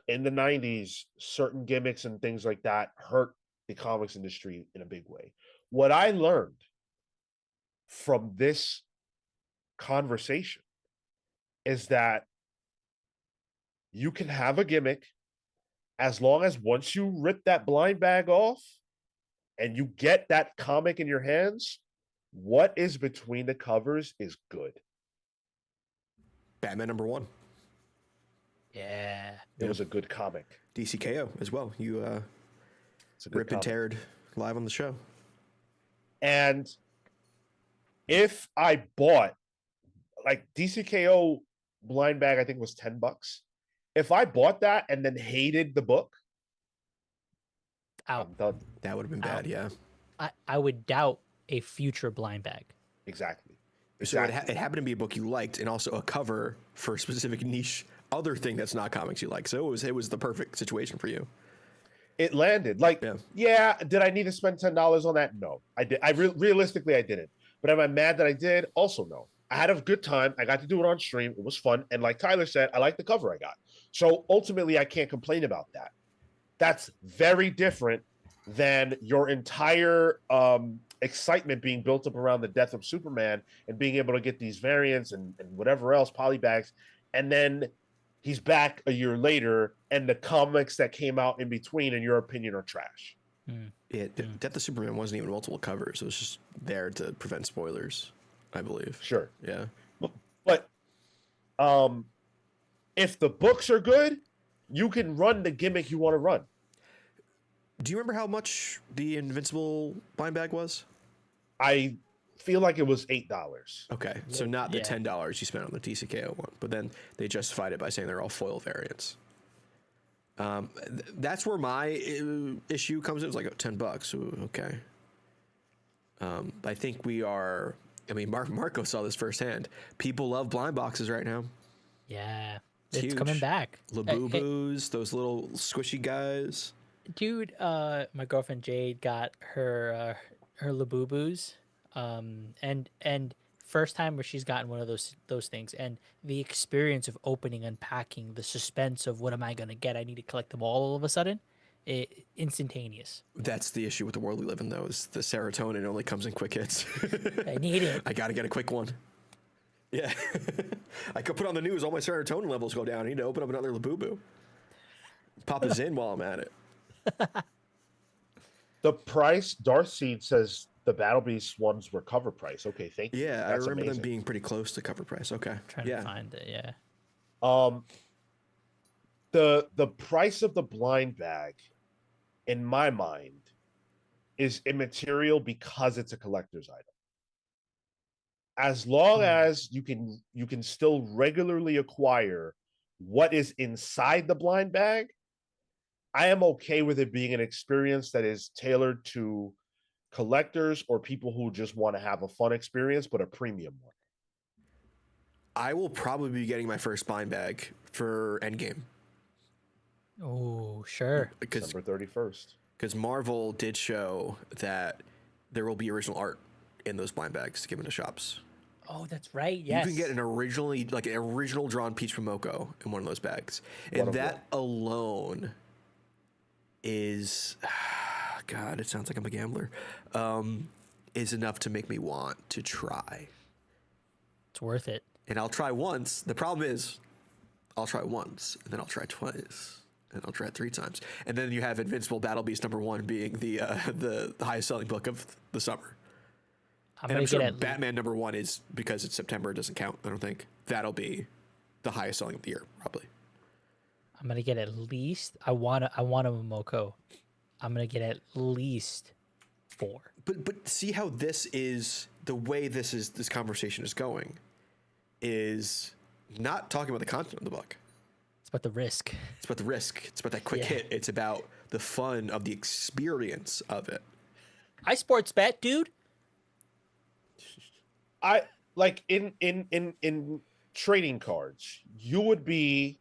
in the 90s, certain gimmicks and things like that hurt the comics industry in a big way. What I learned from this conversation is that you can have a gimmick as long as once you rip that blind bag off and you get that comic in your hands, what is between the covers is good. Batman #1. Yeah. It was a good comic. DCKO as well. You ripped and teared live on the show. And if I bought like DCKO blind bag, I think was $10. If I bought that and then hated the book, Out. I'm done. That would have been bad, yeah. I would doubt a future blind bag. Exactly. So it happened to be a book you liked and also a cover for a specific niche other thing that's not comics you like. So it was the perfect situation for you. It landed. Like, yeah, did I need to spend $10 on that? No, I did. Realistically, I didn't. But am I mad that I did? Also, no. I had a good time. I got to do it on stream. It was fun. And like Tyler said, I like the cover I got. So ultimately, I can't complain about that. That's very different than your entire excitement being built up around the death of Superman and being able to get these variants and whatever else, polybags. And then he's back a year later and the comics that came out in between, in your opinion, are trash. Death of Superman wasn't even multiple covers. It was just there to prevent spoilers, I believe. Sure. Yeah. But if the books are good, you can run the gimmick you want to run. Do you remember how much the Invincible blind bag was? I feel like it was $8. Okay, so not the $10 you spent on the TCKO one, but then they justified it by saying they're all foil variants. That's where my issue comes in. It's like $10. Ooh, okay. I think we are. I mean, Marco saw this firsthand. People love blind boxes right now. Yeah, it's coming back. Labubu's, those little squishy guys. Dude, my girlfriend Jade got her Labubus, and first time where she's gotten one of those things, and the experience of opening, unpacking, the suspense of what am I gonna get? I need to collect them all of a sudden, instantaneous. That's the issue with the world we live in, though. Is the serotonin only comes in quick hits. I need it. I gotta get a quick one. Yeah, I could put on the news. All my serotonin levels go down. I need to open up another Labubu. Pop a Zin while I'm at it. The price, Darth Seed says the Battle Beast ones were cover price. Okay, thank you. Yeah, I remember them being pretty close to cover price. Okay, trying to find it. Yeah. The price of the blind bag, in my mind, is immaterial because it's a collector's item. As long as you can still regularly acquire what is inside the blind bag, I am okay with it being an experience that is tailored to collectors or people who just want to have a fun experience, but a premium one. I will probably be getting my first blind bag for Endgame. Oh, sure. December 31st. Because Marvel did show that there will be original art in those blind bags given to shops. Oh, that's right. Yes. You can get an original drawn Peach Momoko in one of those bags. And that alone is, God, it sounds like I'm a gambler, is enough to make me want to try. It's worth it. And I'll try once. The problem is, I'll try once, and then I'll try twice, and I'll try it 3 times. And then you have Invincible Battle Beast #1 being the highest selling book of the summer. I'm sure Batman #1 is, because it's September, it doesn't count, I don't think. That'll be the highest selling of the year, probably. I'm gonna get at least. I want a Momoko. I'm gonna get at least 4. But see how this is the way this conversation is going is not talking about the content of the book. It's about the risk. It's about the risk. It's about that quick hit. It's about the fun of the experience of it. I sports bet, dude. I like in trading cards, you would be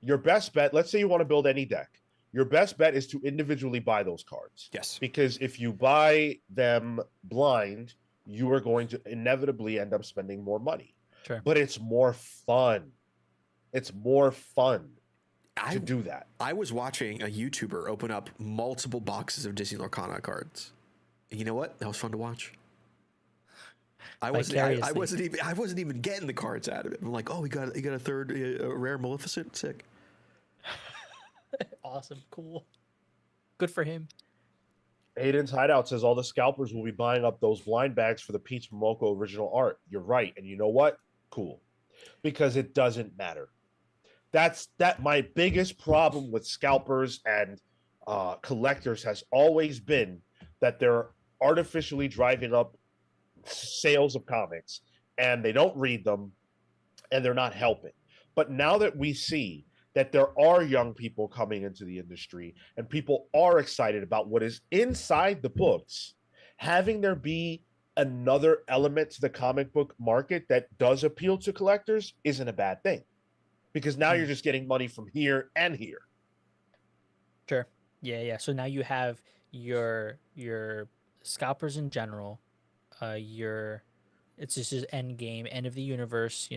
your best bet. Let's say you want to build any deck. Your best bet is to individually buy those cards. Yes. Because if you buy them blind, you are going to inevitably end up spending more money. Sure. But it's more fun. It's more fun to do that. I was watching a YouTuber open up multiple boxes of Disney Lorcana cards. And you know what? That was fun to watch. I wasn't even getting the cards out of it. I'm like, oh, you got a third rare Maleficent? Sick. Awesome. Cool. Good for him. Aiden's Hideout says all the scalpers will be buying up those blind bags for the Peach Momoko original art. You're right. And you know what? Cool. Because it doesn't matter. That's my biggest problem with scalpers and collectors has always been that they're artificially driving up sales of comics and they don't read them and they're not helping. But now that we see that there are young people coming into the industry and people are excited about what is inside the books, having there be another element to the comic book market that does appeal to collectors isn't a bad thing, because now you're just getting money from here and here. Sure. Yeah. So now you have your scalpers in general, it's just end game, end of the universe,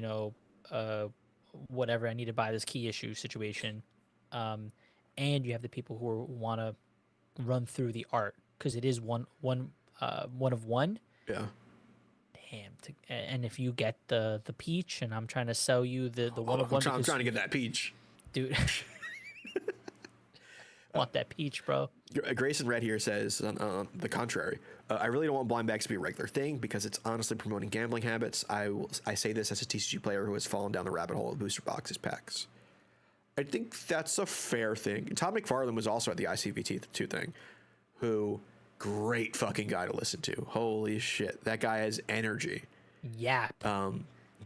whatever, I need to buy this key issue situation. And you have the people who want to run through the art because it is one of one. Yeah. Damn. And if you get the peach, and I'm trying to sell you the one of one. I'm trying to get that peach, dude. Want that peach, bro. Grayson Red here says on the contrary. I really don't want blind bags to be a regular thing because it's honestly promoting gambling habits. I say this as a TCG player who has fallen down the rabbit hole of booster boxes packs. I think that's a fair thing. Todd McFarlane was also at the ICVT2 thing, who great fucking guy to listen to. Holy shit, that guy has energy. Yeah.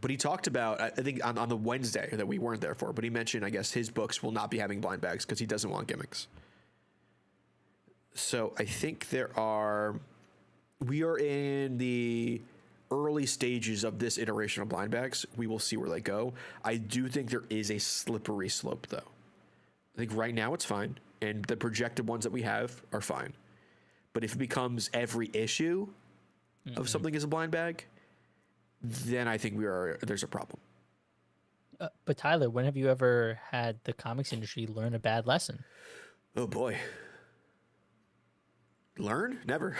But he talked about, I think on the Wednesday that we weren't there for, but he mentioned, I guess, his books will not be having blind bags because he doesn't want gimmicks. So I think we are in the early stages of this iteration of blind bags. We will see where they go. I do think there is a slippery slope, though. I think right now it's fine, and the projected ones that we have are fine. But if it becomes every issue of something is a blind bag, then I think there's a problem. But Tyler, when have you ever had the comics industry learn a bad lesson? Oh boy. Learn? Never.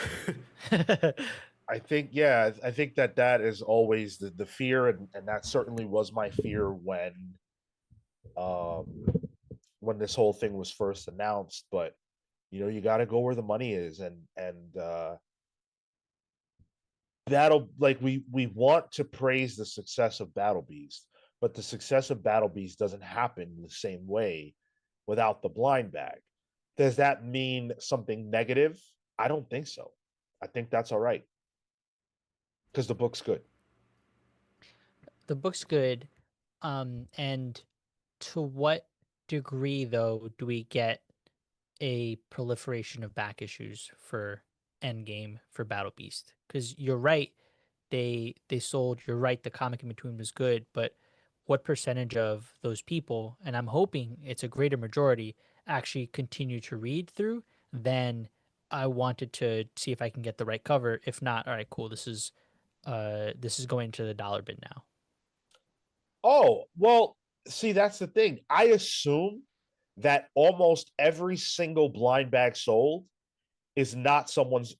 I think that is always the fear, and that certainly was my fear when this whole thing was first announced. But you got to go where the money is, and that'll, like, we want to praise the success of Battle Beast, but the success of Battle Beast doesn't happen the same way without the blind bag. Does that mean something negative? I don't think so. I think that's all right, because the book's good. The book's good. And to what degree, though, do we get a proliferation of back issues for Endgame for Battle Beast? Because you're right, they sold. You're right, the comic in between was good, but what percentage of those people, and I'm hoping it's a greater majority, actually continue to read through? Then I wanted to see if I can get the right cover. If not, all right, cool. This is going to the dollar bin now. Oh, well, see, that's the thing. I assume that almost every single blind bag sold is not someone's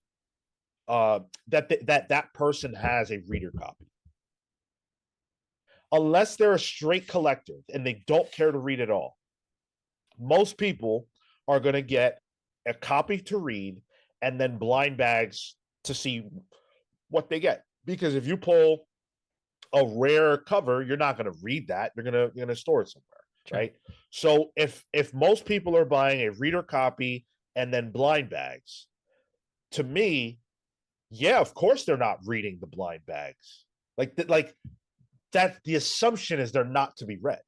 that person has a reader copy. Unless they're a straight collector and they don't care to read at all. Most people are going to get a copy to read and then blind bags to see what they get. Because if you pull a rare cover, you're not going to read that. You're going to store it somewhere, sure. Right? So if most people are buying a reader copy and then blind bags, to me, Yeah, of course they're not reading the blind bags. Like that. The assumption is they're not to be read.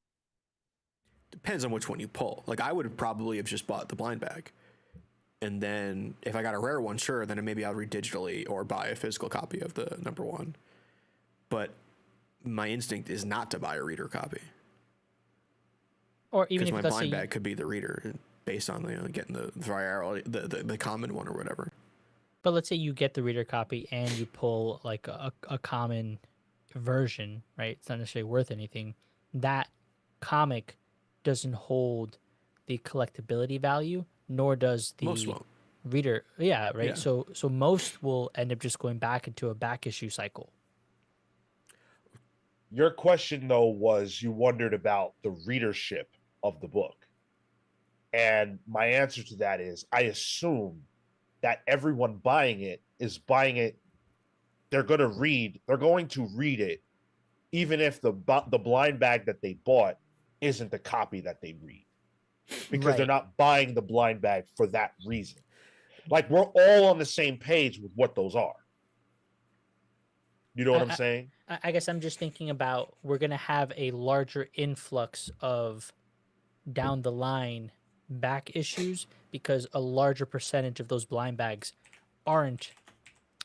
Depends on which one you pull. Like I would probably have just bought the blind bag, and then if I got a rare one, sure, then maybe I'll read digitally or buy a physical copy of the number one. But my instinct is not to buy a reader copy. Or even because if my let's say blind bag could be the reader based on getting the virality, the common one or whatever. but let's say you get the reader copy and you pull like a common version, right? It's not necessarily worth anything. That comic doesn't hold the collectability value, nor does Most the won't. reader. Yeah, right. Yeah. So most will end up just going back into a back issue cycle. Your question though was you wondered about the readership of the book. And my answer to that is I assume that everyone buying it is buying it. They're going to read it, even if the blind bag that they bought isn't the copy that they read, because they're Right. not buying the blind bag for that reason. Like we're all on the same page with what those are. You know what I'm saying? I guess I'm just thinking about we're gonna have a larger influx of down the line back issues because a larger percentage of those blind bags aren't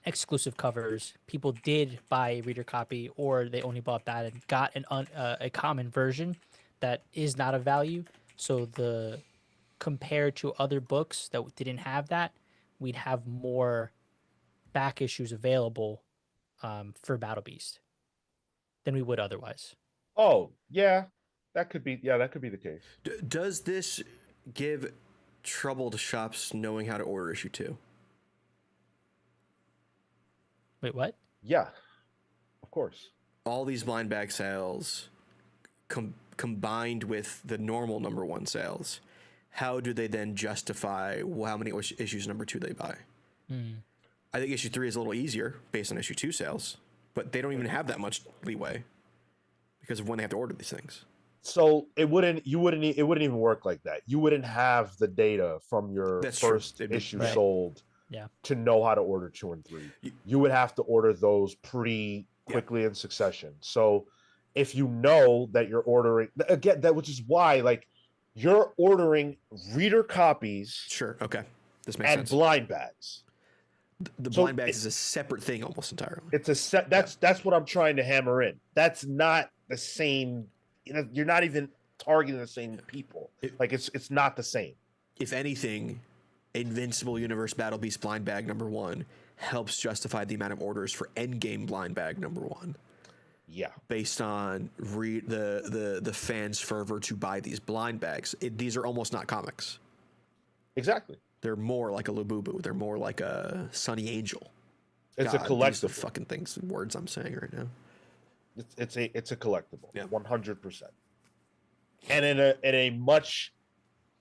exclusive covers. People did buy a reader copy or they only bought that and got a common version that is not of value. So the compared to other books that didn't have that, we'd have more back issues available for Battle Beast than we would otherwise. Oh, yeah. That could be the case. Does this give trouble to shops knowing how to order issue 2? Wait, what? Yeah. Of course. All these blind bag sales combined with the normal number 1 sales, how do they then justify how many issues number 2 they buy? I think issue 3 is a little easier based on issue 2 sales, but they don't even have that much leeway because of when they have to order these things. So it wouldn't even work like that. You wouldn't have the data from your first issue sold to know how to order 2 and 3. You would have to order those pretty quickly in succession. So if you know that you're ordering again, which is why like you're ordering reader copies. Sure. Okay. This makes sense. And blind bags. The blind bags is a separate thing almost entirely. It's that's what I'm trying to hammer in. That's not the same. You're not even targeting the same people. It's not the same. If anything, Invincible Universe Battle Beast blind bag number 1 helps justify the amount of orders for Endgame blind bag number 1. Yeah. Based on the fans' fervor to buy these blind bags. These are almost not comics. Exactly. They're more like a Labubu. They're more like a Sunny Angel. It's a collectible. These are the fucking words I'm saying right now. It's a collectible. Yeah. 100%. And in a much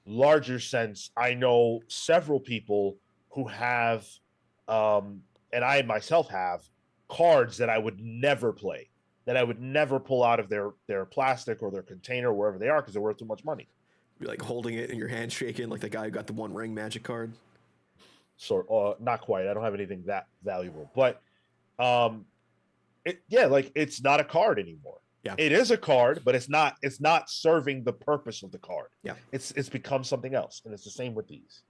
larger sense, I know several people who have, and I myself have, cards that I would never play, that I would never pull out of their plastic or their container, wherever they are, because they're worth too much money. You're like holding it in your hand shaking like the guy who got the One Ring Magic card. So not quite. I don't have anything that valuable, but it's not a card anymore. Yeah. It is a card, but it's not serving the purpose of the card. Yeah. It's become something else, and it's the same with these.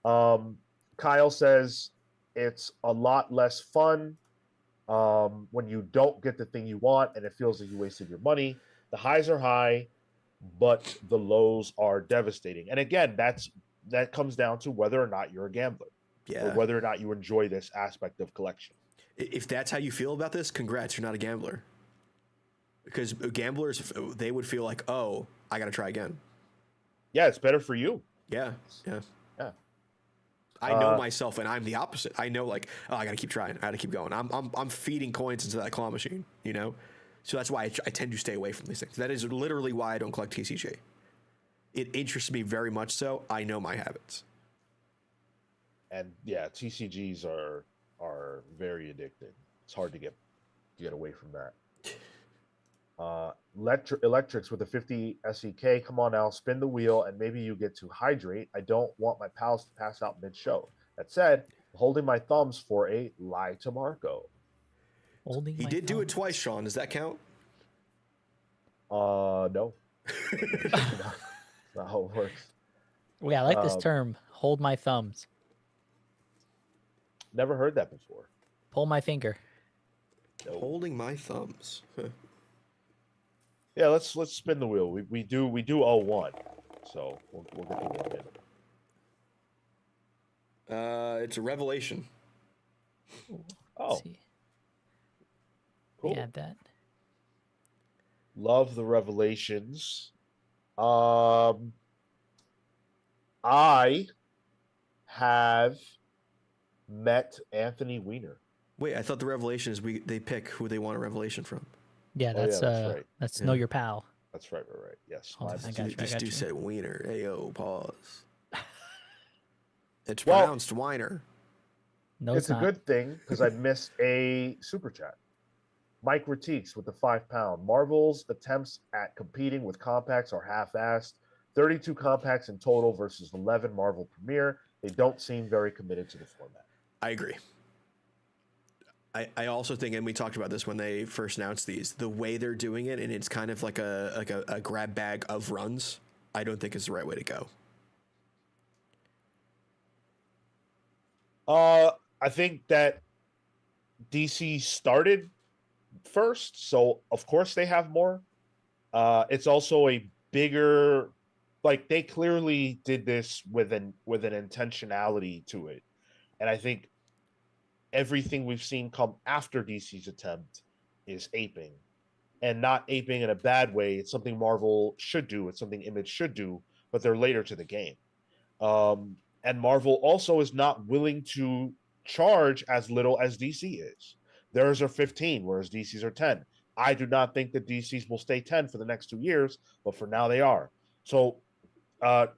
Kyle says it's a lot less fun when you don't get the thing you want and it feels like you wasted your money. The highs are high, but the lows are devastating. And again, that comes down to whether or not you're a gambler, or whether or not you enjoy this aspect of collection. If that's how you feel about this, congrats, you're not a gambler. Because gamblers, they would feel like, oh, I got to try again. Yeah, it's better for you. Yeah. I know myself, and I'm the opposite. I know, like, oh, I got to keep trying. I got to keep going. I'm feeding coins into that claw machine, you know? So that's why I tend to stay away from these things. That is literally why I don't collect TCG. It interests me very much so. I know my habits. And yeah, TCGs are very addicting. It's hard to get away from that. Electrics with a 50 SEK. Come on now, spin the wheel and maybe you get to hydrate. I don't want my pals to pass out mid-show. That said, Holding my thumbs for a lie to Marco. Holding He my did do it thumbs. twice, Sean. Does that count? No. That's not how it works. Yeah, I like this Um, term. Hold my thumbs. Never heard that before. Pull my finger. No. Holding my thumbs. Huh. Yeah, let's spin the wheel. We do 0-1. So we'll get the win in. It's a revelation. Ooh, Oh, let's see. cool. Yeah, that. Love the revelations. I have met Anthony Weiner. Wait, I thought the revelation is they pick who they want a revelation from. Yeah, Oh, that's yeah, that's right. that's Yeah. know your pal. That's right. Yes. Hold My on, I bad. got you. This dude said wiener. Ayo, pause. It's Well- pronounced whiner. No, It's a not. good thing because I missed a super chat. Mike Retiques with the £5. Marvel's attempts at competing with compacts are half-assed. 32 compacts in total versus 11 Marvel Premiere. They don't seem very committed to the format. I agree. I also think, and we talked about this when they first announced these, the way they're doing it, and it's kind of like a grab bag of runs, I don't think is the right way to go. I think that DC started first, so of course they have more. It's also a bigger, like they clearly did this with an intentionality to it, and I think everything we've seen come after DC's attempt is aping, and not aping in a bad way. It's something Marvel should do. It's something Image should do, but they're later to the game. And Marvel also is not willing to charge as little as DC is. Theirs are 15, whereas DC's are 10. I do not think that DC's will stay 10 for the next 2 years, but for now they are. So I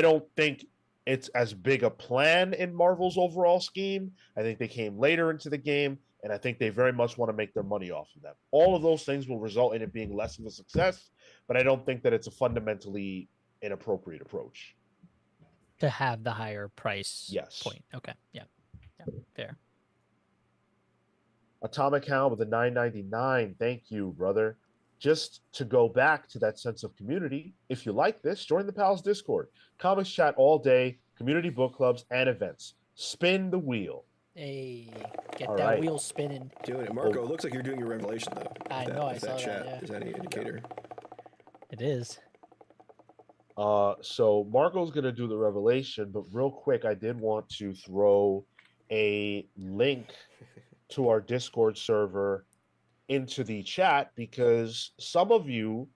don't think it's as big a plan in Marvel's overall scheme. I think they came later into the game, and I think they very much want to make their money off of them. All of those things will result in it being less of a success, but I don't think that it's a fundamentally inappropriate approach. To have the higher price Yes. point. Okay. Yeah. Yeah. Fair. Atomic Hound with a $9.99. Thank you, brother. Just to go back to that sense of community, if you like this, join the Pals Discord. Comics chat all day, community book clubs, and events. Spin the wheel. Hey, get All that right. wheel spinning. Doing it. Marco, it looks like you're doing your revelation, though. I If know, I if saw that, chat yeah. is any indicator. It is. So Marco's going to do the revelation, but real quick, I did want to throw a link to our Discord server into the chat because some of you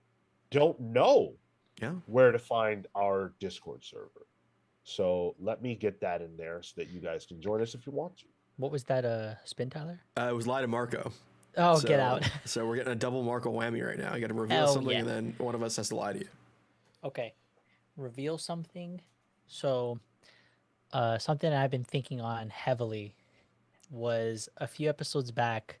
don't know Yeah. where to find our Discord server. So let me get that in there so that you guys can join us if you want to. What was that? Spin, Tyler? It was lie to Marco. Oh, So- get out. So we're getting a double Marco whammy right now. You got to reveal Hell something, yeah. and then one of us has to lie to you. Okay. Reveal something. So, something I've been thinking on heavily was a few episodes back.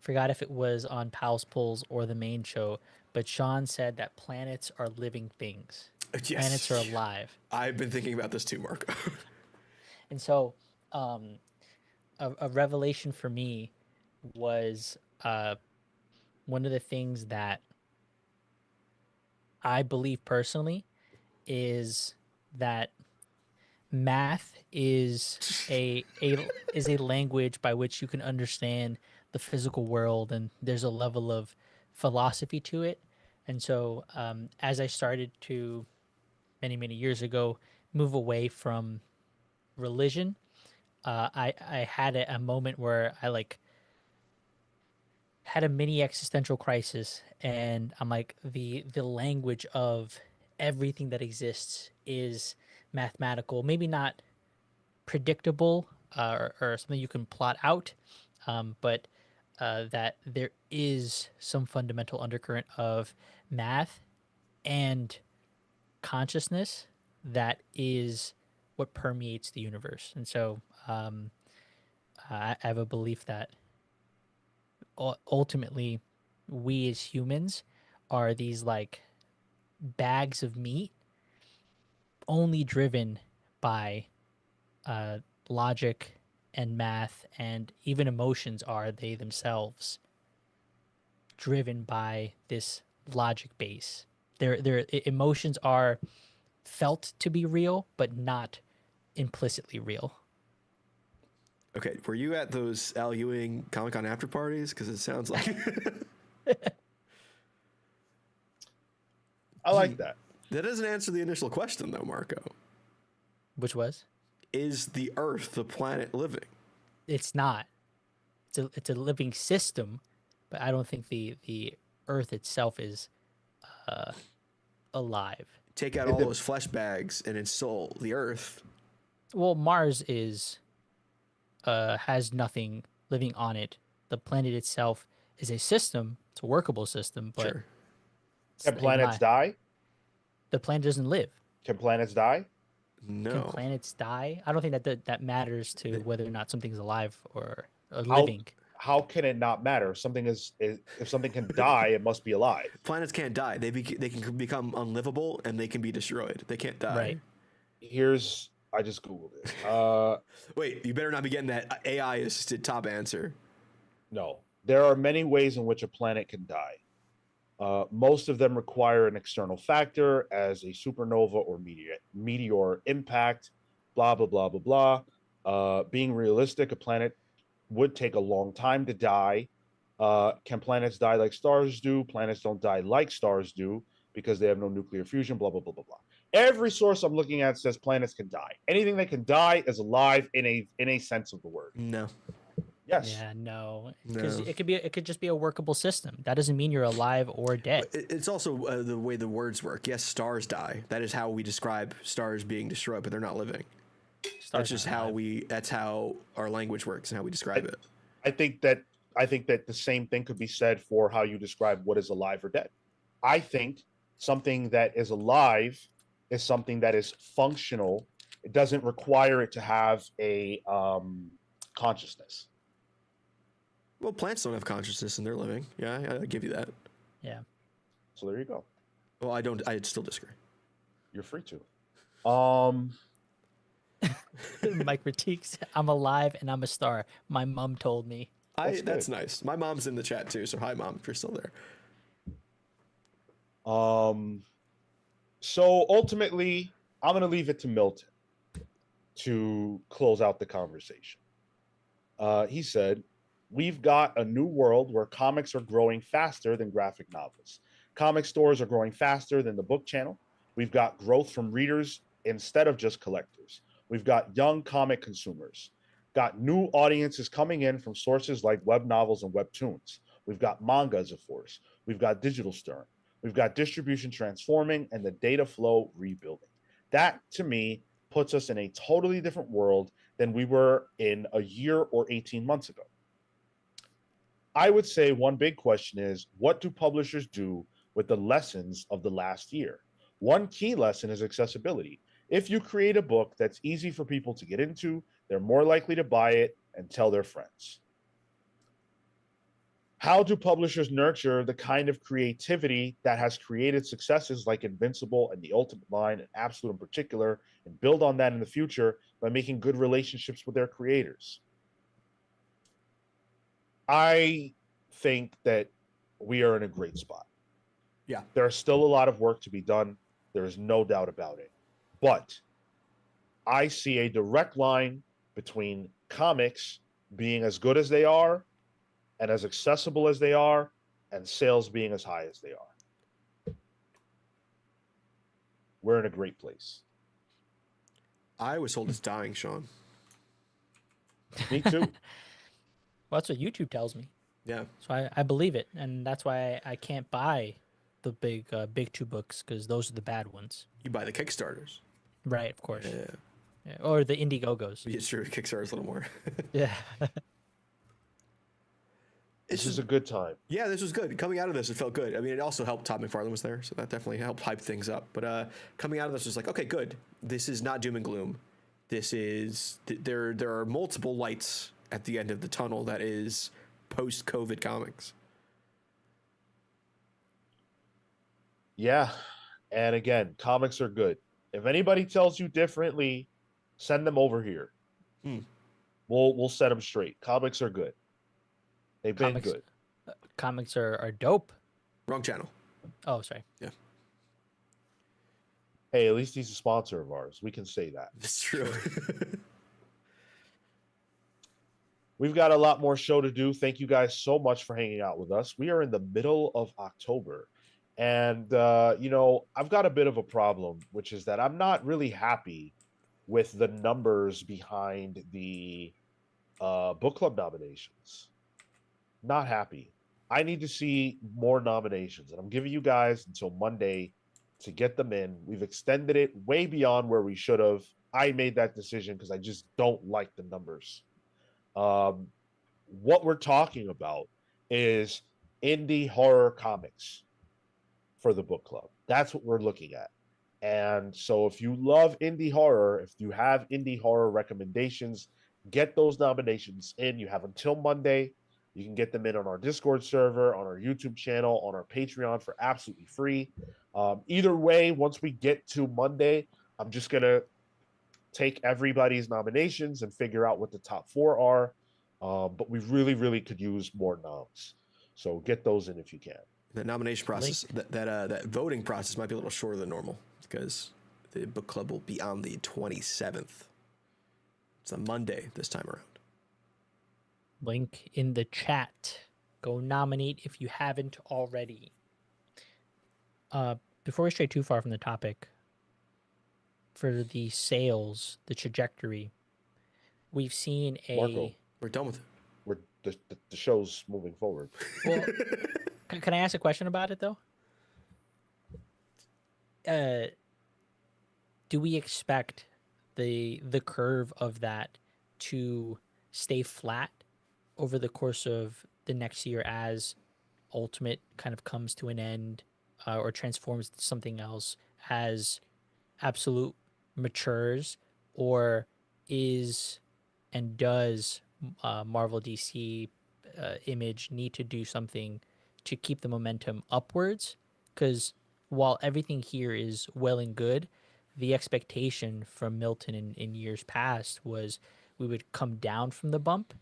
Forgot if it was on Pals Pulls or the main show, but Sean said that planets are living things. Yes. Planets are alive. I've been thinking about this too, Marco. And so, a revelation for me was one of the things that I believe personally is that math is is a language by which you can understand the physical world, and there's a level of philosophy to it. And so, as I started to many years ago move away from religion, I had a moment where I like had a mini existential crisis, and I'm like, the language of everything that exists is mathematical, maybe not predictable, or something you can plot out, but that there is some fundamental undercurrent of math and consciousness that is what permeates the universe. And so, I have a belief that ultimately we as humans are these like bags of meat only driven by logic and math and even emotions are they themselves driven by this logic base. Their emotions are felt to be real, but not implicitly real. Okay, were you at those Al Ewing Comic-Con after parties? Because it sounds like I like that. that doesn't answer the initial question, though, Marco. Which was? Is the Earth, the planet, living? It's not. It's a living system, but I don't think the Earth itself is alive. Take out It all de- those flesh bags and install the Earth. Well, Mars is has nothing living on it. The planet itself is a system. It's a workable system, but Sure. Can planets die? the planet doesn't live. Can planets die? Can No. planets die? I don't think that matters to whether or not something's alive or How, living. how can it not matter? If something can die, it must be alive. Planets can't die. They can become unlivable and they can be destroyed. They can't die. Right. I just googled it. Wait, you better not be getting that AI assisted top answer. No, there are many ways in which a planet can die. Most of them require an external factor, as a supernova or meteor impact. Blah blah blah blah blah. Being realistic, a planet would take a long time to die. Can planets die like stars do? Planets don't die like stars do because they have no nuclear fusion. Blah blah blah blah blah. Every source I'm looking at says planets can die. Anything that can die is alive in a sense of the word. No. Yes. Yeah, no, because No. it could just be a workable system. That doesn't mean you're alive or dead. It's also the way the words work. Yes, stars die. That is how we describe stars being destroyed, but they're not living. That's just how that's how our language works and how we describe it. I think that the same thing could be said for how you describe what is alive or dead. I think something that is alive is something that is functional. It doesn't require it to have a consciousness. Well, plants don't have consciousness and they're living. Yeah, I give you that. Yeah. So there you go. Well, I don't. I still disagree. You're free to. My critiques. I'm alive and I'm a star. My mom told me. That's nice. My mom's in the chat too. So hi, mom, if you're still there. So ultimately, I'm going to leave it to Milton to close out the conversation. He said, "We've got a new world where comics are growing faster than graphic novels. Comic stores are growing faster than the book channel. We've got growth from readers instead of just collectors. We've got young comic consumers. Got new audiences coming in from sources like web novels and webtoons. We've got manga as a force. We've got digital stirring. We've got distribution transforming and the data flow rebuilding. That, to me, puts us in a totally different world than we were in a year or 18 months ago. I would say one big question is, what do publishers do with the lessons of the last year? One key lesson is accessibility. If you create a book that's easy for people to get into, they're more likely to buy it and tell their friends. How do publishers nurture the kind of creativity that has created successes like Invincible and The Ultimate Line and Absolute in particular, and build on that in the future by making good relationships with their creators? I think that we are in a great spot. Yeah. There's still a lot of work to be done. There's no doubt about it. But I see a direct line between comics being as good as they are and as accessible as they are and sales being as high as they are. We're in a great place. I was told it's dying, Sean. Me too. Well, that's what YouTube tells me. Yeah. So I believe it, and that's why I can't buy the big two books because those are the bad ones. You buy the Kickstarters. Right, of course. Yeah. Yeah. Or the Indiegogos. Yeah, sure. Kickstarter's a little more. Yeah. This is a good time. Yeah, this was good. Coming out of this, it felt good. I mean, it also helped Todd McFarlane was there, so that definitely helped hype things up. But coming out of this was like, okay, good. This is not doom and gloom. This is there are multiple lights at the end of the tunnel that is post-COVID comics. Yeah. And again, comics are good. If anybody tells you differently, send them over here. We'll set them straight. Comics are good. They've been good. Comics are dope. Wrong channel. Oh, sorry. Yeah. Hey, at least he's a sponsor of ours. We can say that. That's true. We've got a lot more show to do. Thank you guys so much for hanging out with us. We are in the middle of October. And, I've got a bit of a problem, which is that I'm not really happy with the numbers behind the book club nominations. Not happy. I need to see more nominations. And I'm giving you guys until Monday to get them in. We've extended it way beyond where we should have. I made that decision because I just don't like the numbers. What we're talking about is indie horror comics for the book club. That's what we're looking at. And so if you love indie horror, if you have indie horror recommendations, get those nominations in. You have until Monday. You can get them in on our Discord server, on our YouTube channel, on our Patreon for absolutely free. Either way, once we get to Monday, I'm just going to take everybody's nominations and figure out what the top 4 are. But we really, really could use more noms. So get those in if you can. The nomination process, that voting process might be a little shorter than normal because the book club will be on the 27th. It's a Monday this time around. Link in the chat. Go nominate if you haven't already. Before we stray too far from the topic, for the sales, the trajectory, we've seen Marco, we're done with it. The show's moving forward. Well, can I ask a question about it though? Do we expect the curve of that to stay flat over the course of the next year as Ultimate kind of comes to an end or transforms to something else, as Absolute matures, or is and does Marvel DC Image need to do something to keep the momentum upwards? Because while everything here is well and good, the expectation from Milton in years past was we would come down from the bump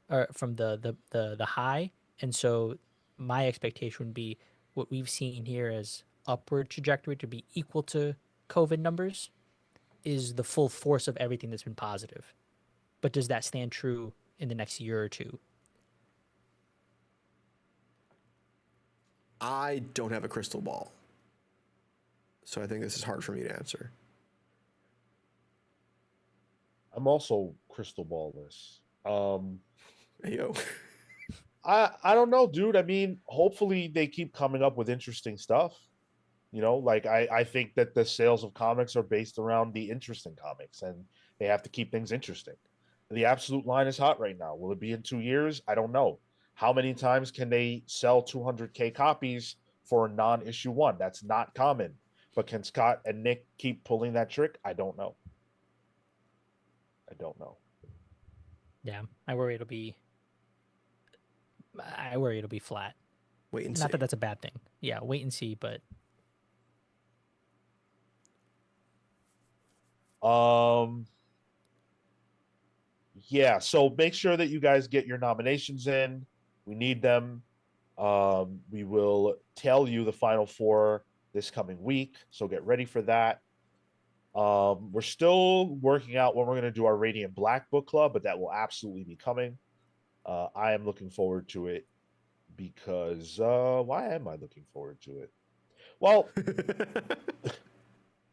or from the high. And so my expectation would be what we've seen here as upward trajectory to be equal to COVID numbers is the full force of everything that's been positive. But does that stand true in the next year or two? I don't have a crystal ball, so I think this is hard for me to answer. I'm also crystal ballless. Hey, yo. I don't know, dude. I mean, hopefully they keep coming up with interesting stuff. Like I think that the sales of comics are based around the interesting comics, and they have to keep things interesting. The Absolute line is hot right now. Will it be in 2 years? I don't know. How many times can they sell 200K copies for a non-issue one? That's not common. But can Scott and Nick keep pulling that trick? I don't know. Yeah, I worry it'll be flat. Wait and see. Not that that's a bad thing. Yeah, wait and see, but yeah, so make sure that you guys get your nominations in. We need them. We will tell you the final 4 this coming week, so get ready for that. We're still working out when we're going to do our Radiant Black book club, but that will absolutely be coming. I am looking forward to it because why am I looking forward to it? Well,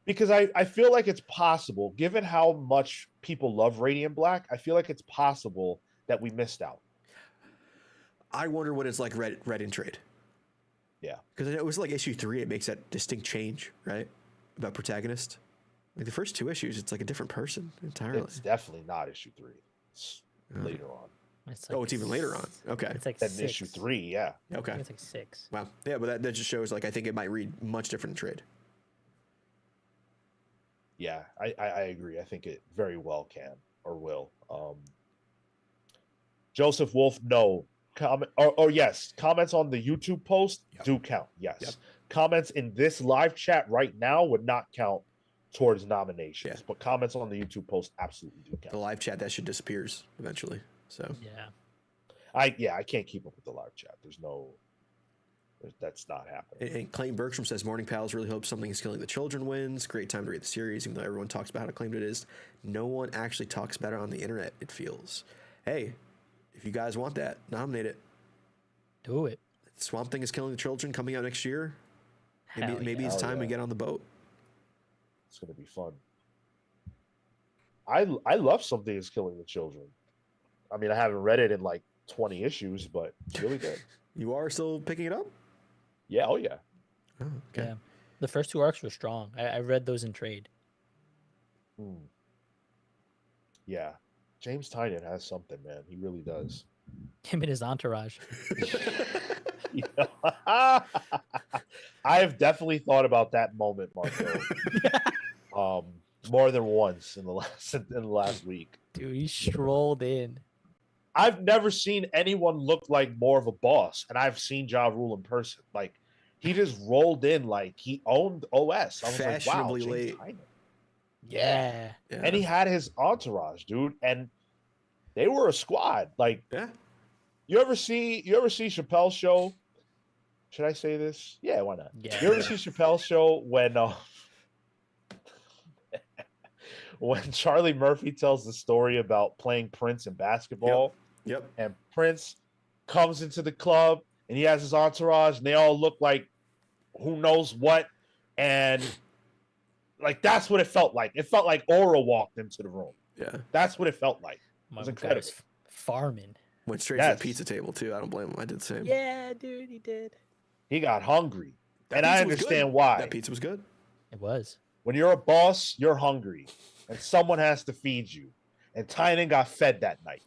because I feel like it's possible, given how much people love Radiant Black, I feel like it's possible that we missed out. I wonder what it's like read in trade. Yeah. Because it was like issue 3, it makes that distinct change, right? About protagonist. Like the first 2 issues, it's like a different person entirely. It's definitely not issue 3. It's later on. it's like it's even later on. Okay. It's like Then 6. issue 3, yeah. Okay. It's like 6. Wow. Yeah, but that just shows, like, I think it might read much different in trade. Yeah, I agree. I think it very well can or will. Joseph Wolf, no. Comment or yes, comments on the YouTube post do count. Yes. Comments in this live chat right now would not count towards nominations. Yeah. But comments on the YouTube post absolutely do count. The live chat, that shit disappears eventually. So Yeah. I can't keep up with the live chat. That's not happening. And Clayton Bergstrom says, Morning Pals really hope Something is Killing the Children wins. Great time to read the series, even though everyone talks about how acclaimed it is. No one actually talks about it on the internet, it feels. Hey, if you guys want that, nominate it. Do it. Swamp Thing is Killing the Children coming out next year. Maybe yeah. it's time we get on the boat. It's going to be fun. I love Something is Killing the Children. I mean, I haven't read it in like 20 issues, but it's really good. You are still picking it up? Yeah, oh yeah. Oh, okay. Yeah. The first 2 arcs were strong. I read those in trade. Yeah. James Tynion has something, man. He really does. Him and his entourage. You know? I have definitely thought about that moment, Marco. More than once in the last week. Dude, he strolled in. I've never seen anyone look like more of a boss, and I've seen Ja Rule in person. Like, he just rolled in like he owned OS. I was Fashionably like, wow, late. James Tynion. Yeah. And he had his entourage, dude, and they were a squad. Like, Yeah. you ever see Chappelle's show? Should I say this? Yeah, why not? Yeah. You ever see Chappelle's show when Charlie Murphy tells the story about playing Prince in basketball? Yep. And Prince comes into the club and he has his entourage and they all look like who knows what. And like, that's what it felt like. It felt like Aura walked into the room. Yeah. That's what it felt like. My was guy incredible. was farming. Went straight to the pizza table, too. I don't blame him. I did the same. Yeah, dude, he did. He got hungry. That And I pizza was understand good. why. That pizza was good. It was. When you're a boss, you're hungry. And someone has to feed you. And Tynan got fed that night.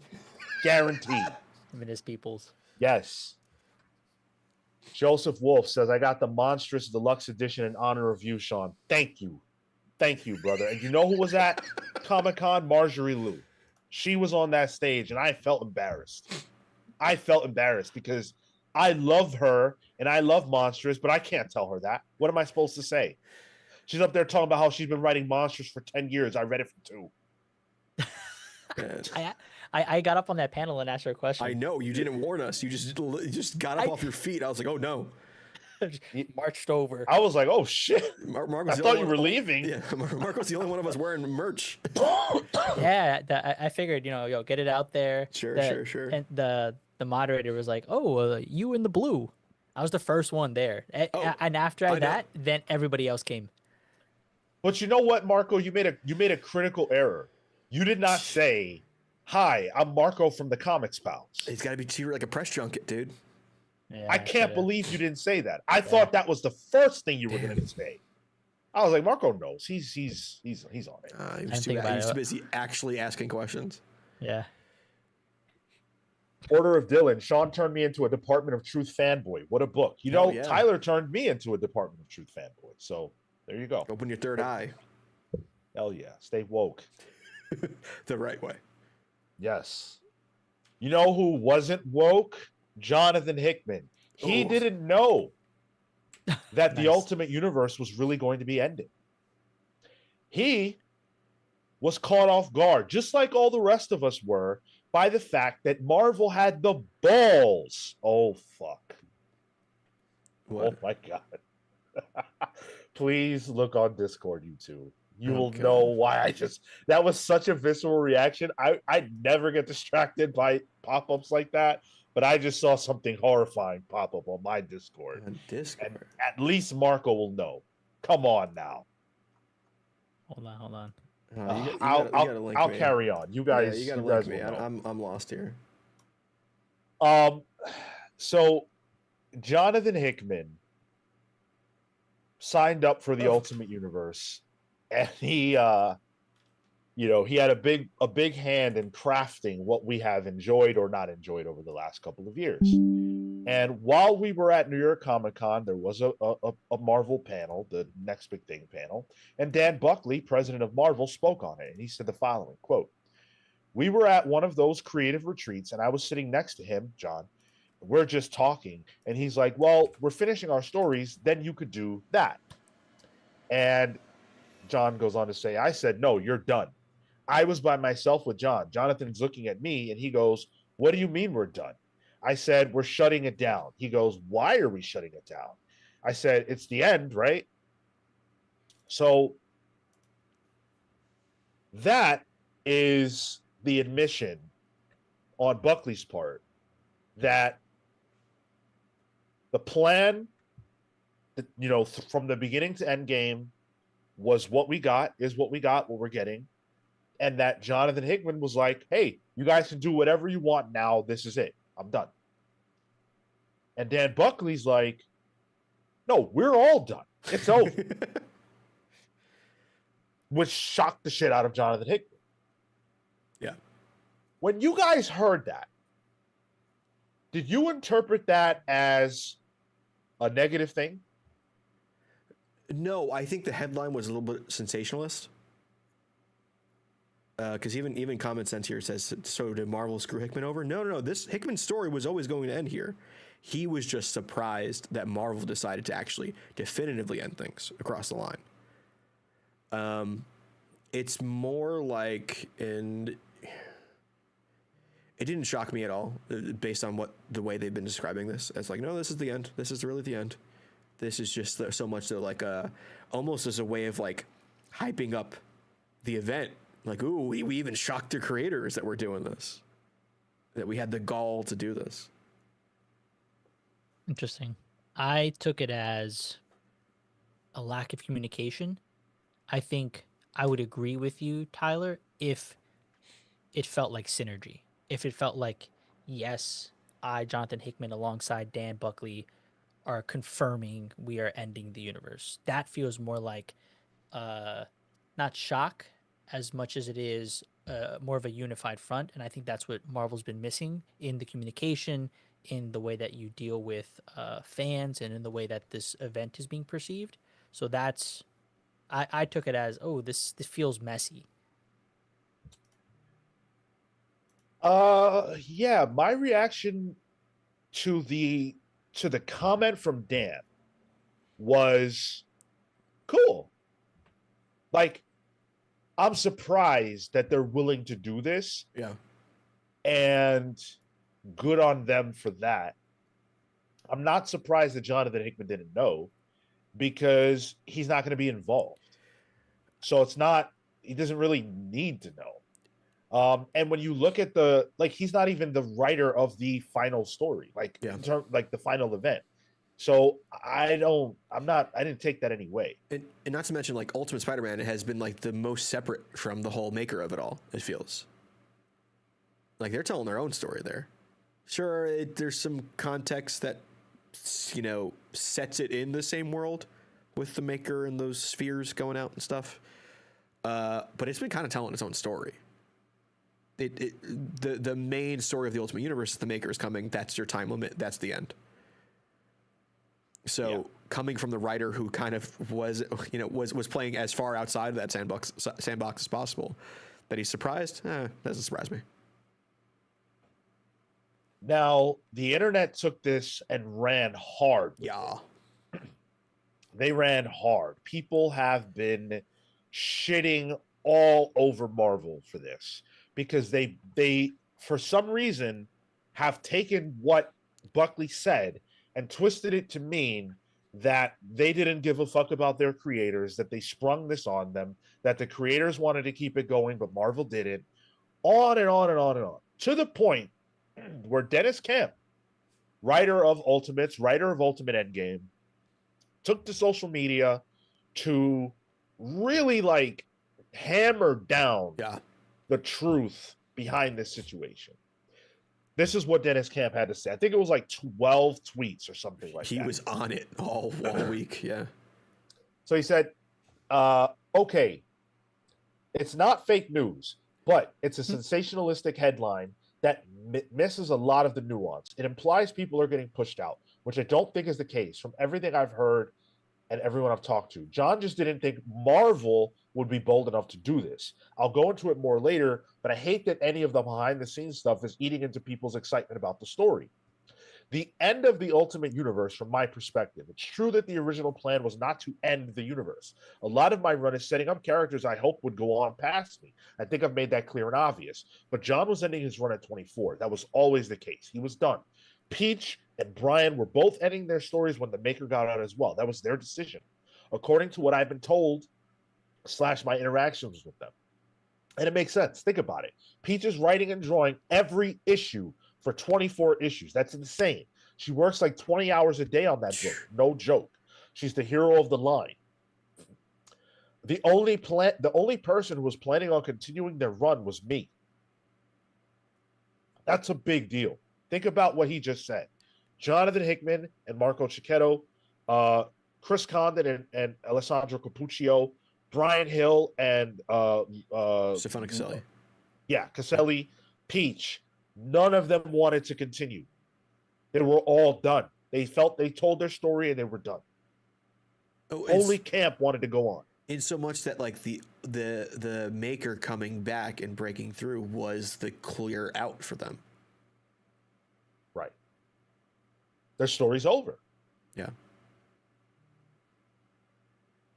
Guaranteed. Him and his peoples. Yes. Joseph Wolf says, I got the Monstrous Deluxe Edition in honor of you, Sean. Thank you. Thank you, brother. And you know who was at Comic-Con? Marjorie Liu. She was on that stage, and I felt embarrassed. I felt embarrassed because I love her, and I love Monstrous, but I can't tell her that. What am I supposed to say? She's up there talking about how she's been writing Monstrous for 10 years. I read it for 2. I got up on that panel and asked her a question. I know. You didn't warn us. You just got up off your feet. I was like, oh, no. Marched over. I was like, oh, shit. Marco's I thought you were leaving. Yeah, Marco's the only one of us wearing merch. Yeah, I figured, get it out there. Sure. And the moderator was like, oh, you in the blue. I was the first one there. And after that, then everybody else came. But you know what, Marco? You made a critical error. You did not say, hi, I'm Marco from the Comics Pals. It's got to be treated like a press junket, dude. Yeah, I can't believe you didn't say that. I thought that was the first thing you were going to say. I was like, Marco knows. He's on it. He was too busy actually asking questions. Yeah. Order of Dylan. Sean turned me into a Department of Truth fanboy. What a book. Tyler turned me into a Department of Truth fanboy. So there you go. Open your third eye. Hell yeah. Stay woke. The right way. Yes. You know who wasn't woke? Jonathan Hickman. He didn't know that the Ultimate Universe was really going to be ending. He was caught off guard, just like all the rest of us were, by the fact that Marvel had the balls. Oh, fuck. What? Oh, my God. Please look on Discord, you two. You will know why that was such a visceral reaction. I never get distracted by pop-ups like that, but I just saw something horrifying pop up on my Discord. And at least Marco will know. Come on now. Hold on. I'll carry on. You guys, you gotta link me. I'm lost here. So Jonathan Hickman signed up for the Ultimate Universe, and he he had a big hand in crafting what we have enjoyed or not enjoyed over the last couple of years. And while we were at New York Comic Con, there was a Marvel panel, the Next Big Thing panel, and Dan Buckley, president of Marvel, spoke on it, and he said the following, quote, "We were at one of those creative retreats, and I was sitting next to him, John. We're just talking, and he's like, well, we're finishing our stories, then you could do that." And John goes on to say, I said, no, you're done. I was by myself with John. Jonathan's looking at me and he goes, what do you mean we're done? I said, we're shutting it down. He goes, why are we shutting it down? I said, it's the end, right? So that is the admission on Buckley's part that the plan, from the beginning to end game was what we got, is what we got, what we're getting. And that Jonathan Hickman was like, hey, you guys can do whatever you want now. This is it. I'm done. And Dan Buckley's like, no, we're all done. It's over. Which shocked the shit out of Jonathan Hickman. Yeah. When you guys heard that, did you interpret that as a negative thing? No, I think the headline was a little bit sensationalist. Because even Common Sense here says, so did Marvel screw Hickman over? No. This Hickman's story was always going to end here. He was just surprised that Marvel decided to actually definitively end things across the line. It's more like, and it didn't shock me at all based on the way they've been describing this. It's like, no, this is the end. This is really the end. This is just so much so like almost as a way of like hyping up the event. Like, ooh, we even shocked the creators that we're doing this, that we had the gall to do this. Interesting. I took it as a lack of communication. I think I would agree with you, Tyler, if it felt like synergy. If it felt like, yes, Jonathan Hickman, alongside Dan Buckley, are confirming we are ending the universe. That feels more like not shock as much as it is more of a unified front. And I think that's what Marvel's been missing in the communication, in the way that you deal with fans, and in the way that this event is being perceived. So that's, I took it as, oh, this feels messy. Yeah, my reaction to the comment from Dan was cool. Like, I'm surprised that they're willing to do this. Yeah. And good on them for that. I'm not surprised that Jonathan Hickman didn't know, because he's not going to be involved. So he doesn't really need to know. And when you look at he's not even the writer of the final story, the final event. So I didn't take that any way. And not to mention, like, Ultimate Spider-Man has been like the most separate from the whole maker of it all. It feels like they're telling their own story there. Sure, there's some context that, sets it in the same world with the maker and those spheres going out and stuff. But it's been kind of telling its own story. The main story of the Ultimate Universe is the maker is coming. That's your time limit. That's the end. So coming from the writer who kind of was playing as far outside of that sandbox as possible, that he's surprised, doesn't surprise me. Now, the internet took this and ran hard. Yeah. They ran hard. People have been shitting all over Marvel for this, because they for some reason have taken what Buckley said and twisted it to mean that they didn't give a fuck about their creators, that they sprung this on them, that the creators wanted to keep it going, but Marvel didn't, on and on and on and on, to the point where Dennis Camp, writer of Ultimate Endgame, took to social media to really hammer down the truth behind this situation. This is what Dennis Camp had to say. I think it was like 12 tweets or something like that. He was on it all week, yeah. So he said, okay, it's not fake news, but it's a sensationalistic headline that misses a lot of the nuance. It implies people are getting pushed out, which I don't think is the case from everything I've heard and everyone I've talked to. John just didn't think Marvel would be bold enough to do this. I'll go into it more later, but I hate that any of the behind-the-scenes stuff is eating into people's excitement about the story. The end of the Ultimate Universe, from my perspective, it's true that the original plan was not to end the universe. A lot of my run is setting up characters I hope would go on past me. I think I've made that clear and obvious. But John was ending his run at 24. That was always the case. He was done. Peach and Brian were both ending their stories when the Maker got out as well. That was their decision, according to what I've been told, / my interactions with them. And it makes sense. Think about it. Peach is writing and drawing every issue for 24 issues. That's insane. She works like 20 hours a day on that book. No joke. She's the hero of the line. The only person who was planning on continuing their run was me. That's a big deal. Think about what he just said. Jonathan Hickman and Marco Cicchetto, Chris Condon and Alessandro Capuccio, Brian Hill and Stefano Caselli. Yeah, Caselli, Peach. None of them wanted to continue. They were all done. They told their story and they were done. Only Camp wanted to go on. In so much that like the Maker coming back and breaking through was the clear out for them. Right. Their story's over. Yeah.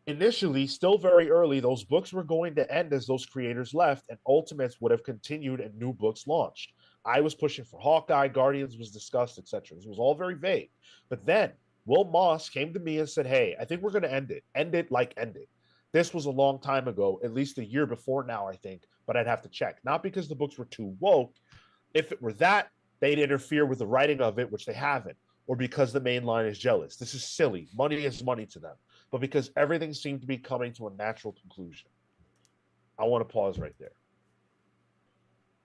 Initially, still very early, those books were going to end as those creators left, and Ultimates would have continued and new books launched. I was pushing for Hawkeye, Guardians was discussed, etc. This was all very vague. But then Will Moss came to me and said, hey, I think we're going to end it. End it like end it. This was a long time ago, at least a year before now, I think, but I'd have to check. Not because the books were too woke. If it were that, they'd interfere with the writing of it, which they haven't, or because the main line is jealous. This is silly. Money is money to them. But because everything seemed to be coming to a natural conclusion. I want to pause right there.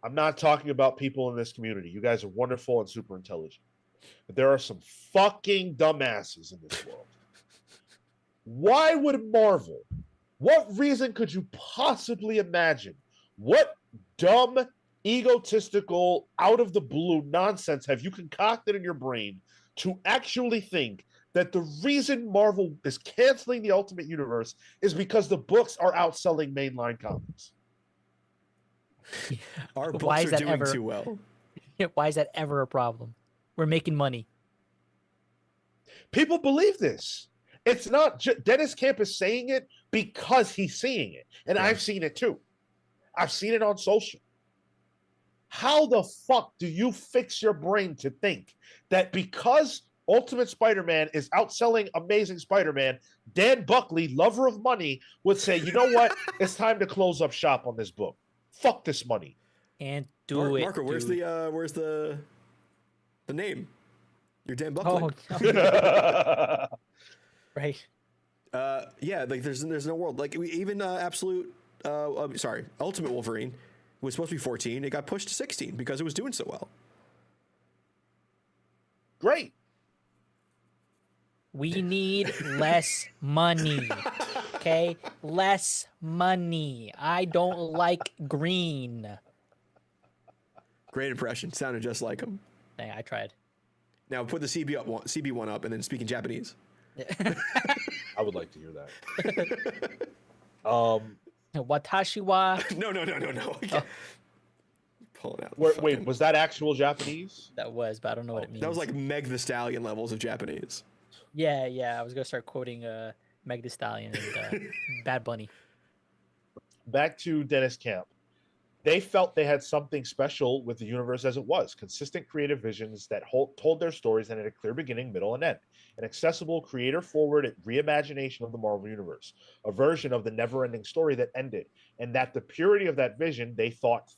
I'm not talking about people in this community. You guys are wonderful and super intelligent. But there are some fucking dumbasses in this world. Why would Marvel, what reason could you possibly imagine? What dumb, egotistical, out of the blue nonsense have you concocted in your brain to actually think that the reason Marvel is canceling the Ultimate Universe is because the books are outselling mainline comics? Our books are doing too well. Why is that ever a problem? We're making money. People believe this. It's not Dennis Camp is saying it because he's seeing it. And I've seen it too. I've seen it on social. How the fuck do you fix your brain to think that because Ultimate Spider-Man is outselling Amazing Spider-Man, Dan Buckley, lover of money, would say, you know what? It's time to close up shop on this book. Fuck this money. And do it. Marco, where's the name? You're Dan Buckley. Oh, right. Yeah, like there's no world. Like even Ultimate Wolverine was supposed to be 14. It got pushed to 16 because it was doing so well. Great. We need less money. Okay? Less money. I don't like green. Great impression. Sounded just like him. Dang, I tried. Now put the CB one up and then speak in Japanese. I would like to hear that. Watashi wa. No. Oh. Pulling out. Wait, was that actual Japanese? That was, but I don't know what it means. That was like Meg the Stallion levels of Japanese. Yeah. I was gonna start quoting Meg Thee Stallion and Bad Bunny. Back to Dennis Camp. They felt they had something special with the universe as it was. Consistent creative visions that told their stories and had a clear beginning, middle, and end. An accessible, creator-forward reimagination of the Marvel Universe. A version of the never-ending story that ended. And that the purity of that vision, they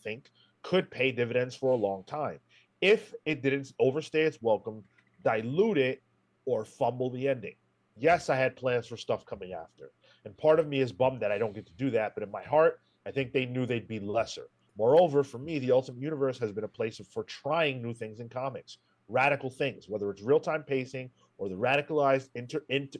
think, could pay dividends for a long time. If it didn't overstay its welcome, dilute it, or fumble the ending. Yes, I had plans for stuff coming after. And part of me is bummed that I don't get to do that, but in my heart, I think they knew they'd be lesser. Moreover, for me, the Ultimate Universe has been a place for trying new things in comics, radical things, whether it's real-time pacing or the radicalized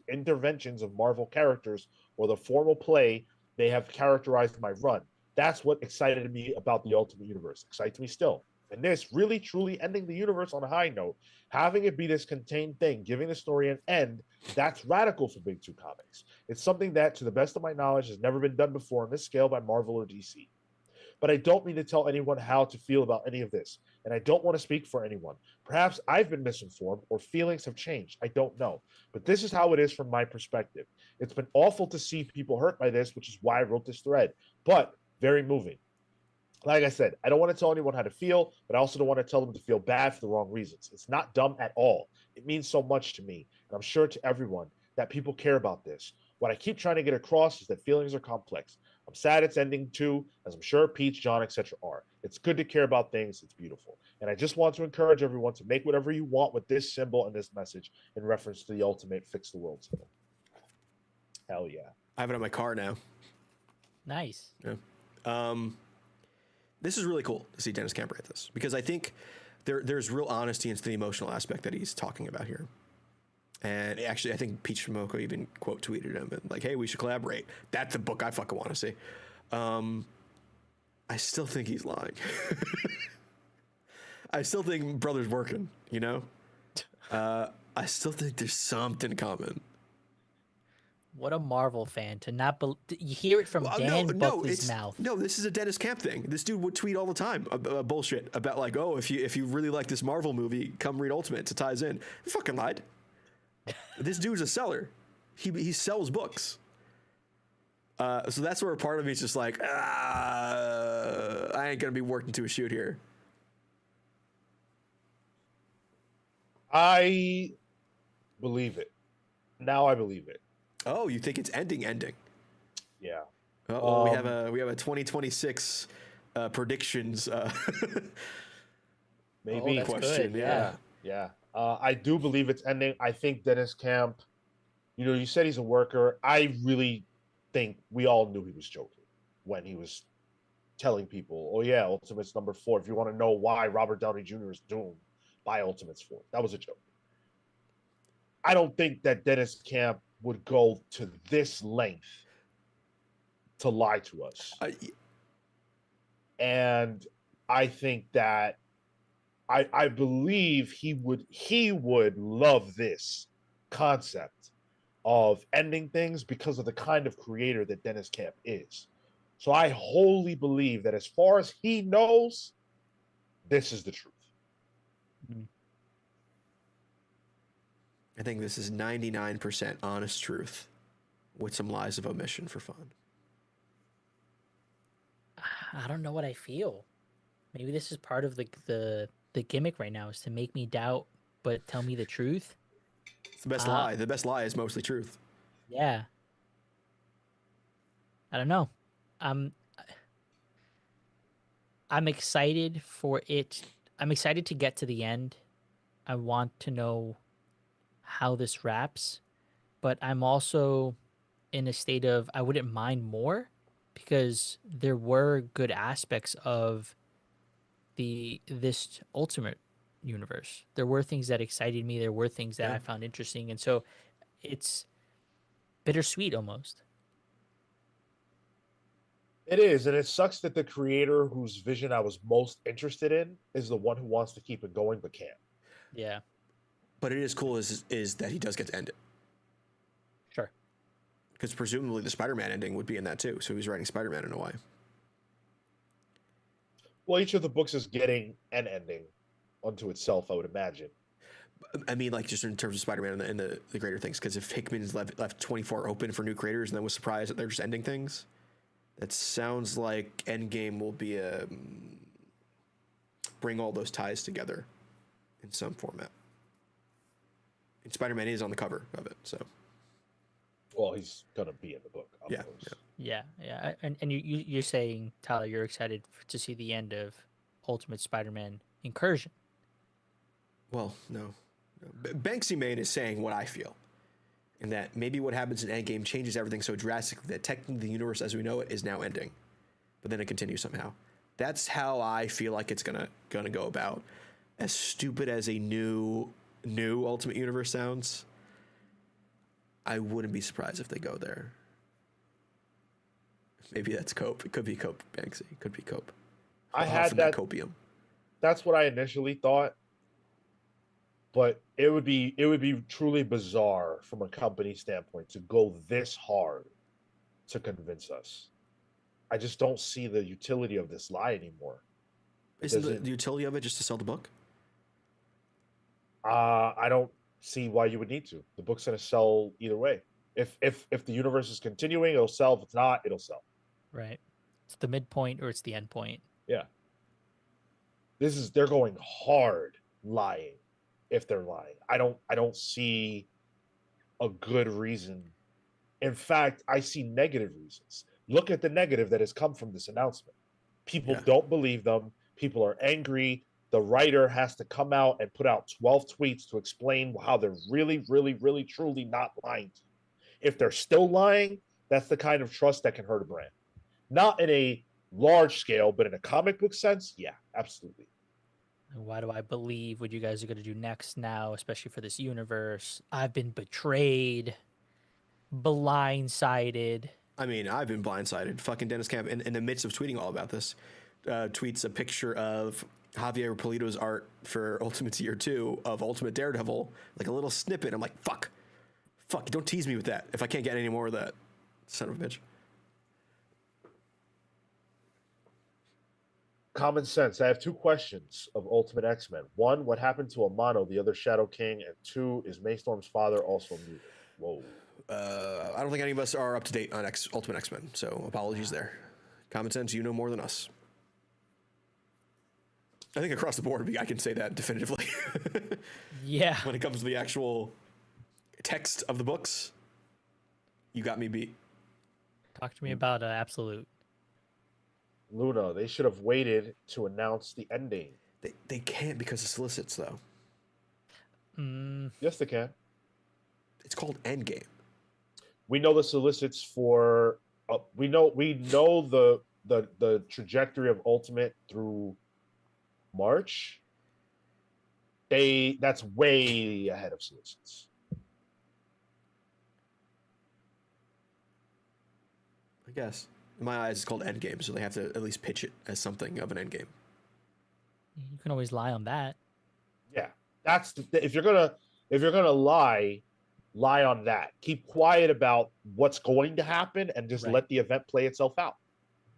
interventions of Marvel characters or the formal play they have characterized my run. That's what excited me about the Ultimate Universe. Excites me still. And this really, truly ending the universe on a high note, having it be this contained thing, giving the story an end, that's radical for Big Two Comics. It's something that, to the best of my knowledge, has never been done before on this scale by Marvel or DC. But I don't mean to tell anyone how to feel about any of this, and I don't want to speak for anyone. Perhaps I've been misinformed or feelings have changed. I don't know. But this is how it is from my perspective. It's been awful to see people hurt by this, which is why I wrote this thread, but very moving. Like I said, I don't want to tell anyone how to feel, but I also don't want to tell them to feel bad for the wrong reasons. It's not dumb at all. It means so much to me, and I'm sure to everyone, that people care about this. What I keep trying to get across is that feelings are complex. I'm sad it's ending too, as I'm sure Peach, John, etc. are. It's good to care about things. It's beautiful. And I just want to encourage everyone to make whatever you want with this symbol and this message in reference to the ultimate fix the world symbol. Hell yeah. I have it on my car now. Nice. Yeah. This is really cool to see Dennis Camp write this, because I think there's real honesty into the emotional aspect that he's talking about here. And actually, I think Peach Momoko even quote tweeted him and like, "Hey, we should collaborate." That's the book I fucking want to see. I still think he's lying. I still think Brother's working. You know, I still think there's something coming. What a Marvel fan to not you hear it from Dan Buckley's mouth. No, this is a Dennis Camp thing. This dude would tweet all the time bullshit about like, oh, if you really like this Marvel movie, come read Ultimates. It ties in. He fucking lied. This dude's a seller. He sells books. So that's where part of me is just like, I ain't gonna be worked into a shoot here. I believe it. Now I believe it. Oh, you think it's ending? Yeah. Oh, we have a 2026 predictions maybe question. Good. Yeah. I do believe it's ending. I think Dennis Camp, you said he's a worker. I really think we all knew he was joking when he was telling people, oh yeah, Ultimates number 4. If you want to know why Robert Downey Jr. is doomed, buy Ultimates 4. That was a joke. I don't think that Dennis Camp would go to this length to lie to us. And I think that I believe he would love this concept of ending things because of the kind of creator that Dennis Camp is. So I wholly believe that as far as he knows, this is the truth. I think this is 99% honest truth with some lies of omission for fun. I don't know what I feel. Maybe this is part of the gimmick right now, is to make me doubt but tell me the truth. It's the best lie. The best lie is mostly truth. Yeah. I don't know. I'm excited for it. I'm excited to get to the end. I want to know how this wraps, but I'm also in a state of I wouldn't mind more, because there were good aspects of this Ultimate universe. There were things that excited me. There were things that I found interesting, and so it's bittersweet almost. It is, and it sucks that the creator whose vision I was most interested in is the one who wants to keep it going but can't. Yeah. But it is cool is that he does get to end it. Sure. Because presumably the Spider-Man ending would be in that too. So he's writing Spider-Man in a way. Well, each of the books is getting an ending unto itself, I would imagine. I mean, like just in terms of Spider-Man and the greater things. Because if Hickman's left 24 open for new creators and then was surprised that they're just ending things, that sounds like Endgame will be a bring all those ties together in some format. And Spider-Man is on the cover of it, so. Well, he's gonna be in the book. Yeah. And you're saying, Tyler, you're excited to see the end of Ultimate Spider-Man Incursion. Well, no. Banksy Main is saying what I feel, and that maybe what happens in Endgame changes everything so drastically that technically the universe as we know it is now ending, but then it continues somehow. That's how I feel like it's gonna go about. As stupid as a new Ultimate Universe sounds, I wouldn't be surprised if they go there. Maybe that's Cope. It could be Cope, Banksy. It could be Cope. I had that copium. That's what I initially thought. But it would be truly bizarre from a company standpoint to go this hard to convince us. I just don't see the utility of this lie anymore. Isn't the utility of it just to sell the book? I don't see why you would need to. The book's going to sell either way. If the universe is continuing, it'll sell. If it's not, it'll sell. Right. It's the midpoint or it's the end point. Yeah. They're going hard lying if they're lying. I don't see a good reason. In fact, I see negative reasons. Look at the negative that has come from this announcement. People don't believe them. People are angry. The writer has to come out and put out 12 tweets to explain how they're really, really, really, truly not lying to you. If they're still lying, that's the kind of trust that can hurt a brand. Not in a large scale, but in a comic book sense, yeah, absolutely. And why do I believe what you guys are going to do next now, especially for this universe? I've been betrayed, blindsided. I mean, I've been blindsided. Fucking Dennis Camp, in the midst of tweeting all about this, tweets a picture of Javier Polito's art for Ultimates Year 2 of Ultimate Daredevil, like a little snippet. I'm like, fuck, don't tease me with that if I can't get any more of that. Son of a bitch. Common sense. I have two questions of Ultimate X-Men. One, what happened to Amano, the other Shadow King? And two, is Maystorm's father also muted? Whoa. I don't think any of us are up to date on Ultimate X-Men, so apologies there. Common sense, you know more than us. I think across the board, I can say that definitively. Yeah. When it comes to the actual text of the books, you got me beat. Talk to me about Absolute. Luna, they should have waited to announce the ending. They can't because of solicits, though. Yes, they can. It's called Endgame. We know the solicits for. We know the trajectory of Ultimate through March. That's way ahead of solicits. I guess. In my eyes, it's called Endgame, so they have to at least pitch it as something of an endgame. You can always lie on that. Yeah, that's if you're gonna lie on that. Keep quiet about what's going to happen and just let the event play itself out.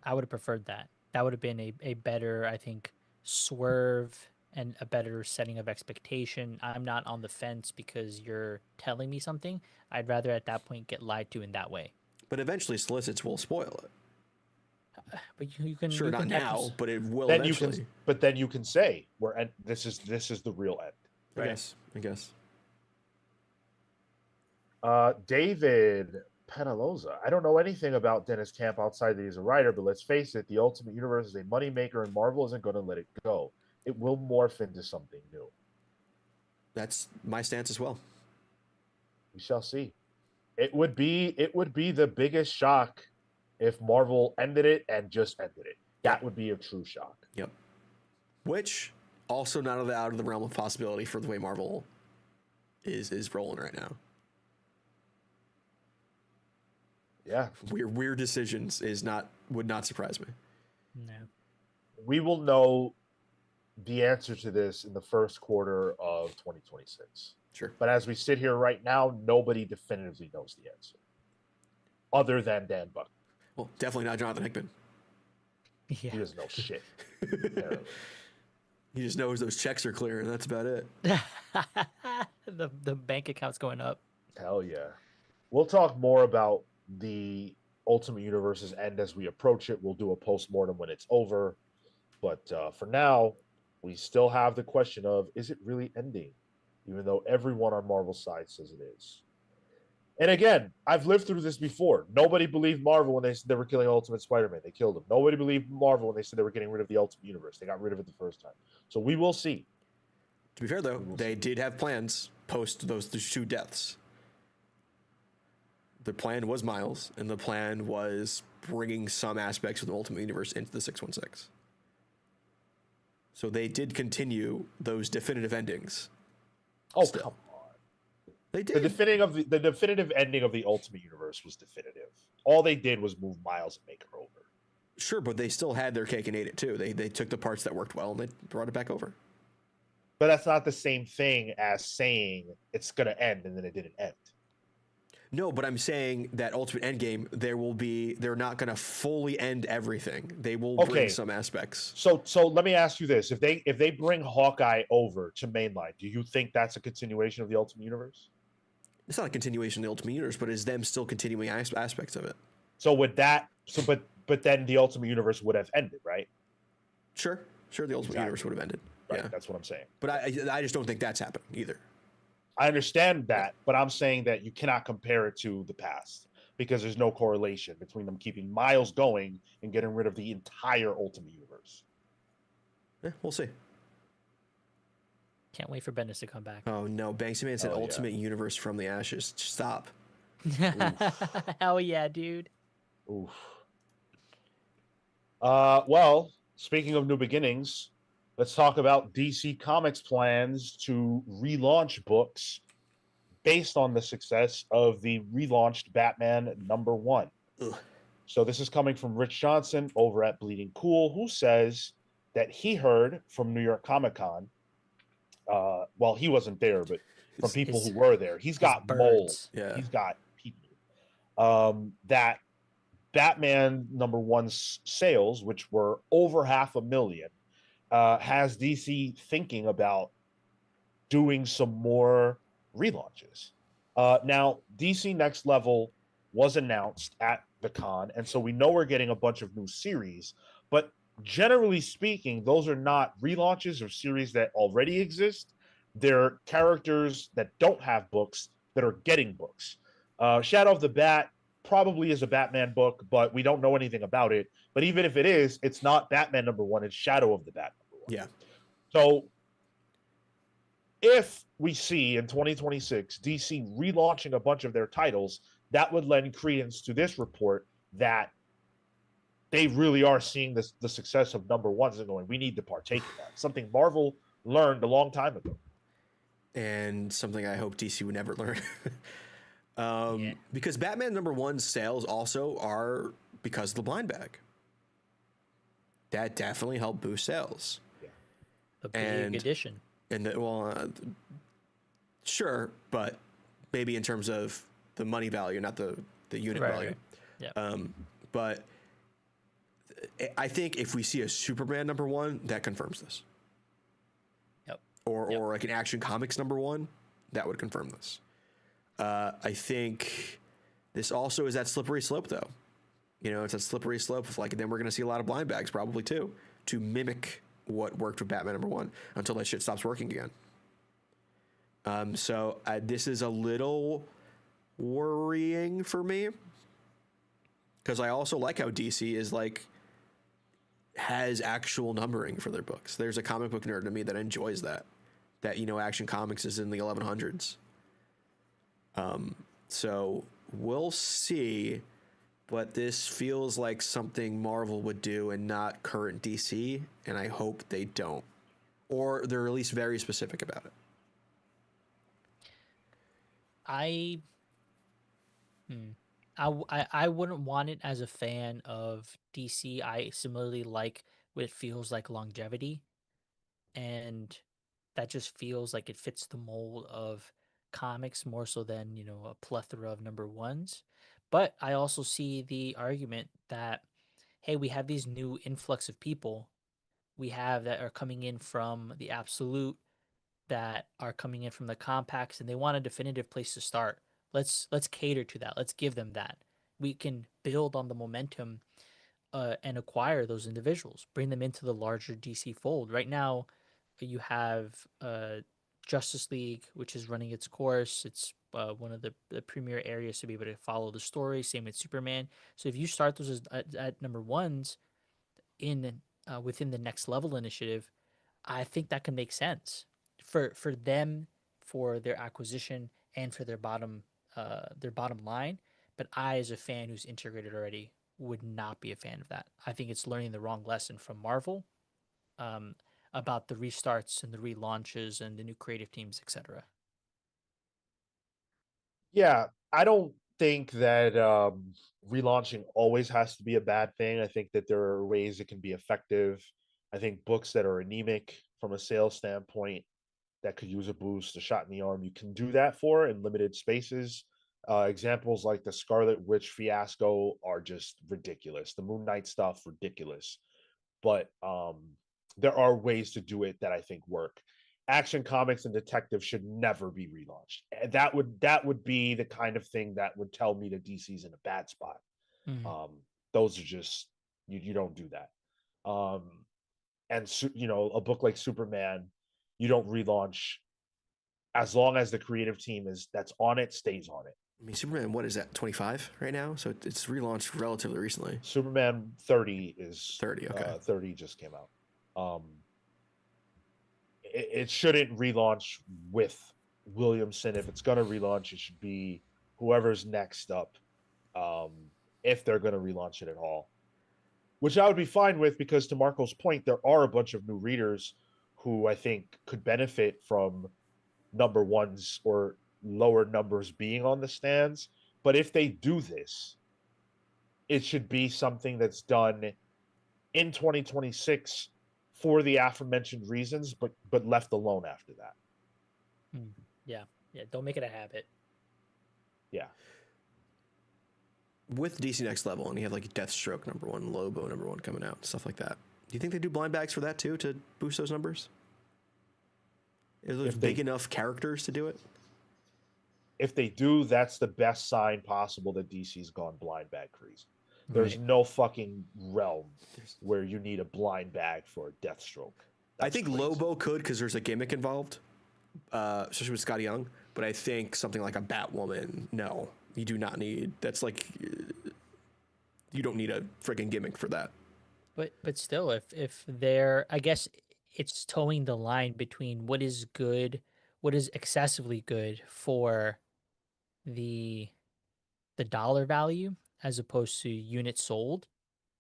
I would have preferred that. That would have been a better, I think, swerve and a better setting of expectation. I'm not on the fence because you're telling me something. I'd rather at that point get lied to in that way. But eventually, solicits will spoil it. But you can sure, you not can now, but it will then eventually. Then you can say this is the real end. Right. I guess. David Penaloza. I don't know anything about Dennis Camp outside that he's a writer, but let's face it, the Ultimate Universe is a moneymaker, and Marvel isn't going to let it go. It will morph into something new. That's my stance as well. We shall see. It would be the biggest shock if Marvel ended it and just ended it. That would be a true shock. Yep. Which also not out of the realm of possibility for the way Marvel is rolling right now. Yeah. Weird decisions would not surprise me. No. We will know the answer to this in the first quarter of 2026. Sure. But as we sit here right now, nobody definitively knows the answer. Other than Dan Buck. Well, definitely not Jonathan Hickman. Yeah. He doesn't know shit. He just knows those checks are clear, and that's about it. the bank account's going up. Hell yeah. We'll talk more about the Ultimate Universe's end as we approach it. We'll do a post-mortem when it's over. But for now, we still have the question of, is it really ending? Even though everyone on Marvel's side says it is. And again, I've lived through this before. Nobody believed Marvel when they said they were killing Ultimate Spider-Man. They killed him. Nobody believed Marvel when they said they were getting rid of the Ultimate Universe. They got rid of it the first time. So we will see. To be fair, though, they did have plans post those two deaths. The plan was Miles, and the plan was bringing some aspects of the Ultimate Universe into the 616. So they did continue those definitive endings. Oh, still. Come on. They did. The definitive ending of the Ultimate Universe was definitive. All they did was move Miles and make her over. Sure, but they still had their cake and ate it too. They took the parts that worked well and they brought it back over. But that's not the same thing as saying it's going to end and then it didn't end. No, but I'm saying that Ultimate Endgame, they're not going to fully end everything. They will bring some aspects. So let me ask you this: if they bring Hawkeye over to mainline, do you think that's a continuation of the Ultimate Universe? It's not a continuation of the Ultimate Universe, but it's them still continuing aspects of it. So with that, but then the Ultimate Universe would have ended, right? Sure, the Ultimate Universe would have ended. Right, yeah, that's what I'm saying. But I just don't think that's happening either. I understand that, but I'm saying that you cannot compare it to the past because there's no correlation between them keeping Miles going and getting rid of the entire Ultimate Universe. Yeah, we'll see. Can't wait for Bendis to come back. Oh no, Banksy Man said Ultimate Universe from the ashes. Stop. Hell yeah, dude. Oof. Well, speaking of new beginnings, let's talk about DC Comics plans to relaunch books based on the success of the relaunched Batman #1. Ugh. So this is coming from Rich Johnson over at Bleeding Cool, who says that he heard from New York Comic Con. Well, he wasn't there, but from people who were there, he's got mold. Yeah. He's got people. That Batman #1's sales, which were over 500,000, has DC thinking about doing some more relaunches. Now, DC Next Level was announced at the con, and so we know we're getting a bunch of new series, but generally speaking, those are not relaunches of series that already exist. They're characters that don't have books that are getting books. Shadow of the Bat probably is a Batman book, but we don't know anything about it. But even if it is, it's not Batman #1, it's Shadow of the Bat #1. Yeah. So if we see in 2026 DC relaunching a bunch of their titles, that would lend credence to this report that they really are seeing the success of #1s and going, we need to partake in that. Something Marvel learned a long time ago. And something I hope DC would never learn. Because Batman #1's sales also are because of the blind bag. That definitely helped boost sales. Yeah. A big addition. And sure, but maybe in terms of the money value, not the unit value. Right. Yeah. But I think if we see a Superman #1, that confirms this. Yep. Or like an Action Comics #1, that would confirm this. I think this also is that slippery slope, though. You know, it's a slippery slope of then we're going to see a lot of blind bags probably too, to mimic what worked with Batman #1 until that shit stops working again. So this is a little worrying for me because I also like how DC is has actual numbering for their books. There's a comic book nerd to me that enjoys that Action Comics is in the 1100s. So we'll see, but this feels like something Marvel would do and not current DC, and I hope they don't, or they're at least very specific about it. I wouldn't want it as a fan of DC. I similarly like what it feels like longevity, and that just feels like it fits the mold of comics more so than a plethora of #1s. But I also see the argument that, hey, we have these new influx of people we have that are coming in from the Absolute, that are coming in from the compacts, and they want a definitive place to start. Let's cater to that. Let's give them that. We can build on the momentum and acquire those individuals, bring them into the larger DC fold. Right now, you have Justice League, which is running its course. It's one of the premier areas to be able to follow the story. Same with Superman. So if you start those at #1s in within the Next Level initiative, I think that can make sense for them, for their acquisition and for their bottom line. But I, as a fan who's integrated already, would not be a fan of that. I think it's learning the wrong lesson from Marvel about the restarts and the relaunches and the new creative teams, etc. Yeah, I don't think that relaunching always has to be a bad thing. I think that there are ways it can be effective. I think books that are anemic from a sales standpoint that could use a boost, a shot in the arm, you can do that for in limited spaces. Examples like the Scarlet Witch fiasco are just ridiculous. The Moon Knight stuff, ridiculous. But there are ways to do it that I think work. Action Comics and Detective should never be relaunched. That would be the kind of thing that would tell me that DC's in a bad spot. Mhm. Those are just you don't do that. And a book like Superman, you don't relaunch as long as the creative team that's on it stays on it. I mean, Superman, what is that, 25 right now? So it's relaunched relatively recently. Superman 30 is 30, okay. 30 just came out. It shouldn't relaunch with Williamson. If it's gonna relaunch, it should be whoever's next up. If they're gonna relaunch it at all, which I would be fine with, because to Marco's point, there are a bunch of new readers who I think could benefit from number ones or lower numbers being on the stands. But if they do this, it should be something that's done in 2026 for the aforementioned reasons, but left alone after that. Yeah. Don't make it a habit. Yeah. With DC Next Level, and you have like Deathstroke #1, Lobo #1 coming out, stuff like that. Do you think they do blind bags for that too, to boost those numbers? Are those big enough characters to do it? If they do, that's the best sign possible that DC's gone blind bag crazy. There's no fucking realm where you need a blind bag for a Deathstroke. I think crazy. Lobo could, because there's a gimmick involved, especially with Scotty Young. But I think something like a Batwoman, no, you do not need. That's like, you don't need a freaking gimmick for that. But still, if they're, I guess it's towing the line between what is good, what is excessively good for the dollar value as opposed to units sold,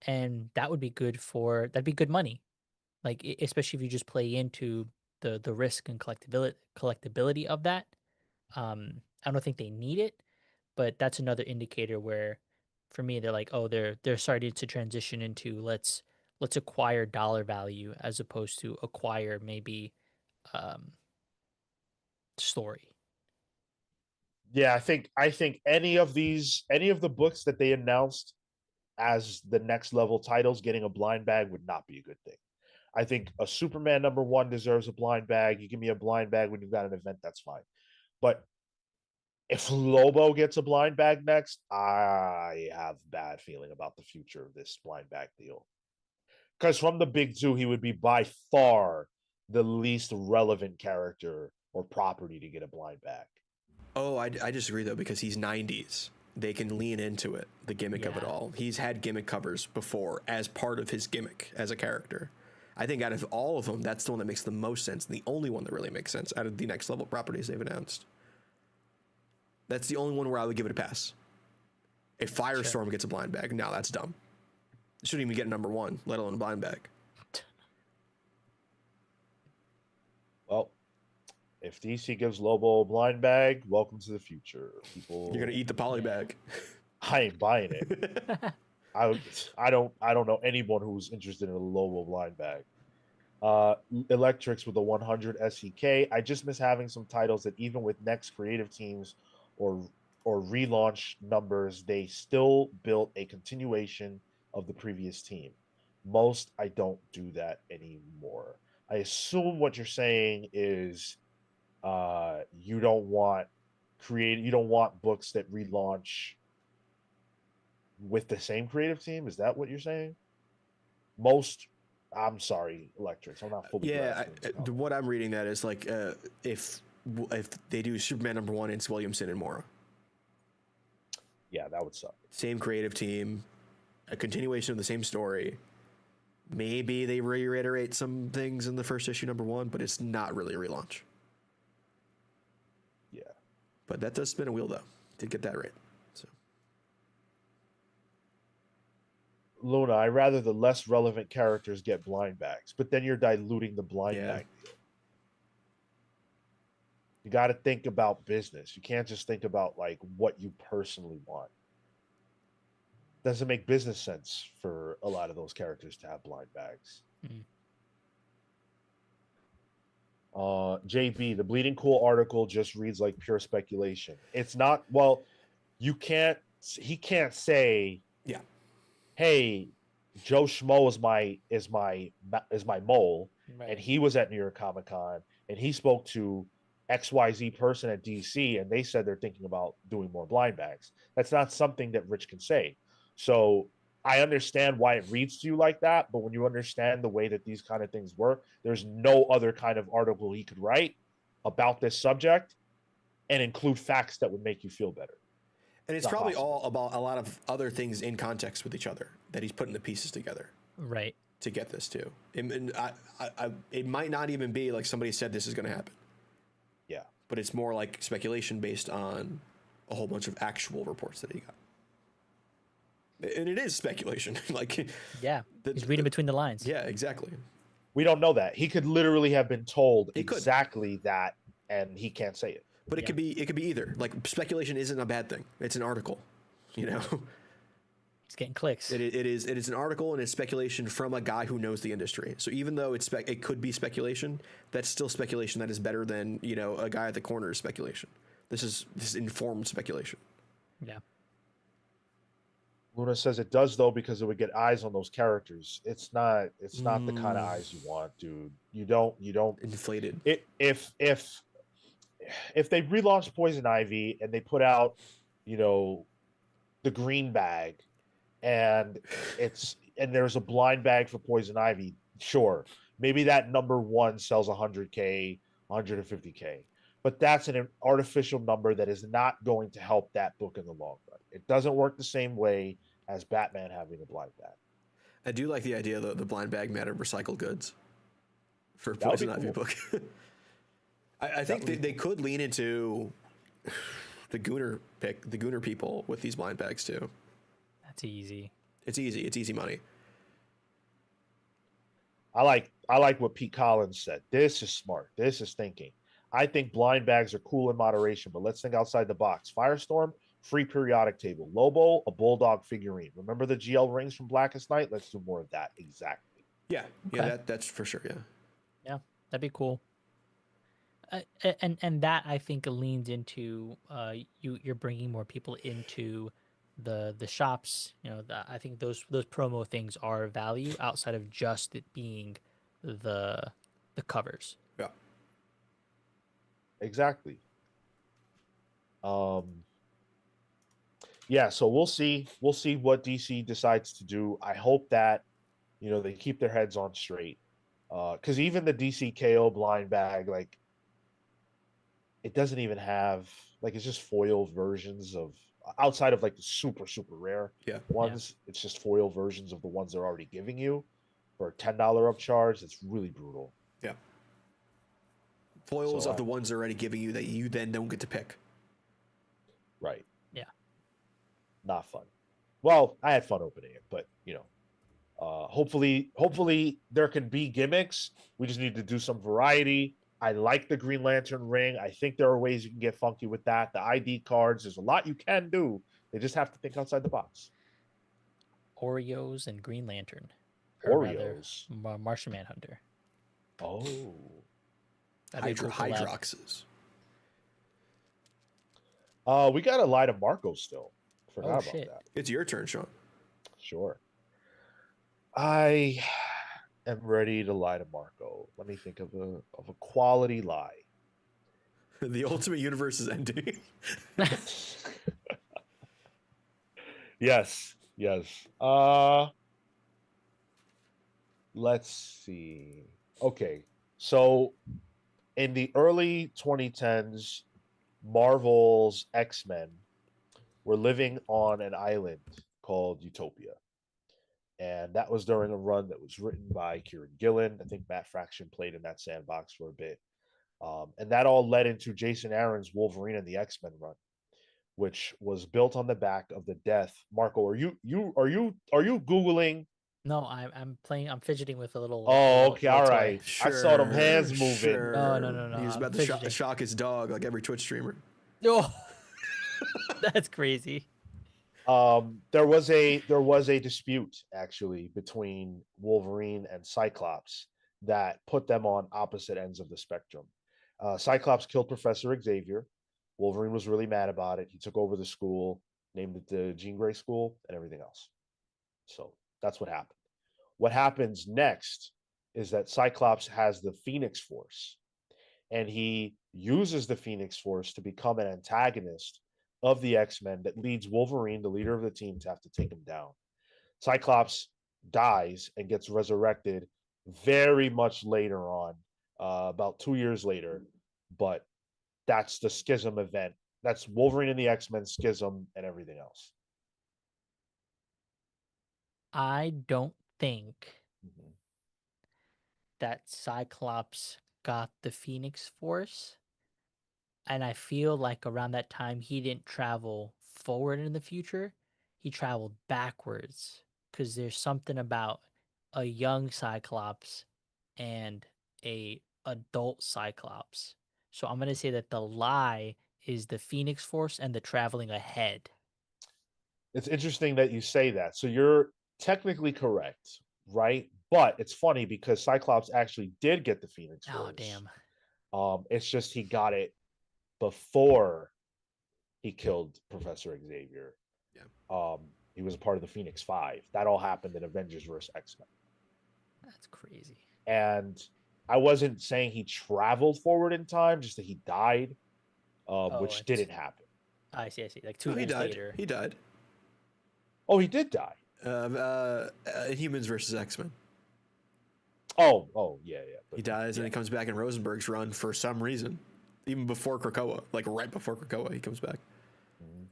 and that'd be good money. Like especially if you just play into the risk and collectability of that. I don't think they need it, but that's another indicator where, for me, they're like, oh, they're starting to transition into let's acquire dollar value as opposed to acquire maybe um, story. Yeah, I think any of the books that they announced as the next level titles getting a blind bag would not be a good thing. I think a Superman #1 deserves a blind bag. You give me a blind bag when you've got an event, that's fine. But if Lobo gets a blind bag next, I have a bad feeling about the future of this blind bag deal. Because from the big two, he would be by far the least relevant character or property to get a blind bag. Oh, I disagree though, because he's 90s. They can lean into it, the gimmick of it all. He's had gimmick covers before as part of his gimmick as a character. I think out of all of them, that's the one that makes the most sense, and the only one that really makes sense out of the next level properties they've announced. That's the only one where I would give it a pass. If Firestorm gets a blind bag, no, that's dumb. It shouldn't even get #1, let alone a blind bag. Well, if DC gives Lobo a blind bag, welcome to the future. People, you're gonna eat the poly bag. I ain't buying it. I don't know anyone who's interested in a Lobo blind bag. Electrics with a 100 SEK. I just miss having some titles that even with next creative teams or relaunch numbers, they still built a continuation of the previous team. Most I don't do that anymore. I assume what you're saying is you don't want books that relaunch with the same creative team. Is that what you're saying? I'm sorry, Electrics, I'm not fully what I'm reading that is like if they do Superman #1, it's Williamson and Mora. Yeah, that would suck. Same creative team, a continuation of the same story. Maybe they reiterate some things in the first issue #1, but it's not really a relaunch. Yeah. But that does spin a wheel, though, to get that right. So, Luna, I'd rather the less relevant characters get blind bags, but then you're diluting the blind bag deal. You got to think about business. You can't just think about like what you personally want. Doesn't make business sense for a lot of those characters to have blind bags. JB, the Bleeding Cool article just reads like pure speculation. It's not, well, he can't say, Yeah. hey, Joe Schmo is my mole, Right. and he was at New York Comic Con, and he spoke to XYZ person at DC, and they said they're thinking about doing more blind bags. That's not something that Rich can say. So I understand why it reads to you like that, but when you understand the way that these kind of things work, there's no other kind of article he could write about this subject and include facts that would make you feel better. And it's probably all about a lot of other things in context with each other that he's putting the pieces together. Right. To get this to. And it might not even be like somebody said this is going to happen. Yeah. But it's more like speculation based on a whole bunch of actual reports that he got. And it is speculation. Like, yeah, he's reading between the lines. Yeah, exactly. We don't know that. He could literally have been told exactly that, and he can't say it. But it could be either. Like, speculation isn't a bad thing. It's an article, you know. It's getting clicks. It is an article, and it's speculation from a guy who knows the industry. So even though it could be speculation, that's still speculation that is better than, you know, a guy at the corner speculation. This is informed speculation. Yeah. Luna says it does though because it would get eyes on those characters. It's not the kind of eyes you want, dude. You don't inflated. If they relaunch Poison Ivy and they put out, you know, the green bag and there's a blind bag for Poison Ivy, sure. Maybe that number 1 sells 100K, 150K. But that's an artificial number that is not going to help that book in the long run. It doesn't work the same way as Batman having a blind bag. I do like the idea of the blind bag made of recycled goods for a Poison Ivy book. I think they could lean into the Gooner people with these blind bags too. That's easy. It's easy. It's easy money. I like what Pete Collins said. This is smart. This is thinking. I think blind bags are cool in moderation, but let's think outside the box. Firestorm, free periodic table. Lobo, a bulldog figurine. Remember the GL rings from Blackest Night? Let's do more of that. Exactly. Yeah. Okay. Yeah, that's for sure. Yeah. Yeah, that'd be cool. And that I think leans into you're bringing more people into the shops. You know, I think those promo things are value outside of just it being the covers. Yeah. Exactly. Yeah, so we'll see what DC decides to do. I hope that, you know, they keep their heads on straight. Because even the DC KO blind bag, like, it doesn't even have, like, it's just foil versions of, outside of like the super rare ones. It's just foil versions of the ones they're already giving you for a $10 upcharge. It's really brutal. Yeah. Foils of the ones they're already giving you that you then don't get to pick. Right. Yeah. Not fun. Well, I had fun opening it, but you know, hopefully there can be gimmicks. We just need to do some variety. I like the Green Lantern ring. I think there are ways you can get funky with that. The ID cards, there's a lot you can do. They just have to think outside the box. Oreos and Green Lantern. Oreos. Martian Manhunter. Oh. Hydroxes. We got to lie to Marco still. Forgot about that. It's your turn, Sean. Sure. I am ready to lie to Marco. Let me think of a quality lie. The Ultimate Universe is ending. Yes. Let's see. Okay. So in the early 2010s, Marvel's X-Men were living on an island called Utopia. And that was during a run that was written by Kieran Gillen. I think Matt Fraction played in that sandbox for a bit. And that all led into Jason Aaron's Wolverine and the X-Men run, which was built on the back of the death. Marco, are you Googling? No, I'm playing. I'm fidgeting with a little. Oh, okay, all toy. right. Sure, I saw them hands moving. Sure. No. He was about to shock his dog like every Twitch streamer. No, that's crazy. There was a dispute actually between Wolverine and Cyclops that put them on opposite ends of the spectrum. Cyclops killed Professor Xavier. Wolverine was really mad about it. He took over the school. named it the Jean Grey School, and everything else. So that's what happened. What happens next is that Cyclops has the Phoenix Force, and he uses the Phoenix Force to become an antagonist of the X-Men that leads Wolverine, the leader of the team, to have to take him down. Cyclops dies and gets resurrected very much later on, about 2 years later. But that's the Schism event. That's Wolverine and the X-Men Schism and everything else. I don't think Mm-hmm. that Cyclops got the Phoenix Force. And I feel like around that time, he didn't travel forward in the future. He traveled backwards because there's something about a young Cyclops and a adult Cyclops. So I'm going to say that the lie is the Phoenix Force and the traveling ahead. It's interesting that you say that. So you're technically correct, right? But it's funny because Cyclops actually did get the Phoenix Oh, Force. damn. It's just he got it before he killed Professor Xavier. Yeah. He was a part of the Phoenix Five. That all happened in Avengers vs. X-Men. That's crazy. And I wasn't saying he traveled forward in time, just that he died, which didn't happen. I see. Like 2 years later. He died. Oh, he did die. Humans versus X-Men. Oh, yeah. He dies and he comes back in Rosenberg's run for some reason. Even before Krakoa, like right before Krakoa, he comes back. Mm-hmm.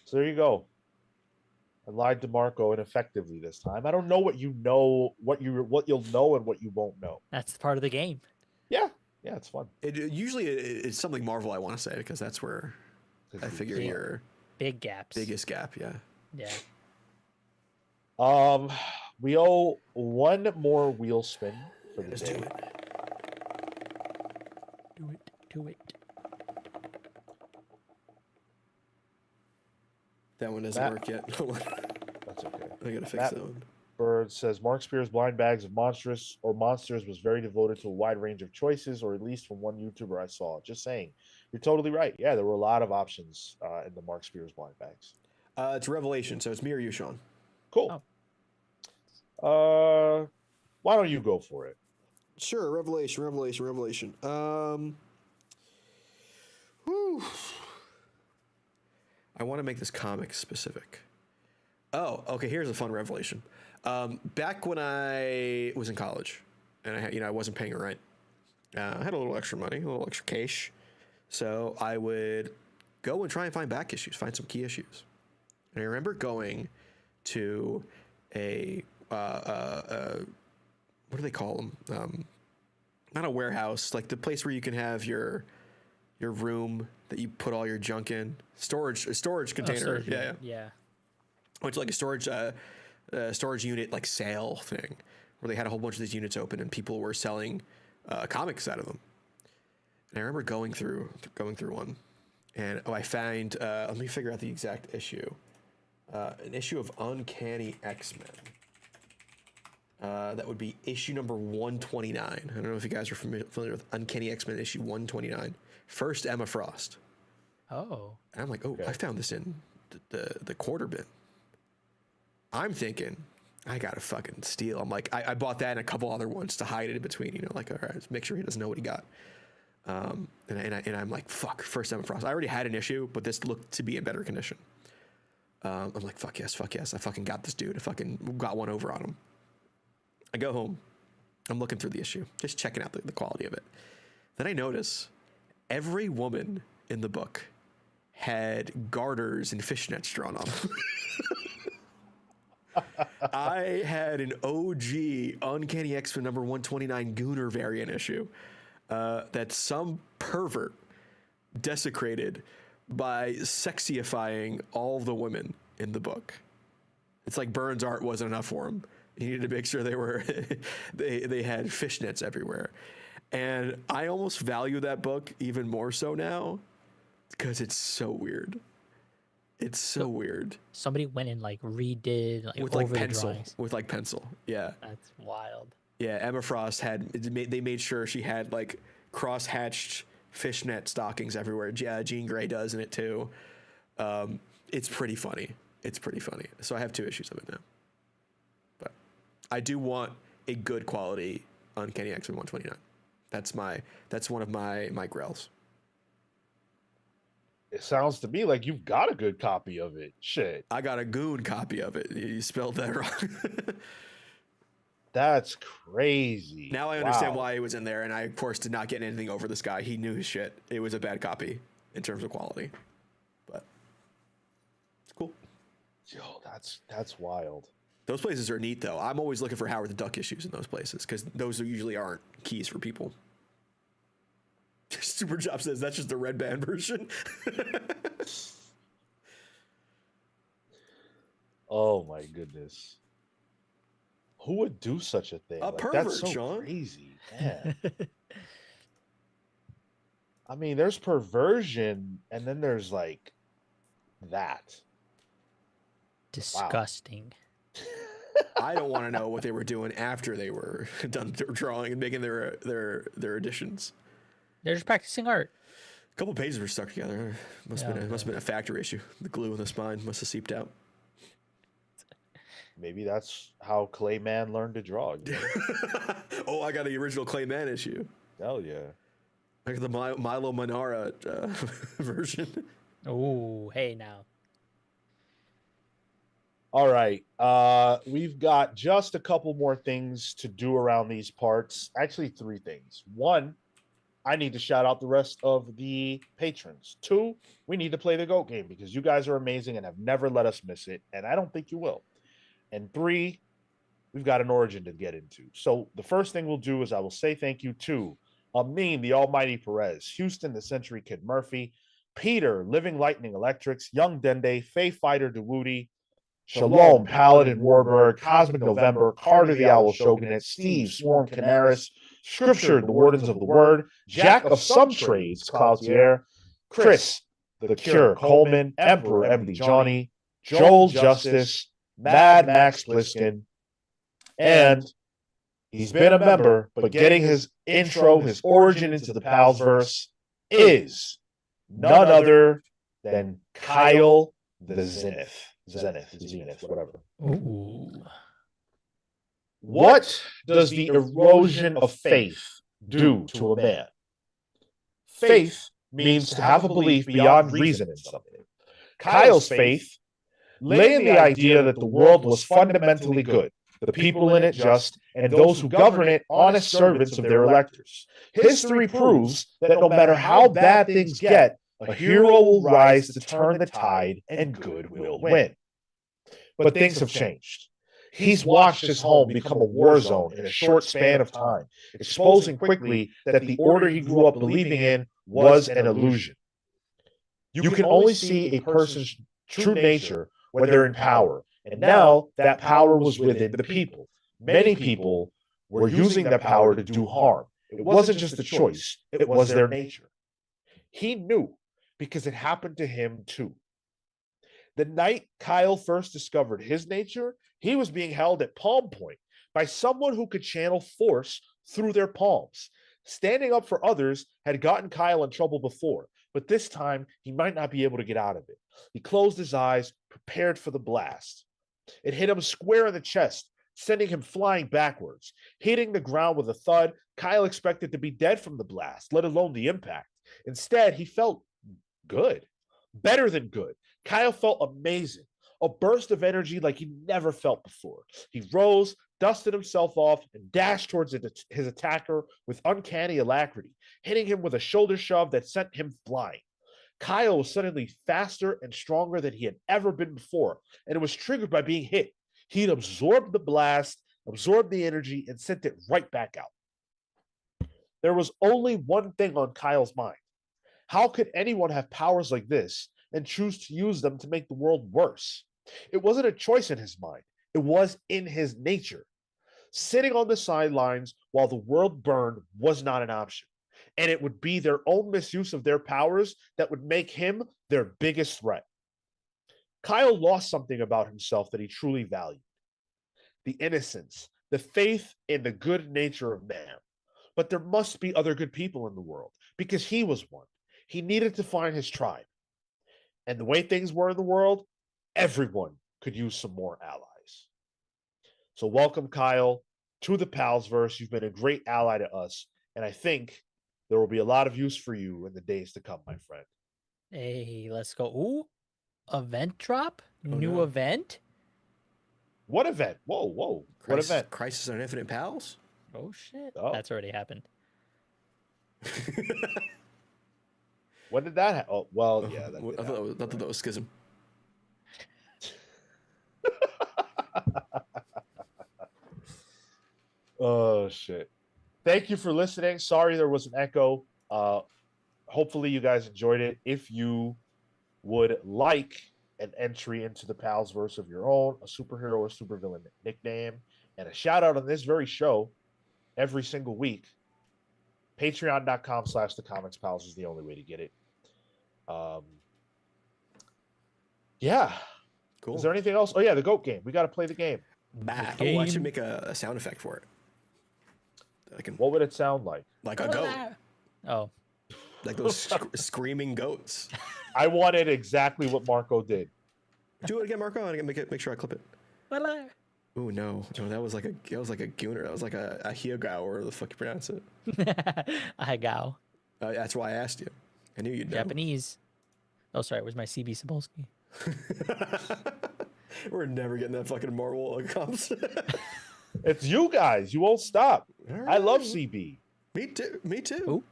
So there you go. I lied to Marco ineffectively this time. I don't know what you'll know and what you won't know. That's part of the game. Yeah, it's fun. Usually it's something Marvel I want to say because that's where I figure your big gaps. Biggest gap, yeah. Yeah. We owe one more wheel spin for the day. Do it. That one doesn't work yet. That's okay. I gotta fix that one. Bird says Mark Spears' Blind Bags of Monsters was very devoted to a wide range of choices, or at least from one YouTuber I saw. Just saying. You're totally right. Yeah, there were a lot of options in the Mark Spears Blind Bags. It's Revelation, so it's me or you, Sean. Cool. Why don't you go for it? Sure, Revelation. Whew. I want to make this comic specific. Oh, okay. Here's a fun revelation. Back when I was in college, and I wasn't paying rent, I had a little extra money, a little extra cash, so I would go and try and find back issues, find some key issues. And I remember going to a what do they call them? Not a warehouse, like the place where you can have your room that you put all your junk in, storage container. Yeah. Which like a storage unit like sale thing, where they had a whole bunch of these units open and people were selling comics out of them. And I remember going through one, and I found let me figure out the exact issue. An issue of Uncanny X-Men. That would be issue number 129. I don't know if you guys are familiar with Uncanny X-Men issue 129. First Emma Frost. Oh. And I'm like, I found this in the quarter bin. I'm thinking, I gotta fucking steal. I'm like, I bought that and a couple other ones to hide it in between. Like, all right, let's make sure he doesn't know what he got. And I'm like, fuck, First Emma Frost. I already had an issue, but this looked to be in better condition. I'm like, fuck yes. I fucking got this dude. I fucking got one over on him. I go home. I'm looking through the issue, just checking out the quality of it. Then I notice every woman in the book had garters and fishnets drawn on them. I had an OG Uncanny X-Men number 129 Gooner variant issue that some pervert desecrated by sexifying all the women in the book. It's like Burns' art wasn't enough for him. He needed to make sure they were they had fishnets everywhere. And I almost value that book even more so now because it's so weird. It's so weird. Somebody went and like redid like with like pencil. With like pencil. Yeah. That's wild. Yeah, Emma Frost they made sure she had like cross-hatched fishnet stockings everywhere. Yeah, Jean Grey does in it too. It's pretty funny. So I have 2 issues of it now. But I do want a good quality Uncanny X-Men 129. That's one of my grails. It sounds to me like you've got a good copy of it. Shit. I got a goon copy of it. You spelled that wrong. That's crazy. Now I understand why he was in there, and I, of course, did not get anything over this guy. He knew his shit. It was a bad copy in terms of quality. But it's cool. Yo, that's wild. Those places are neat, though. I'm always looking for Howard the Duck issues in those places, because those usually aren't keys for people. Superjob says that's just the red band version. Oh my goodness. Who would do such a thing? A Like, pervert, that's so Sean. crazy. Man. I mean, there's perversion, and then there's like that. Disgusting. I don't want to know what they were doing after they were done drawing and making their additions. They're just practicing art. A couple pages were stuck together. Must have been a factory issue. The glue in the spine must have seeped out. Maybe that's how Clayman learned to draw. You know? Oh, I got the original Clayman issue. Hell yeah. I got the Milo Manara version. Oh, hey now. All right. We've got just a couple more things to do around these parts. Actually, 3 things. 1, I need to shout out the rest of the patrons. 2, we need to play the GOAT game because you guys are amazing and have never let us miss it. And I don't think you will. And 3, we've got an origin to get into. So the first thing we'll do is I will say thank you to Amin, the Almighty Perez, Houston, the Century Kid Murphy, Peter, Living Lightning Electrics, Young Dende, Faye Fighter DeWoody, Shalom, Paladin Warburg, Cosmic November, Carter the Owl Shogunate, Steve, Swarm Canaris, Scripture, the Wardens of the Word, Jack of Some Trades, Cloutier, Chris, the Cure, Coleman, Emperor Emily Johnny, Joel Justice, Mad Max Bliskin, and he's been a member, but getting his intro, his origin into the Palsverse is none other than Kyle the Zenith, whatever. Ooh. What does the erosion of faith do to a man? Faith means to have a belief beyond reason in something. Kyle's faith lay in the idea that the world was fundamentally good, the people in it just, and those who govern it honest servants of their electors. History proves that no matter how bad things get, a hero will rise to turn the tide and good will win. But things have changed. He's watched his home become a war zone in a short span of time, exposing quickly that the order he grew up believing in was an illusion. You can only see a person's true nature when they're in power, and now that power was within the people. Many people were using that power to do harm. It wasn't just a choice, it was their nature. He knew because it happened to him too. The night Kyle first discovered his nature, he was being held at palm point by someone who could channel force through their palms. Standing up for others had gotten Kyle in trouble before, but this time he might not be able to get out of it. He closed his eyes, prepared for the blast. It hit him square in the chest, sending him flying backwards. Hitting the ground with a thud, Kyle expected to be dead from the blast, let alone the impact. Instead, he felt good, better than good. Kyle felt amazing, a burst of energy like he never felt before. He rose, dusted himself off, and dashed towards his attacker with uncanny alacrity, hitting him with a shoulder shove that sent him flying. Kyle was suddenly faster and stronger than he had ever been before, and it was triggered by being hit. He'd absorbed the blast, absorbed the energy, and sent it right back out. There was only one thing on Kyle's mind. How could anyone have powers like this and choose to use them to make the world worse? It wasn't a choice in his mind. It was in his nature. Sitting on the sidelines while the world burned was not an option. And it would be their own misuse of their powers that would make him their biggest threat. Kyle lost something about himself that he truly valued. The innocence, the faith in the good nature of man. But there must be other good people in the world. because he was one. He needed to find his tribe. And the way things were in the world, everyone could use some more allies. So welcome, Kyle, to the Palsverse. You've been a great ally to us, and I think there will be a lot of use for you in the days to come, my friend. Hey, let's go. Ooh, event drop? Oh, New no. event? What event? Whoa, whoa. What Crisis, event? Crisis on Infinite Pals? Oh, shit. Oh. That's already happened. When did that happen? Oh, well, yeah. I thought that was Schism. Oh, shit. Thank you for listening. Sorry there was an echo. Hopefully you guys enjoyed it. If you would like an entry into the Palsverse of your own, a superhero or supervillain nickname, and a shout out on this very show every single week, patreon.com/thecomics pals is the only way to get it. Yeah. Cool. Is there anything else? Oh yeah, the goat game. We got to play the game. Bah. Oh, I should make a sound effect for it. What would it sound like? Like a goat. Oh. Like those screaming goats. I wanted exactly what Marco did. Do it again, Marco. I gotta make sure I clip it. Oh no, that was like a gooner. That was like a hyogao, or the fuck you pronounce it. Hyogao. That's why I asked you. I knew you'd know. Japanese. Oh, sorry. Where's my CB Cebulski? We're never getting that fucking Marvel comps. It's you guys. You won't stop. Right. I love CB. Me too. Me too. Ooh.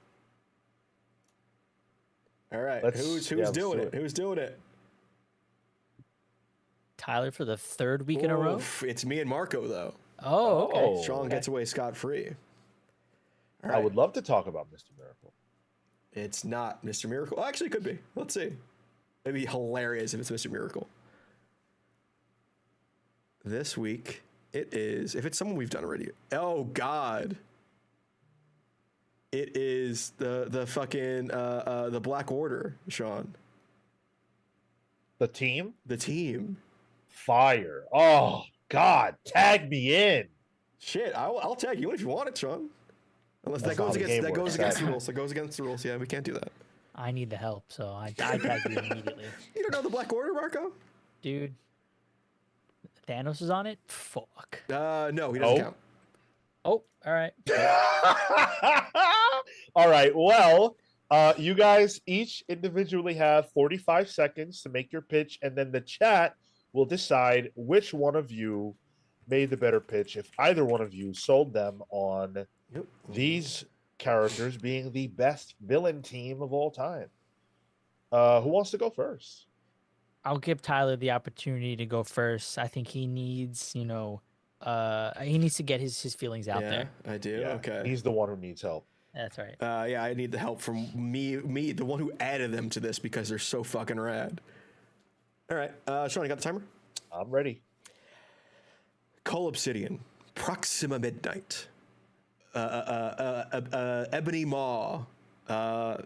All right. Who's doing it? Who's doing it? Tyler for the third week in a row. It's me and Marco though. Oh, okay. Sean gets away scot-free. All right. I would love to talk about Mr. Miracle. It's not Mr. Miracle. Well, actually, it could be. Let's see. It'd be hilarious if it's Mr. Miracle. This week, it is. If it's someone we've done already. Oh God. It is the fucking the Black Order, Sean. The team? The team. Fire. Oh God. Tag me in. Shit, I'll tag you in if you want it, Sean. Unless that goes against the rules. That goes against the rules. Yeah, we can't do that. I need the help, so I tag you immediately. You don't know the Black Order, Marco? Dude. Thanos is on it? Fuck. No, he doesn't count. Oh, all right. All right. Well, you guys each individually have 45 seconds to make your pitch, and then the chat will decide which one of you made the better pitch if either one of you sold them on these characters being the best villain team of all time. Who wants to go first? I'll give Tyler the opportunity to go first. I think he needs, he needs to get his feelings out there. I do. Yeah, okay. He's the one who needs help. That's right. Yeah, I need the help from me, the one who added them to this because they're so fucking rad. All right, Sean, you got the timer? I'm ready. Cull Obsidian, Proxima Midnight, Ebony Maw.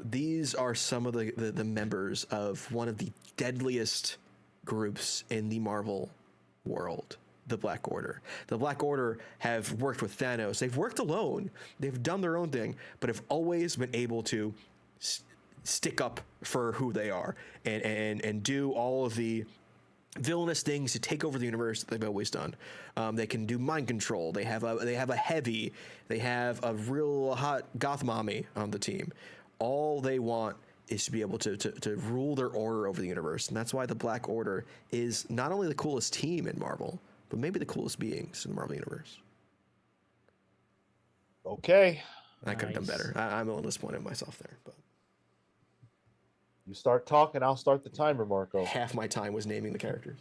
These are some of the members of one of the deadliest groups in the Marvel world, the Black Order. The Black Order have worked with Thanos. They've worked alone. They've done their own thing, but have always been able to stick up for who they are and do all of the villainous things to take over the universe that they've always done. They can do mind control. They have a heavy. They have a real hot goth mommy on the team. All they want is to be able to rule their order over the universe, and that's why the Black Order is not only the coolest team in Marvel, but maybe the coolest beings in the Marvel universe. Okay. I could have done better. I'm a little disappointed in myself there, but you start talking, I'll start the timer, Marco. Half my time was naming the characters.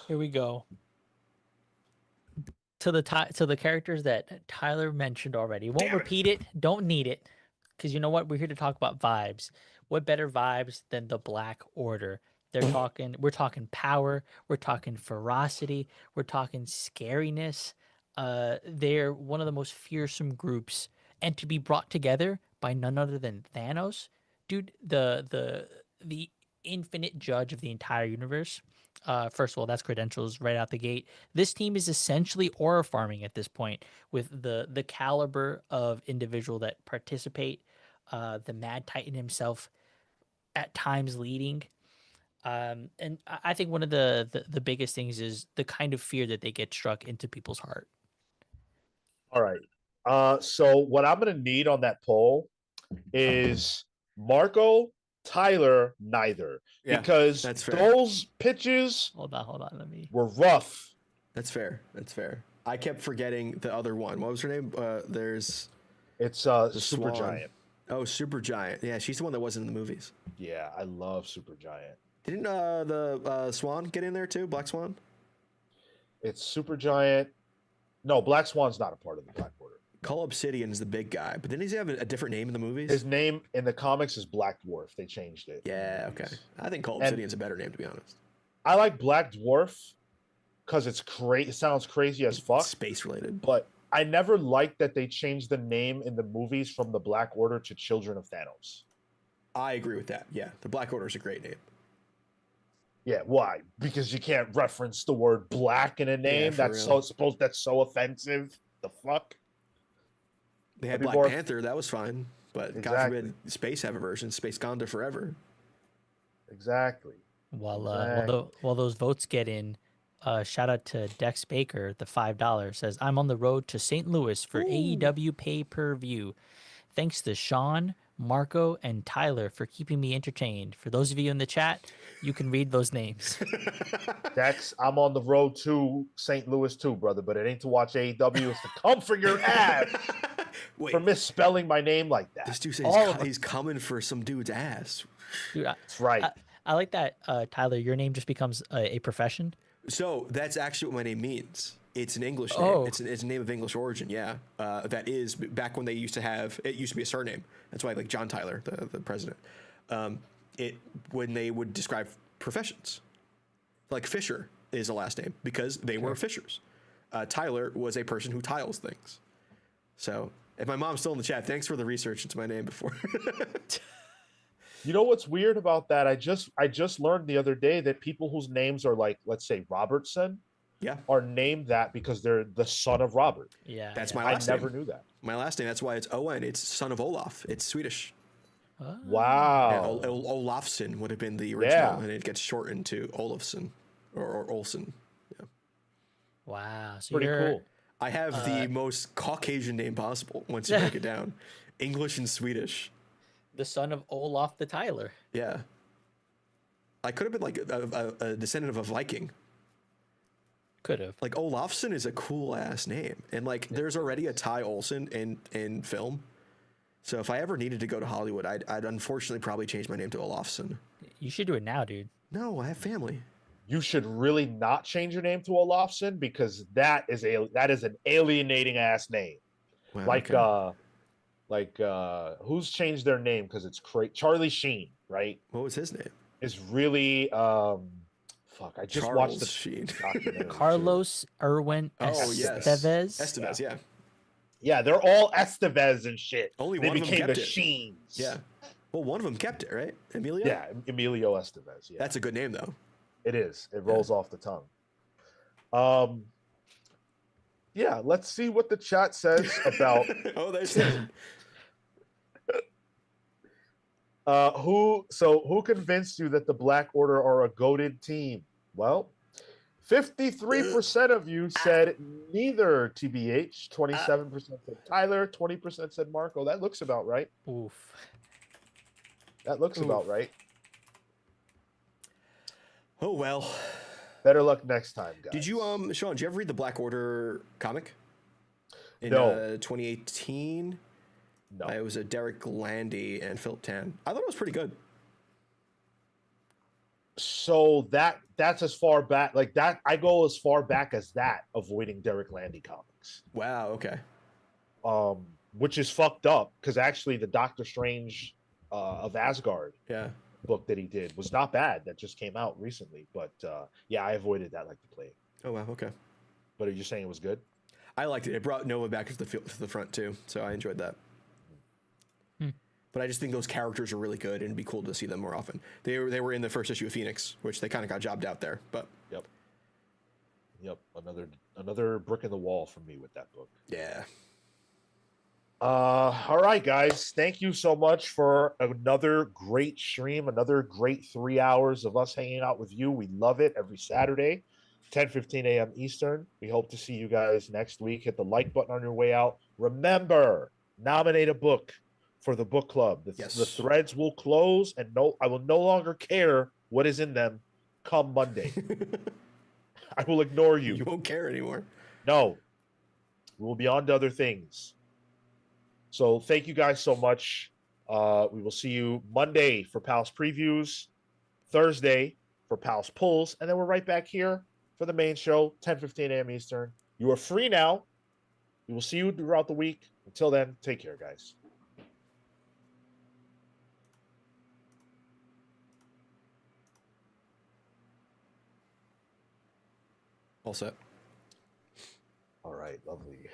Here we go. To the characters that Tyler mentioned already. Won't repeat it. Don't need it. Because you know what? We're here to talk about vibes. What better vibes than the Black Order? We're talking power. We're talking ferocity. We're talking scariness. They're one of the most fearsome groups. And to be brought together by none other than Thanos. Dude, the infinite judge of the entire universe. First of all, that's credentials right out the gate. This team is essentially aura farming at this point with the caliber of individual that participate. the Mad Titan himself at times leading. And I think one of the biggest things is the kind of fear that they get struck into people's heart. All right. So what I'm gonna need on that poll is Marco, Tyler, neither. Yeah, because that's fair. those pitches Hold on. Let me. were rough. That's fair. I kept forgetting the other one. What was her name? It's the Super Swan. Giant. Oh, Super Giant. Yeah, she's the one that wasn't in the movies. Yeah, I love Super Giant. Didn't the Swan get in there too? Black Swan? It's Super Giant. No, Black Swan's not a part of the Black Order. Cull Obsidian is the big guy, but didn't he have a different name in the movies? His name in the comics is Black Dwarf. They changed it. Yeah, okay. I think Cull Obsidian's a better name, to be honest. I like Black Dwarf because it's crazy. It sounds crazy as fuck. Space related. But I never liked that they changed the name in the movies from the Black Order to Children of Thanos. I agree with that. Yeah, the Black Order is a great name. Yeah, why? Because you can't reference the word black in a name. That's so offensive. The fuck? They had Black Panther, that was fine. But exactly. God forbid Space have a version, Space Gonda forever. Exactly. While those votes get in, shout out to Dex Baker, the $5 says, I'm on the road to St. Louis for AEW pay-per-view. Thanks to Sean, Marco, and Tyler for keeping me entertained. For those of you in the chat, you can read those names. Dex, I'm on the road to St. Louis too, brother, but it ain't to watch AEW. It's to come for your ass. Wait, for misspelling my name like that. This dude says he's coming for some dude's ass. Dude, that's right. I like that, Tyler. Your name just becomes a profession. So that's actually what my name means. It's an English name. It's a name of English origin. Yeah, that is back when they used to have. It used to be a surname. That's why, like John Tyler, the president. When they would describe professions, like Fisher is a last name because they were fishers. Tyler was a person who tiles things. So if my mom's still in the chat, thanks for the research into my name before. You know what's weird about that? I just learned the other day that people whose names are like, let's say Robertson, are named that because they're the son of Robert. Yeah, that's my last name. I never knew that. My last name. That's why it's Owen. It's son of Olaf. It's Swedish. Oh. Wow. Yeah, Olafsson would have been the original, and it gets shortened to Olafsson or Olsen. Yeah. Wow. So pretty cool. I have the most Caucasian name possible once you break it down. English and Swedish. The son of Olaf the Tyler. Yeah. I could have been like a descendant of a Viking. Could have. Like Olafsson is a cool ass name. And like there's already a Ty Olsen in film. So if I ever needed to go to Hollywood, I'd unfortunately probably change my name to Olafsson. You should do it now, dude. No, I have family. You should really not change your name to Olafsson because that is an alienating ass name. Wow, who's changed their name because it's crazy? Charlie Sheen, right? What was his name? Is really I just watched the Sheen. Carlos Irwin Estevez. Estevez, yeah. Yeah, they're all Estevez and shit. Only they one became of them the kept Sheens. Yeah. Well, one of them kept it, right? Emilio? Yeah, Emilio Estevez. Yeah. That's a good name though. It is. It rolls off the tongue. Yeah, let's see what the chat says about there's him. Who convinced you that the Black Order are a goated team? Well, 53% of you said neither, TBH. 27% said Tyler. 20% said Marco. That looks about right. Oof. That looks about right. Oh well. Better luck next time, guys. Did you Sean, did you ever read the Black Order comic? In 2018? No. It was a Derek Landy and Philip Tan. I thought it was pretty good. So that's as far back like that. I go as far back as that, avoiding Derek Landy comics. Wow, okay. Which is fucked up because actually the Doctor Strange of Asgard book that he did was not bad. That just came out recently. But I avoided that like the plague. Oh wow, okay. But are you saying it was good? I liked it. It brought Nova back to the front too, so I enjoyed that. But I just think those characters are really good, and it'd be cool to see them more often. They were in the first issue of Phoenix, which they kind of got jobbed out there. But Yep. Another brick in the wall for me with that book. Yeah. All right, guys. Thank you so much for another great stream, another great 3 hours of us hanging out with you. We love it every Saturday, 10:15 a.m. Eastern. We hope to see you guys next week. Hit the like button on your way out. Remember, nominate a book for the book club. The Yes. threads will close, and I will no longer care what is in them come Monday. I will ignore you. You won't care anymore. No, we will be on to other things. So thank you guys so much. We will see you Monday for Pals previews, Thursday for Pals pulls, and then we're right back here for the main show, 10:15 a.m. Eastern. You are free now. We will see you throughout the week. Until then, take care, guys. All set. All right, lovely.